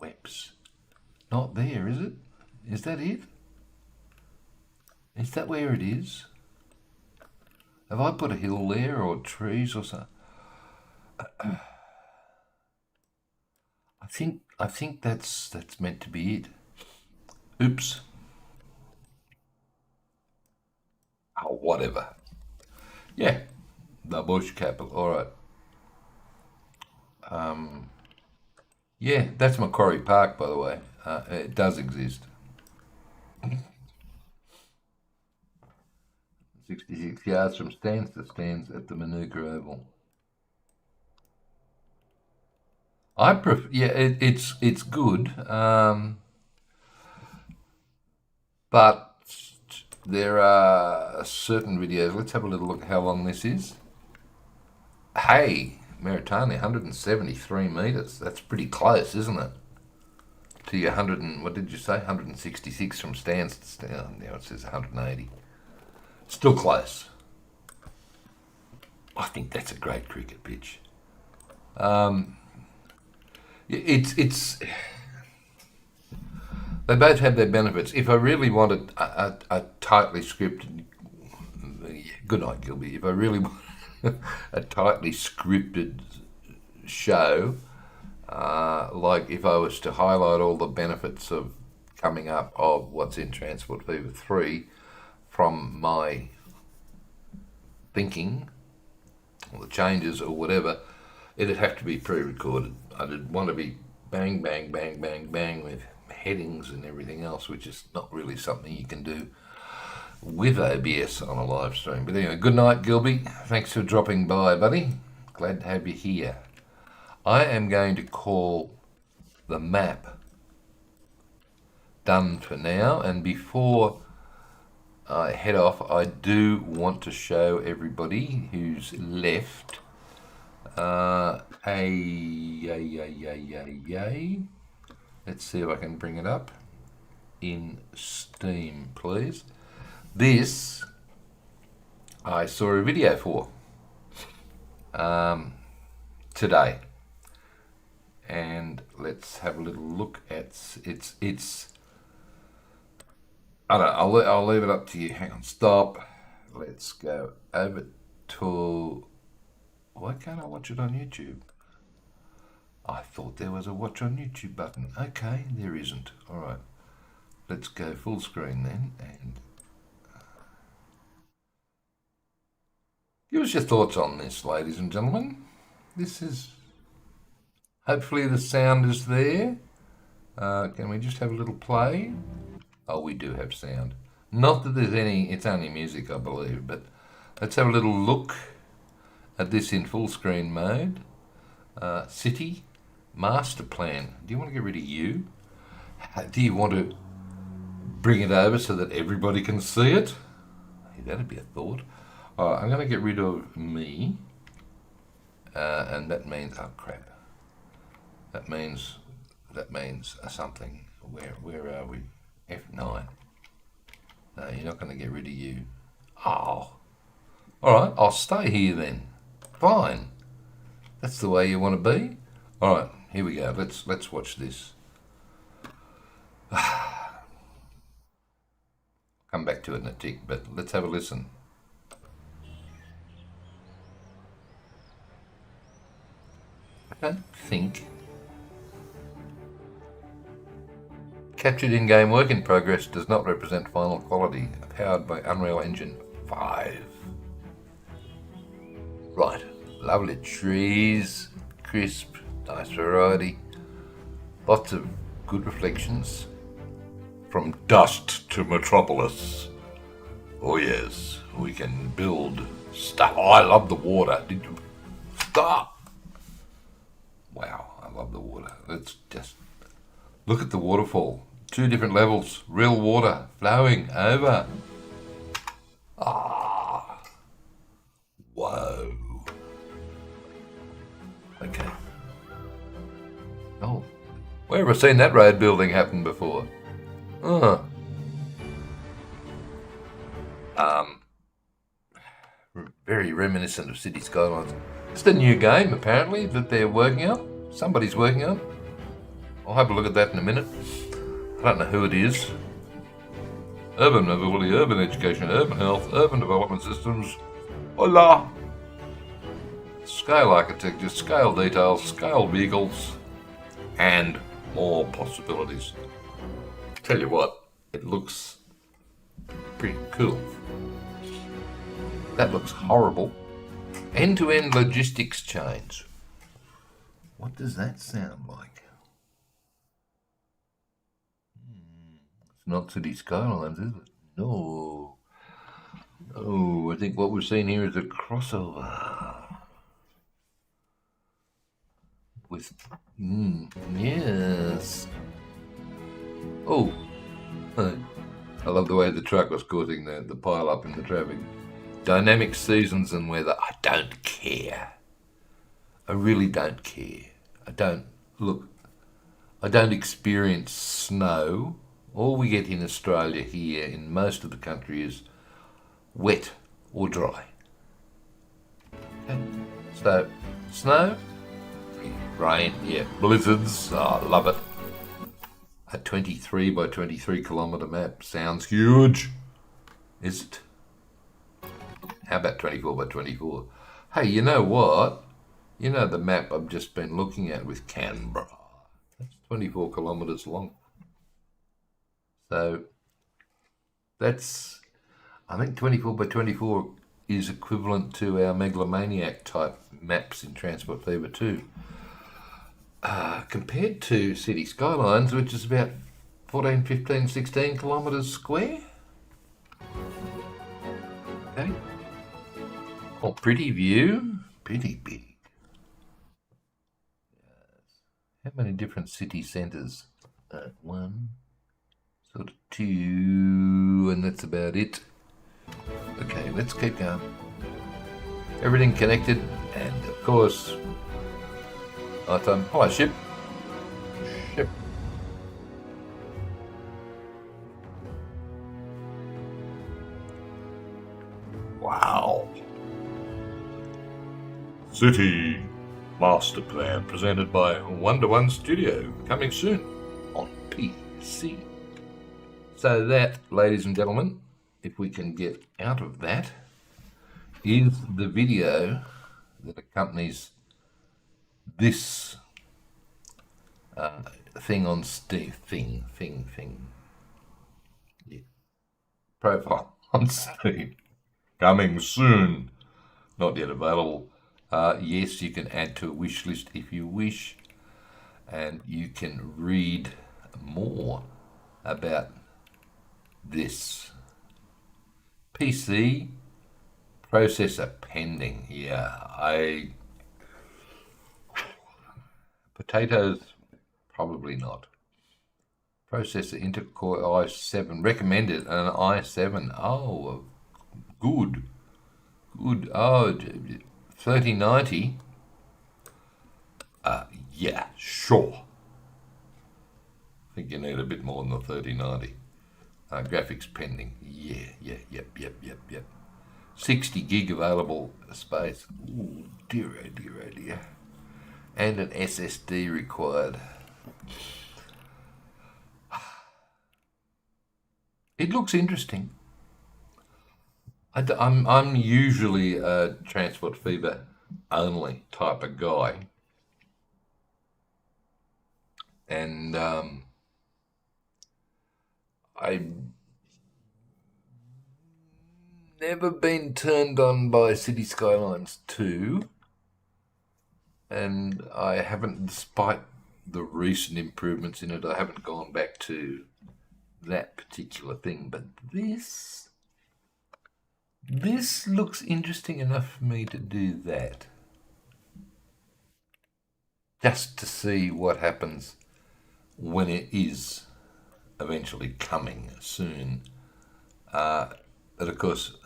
Speaker 1: Schweppes. Not there, is it? Is that it? Is that where it is? Have I put a hill there or trees or something? I think that's meant to be it. Oops. Oh, whatever. Yeah, the bush capital. All right. Yeah, that's Macquarie Park, by the way. It does exist. 66 yards from stands to stands at the Manuka Oval. I prefer, yeah, it's good, but there are certain videos. Let's have a little look at how long this is. Hey, Maritani, 173 metres. That's pretty close, isn't it? To your 100 and, what did you say? 166 from stands to stand. Now it says 180. Still close. I think that's a great cricket pitch. It's they both have their benefits. If I really wanted a tightly scripted, good night, Gilby. If I really wanted a tightly scripted show, like if I was to highlight all the benefits of coming up of what's in Transport Fever 3 from my thinking, or the changes or whatever, it'd have to be pre-recorded. I'd want to be bang, bang, bang, bang, bang with headings and everything else, which is not really something you can do with OBS on a live stream. But anyway, good night, Gilby. Thanks for dropping by, buddy. Glad to have you here. I am going to call the map done for now, and before I head off, I do want to show everybody who's left let's see if I can bring it up in Steam, please. This I saw a video for today, and let's have a little look at it's I don't know, I'll leave it up to you. Hang on, stop. Let's go over to. Why can't I watch it on YouTube? I thought there was a watch on YouTube button. Okay, there isn't. All right, let's go full screen then and give us your thoughts on this, ladies and gentlemen. This is. Hopefully the sound is there. Can we just have a little play? Oh, we do have sound. Not that there's any, it's only music, I believe, but let's have a little look at this in full screen mode. City master plan. Do you want to get rid of you? Do you want to bring it over so that everybody can see it? Hey, that'd be a thought. All right, I'm going to get rid of me. And that means, oh crap. That means something. Where are we? F9. No, you're not going to get rid of you. Oh. All right, I'll stay here then. Fine. That's the way you want to be. All right, here we go. Let's watch this. Come back to it in a tick, but let's have a listen. I don't think. Captured in-game work in progress does not represent final quality, powered by Unreal Engine 5. Right, lovely trees, crisp, nice variety, lots of good reflections. From dust to metropolis. Oh yes, we can build stuff. Oh, I love the water. Did you stop? Wow, I love the water. Let's just look at the waterfall. 2 different levels, real water flowing over. Ah, whoa. Okay. Oh, where have I seen that road building happen before? Very reminiscent of City Skylines. It's the new game, apparently, that they're working on. Somebody's working on. I'll have a look at that in a minute. I don't know who it is. Urban mobility, urban education, urban health, urban development systems. Hola! Scale architecture, scale details, scale vehicles, and more possibilities. Tell you what, it looks pretty cool. That looks horrible. End-to-end logistics chains. What does that sound like? It's not City Skylines, is it? No. Oh, I think what we're seeing here is a crossover. With, yes. Oh, I love the way the truck was causing the pile up in the traffic. Dynamic seasons and weather. I don't care. I really don't care. I don't experience snow. All we get in Australia here, in most of the country, is wet or dry. Okay. So, snow, rain, yeah, blizzards, oh, I love it. A 23 by 23 kilometre map sounds huge. Is it? How about 24 by 24? Hey, you know what? You know the map I've just been looking at with Canberrrrr? That's 24 kilometres long. So that's, I think 24 by 24 is equivalent to our megalomaniac type maps in Transport Fever 2. Compared to City Skylines, which is about 14, 15, 16 kilometres square. Okay. Oh, pretty view. Pretty big. Yes. How many different city centres? 1, sort of 2, and that's about it. Okay, let's keep going. Everything connected, and of course, nighttime. Hello, ship. Ship. Wow. City Master Plan presented by 1-to-1 Studio, coming soon on PC. So that, ladies and gentlemen, if we can get out of that, is the video that accompanies this thing on Steve. Yeah. Profile on Steam. Coming soon. Not yet available. Yes, you can add to a wish list if you wish, and you can read more about this. PC processor pending. Yeah, potatoes, probably not. Processor Intel Core i7 recommended an i7. Oh, good. Oh, 3090. Yeah, sure. I think you need a bit more than the 3090. Graphics pending. Yep. 60 gig available space. Ooh, dear, oh dear. And an SSD required. It looks interesting. I'm usually a Transport Fever only type of guy, and I've never been turned on by City Skylines 2, and I haven't, despite the recent improvements in it, I haven't gone back to that particular thing. But this looks interesting enough for me to do that. Just to see what happens when it is eventually coming soon. But of course,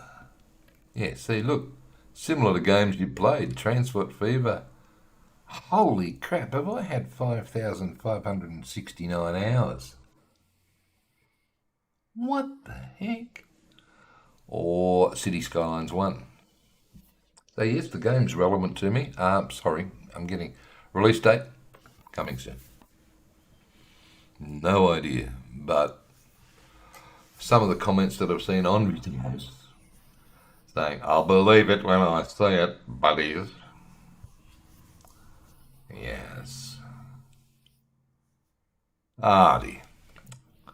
Speaker 1: yeah, see, look, similar to games you played, Transport Fever. Holy crap, have I had 5,569 hours? What the heck? Or City Skylines 1. So yes, the game's relevant to me. Sorry, I'm getting release date coming soon. No idea, but some of the comments that I've seen on videos saying, I'll believe it when I see it, buddies. Yes. Dear.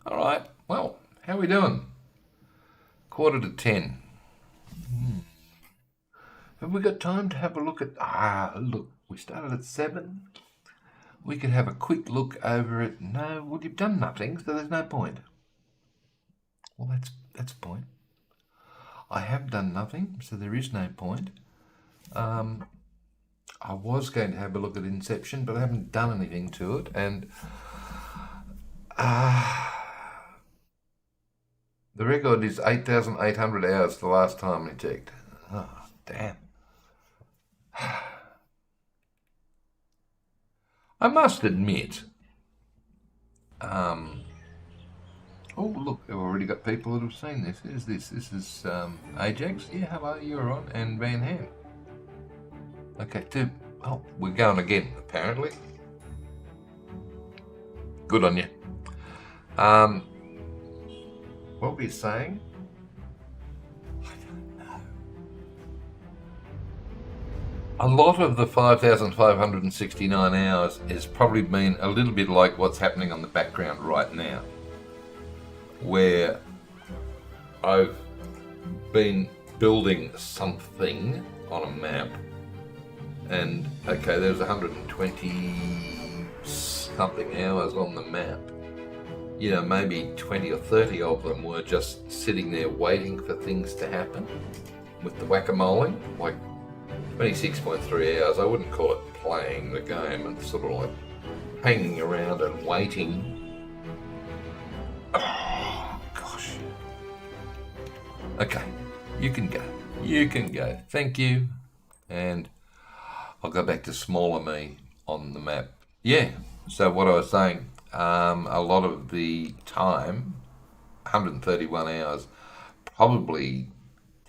Speaker 1: All right, well, how are we doing? 9:45. Have we got time to have a look at... look, we started at 7. We could have a quick look over it. No, well, you've done nothing, so there's no point. Well, that's a point. I have done nothing, so there is no point. I was going to have a look at Inception, but I haven't done anything to it, and the record is 8,800 hours the last time I checked. Oh, damn. I must admit, oh look, I've already got people that have seen this. Who's this? This is Ajax. Yeah, hello, you're on, and Van Ham. Okay, oh, we're going again, apparently. Good on you. What were you saying? I don't know. A lot of the 5,569 hours has probably been a little bit like what's happening on the background right now, where I've been building something on a map, and okay, there's 120 something hours on the map. You know, maybe 20 or 30 of them were just sitting there waiting for things to happen with the whack-a-moling. Like 26.3 hours, I wouldn't call it playing the game. It's sort of like hanging around and waiting. Oh, gosh. Okay, you can go. You can go. Thank you. And I'll go back to smaller me on the map. Yeah, so what I was saying, a lot of the time, 131 hours, probably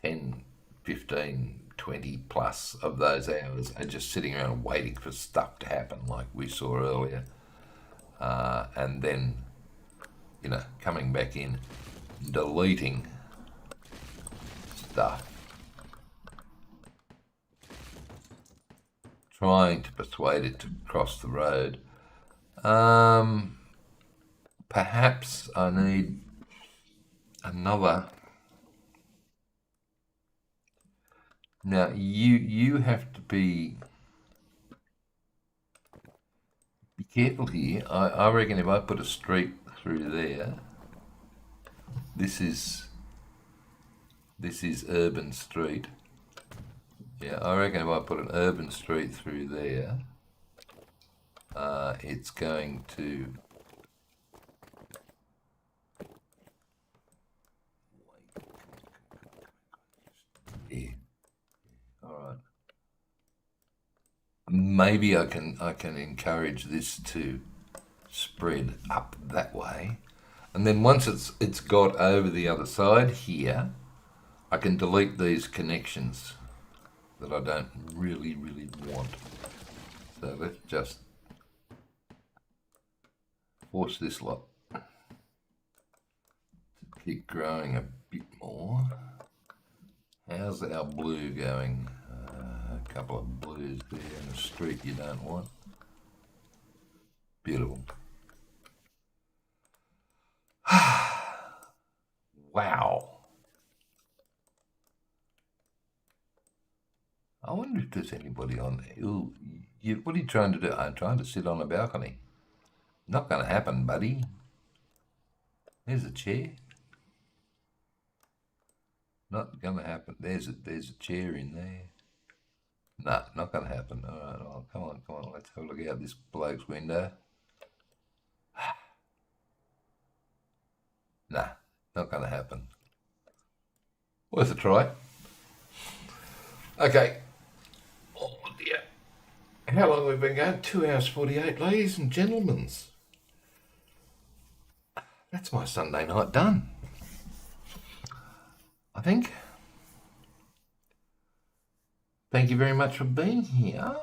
Speaker 1: 10, 15, 20 plus of those hours are just sitting around waiting for stuff to happen like we saw earlier. And then, coming back in, deleting stuff, trying to persuade it to cross the road. Perhaps I need another. Now you have to be careful here. I reckon if I put a street through there, this is urban street. Yeah, I reckon if I put an urban street through there, it's going to maybe I can encourage this to spread up that way, and then once it's got over the other side here, I can delete these connections that I don't really want. So let's just force this lot to keep growing a bit more. How's our blue going? A couple of blues there in the street you don't want. Beautiful. Wow. I wonder if there's anybody on there. Ooh, what are you trying to do? I'm trying to sit on a balcony. Not going to happen, buddy. There's a chair. Not going to happen. There's a chair in there. No, not going to happen. All right, oh, come on. Let's have a look out this bloke's window. Nah, not going to happen. Worth a try. Okay. Oh dear. How long have we been going? 2 hours 48, ladies and gentlemen. That's my Sunday night done, I think. Thank you very much for being here.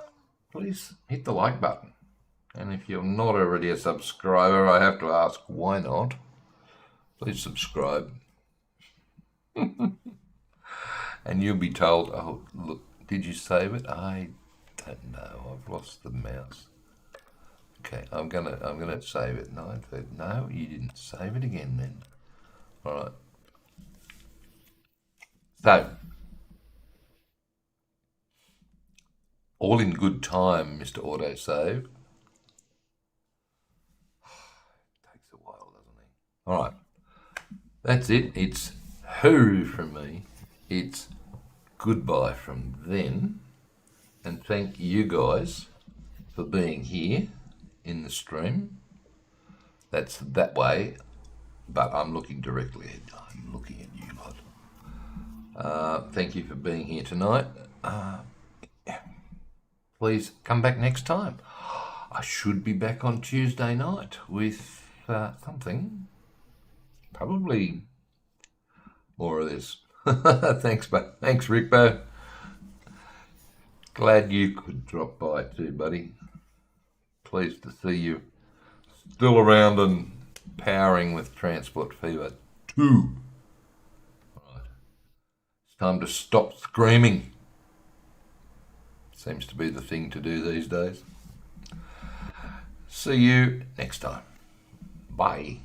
Speaker 1: Please hit the like button. And if you're not already a subscriber, I have to ask, why not? Please subscribe. And you'll be told, oh, look, did you save it? I don't know. I've lost the mouse. Okay, I'm gonna save it. No, you didn't save it again then. All right. So, all in good time, Mr. Autosave. Takes a while, doesn't it? All right. That's it. It's hooroo from me. It's goodbye from them. And thank you guys for being here in the stream. That's that way, but I'm looking directly ahead. I'm looking at you lot. Thank you for being here tonight. Please come back next time. I should be back on Tuesday night with something. Probably more of this. Thanks, Rickbo. Glad you could drop by too, buddy. Pleased to see you still around and powering with Transport Fever 2. Right. It's time to stop screaming. Seems to be the thing to do these days. See you next time. Bye.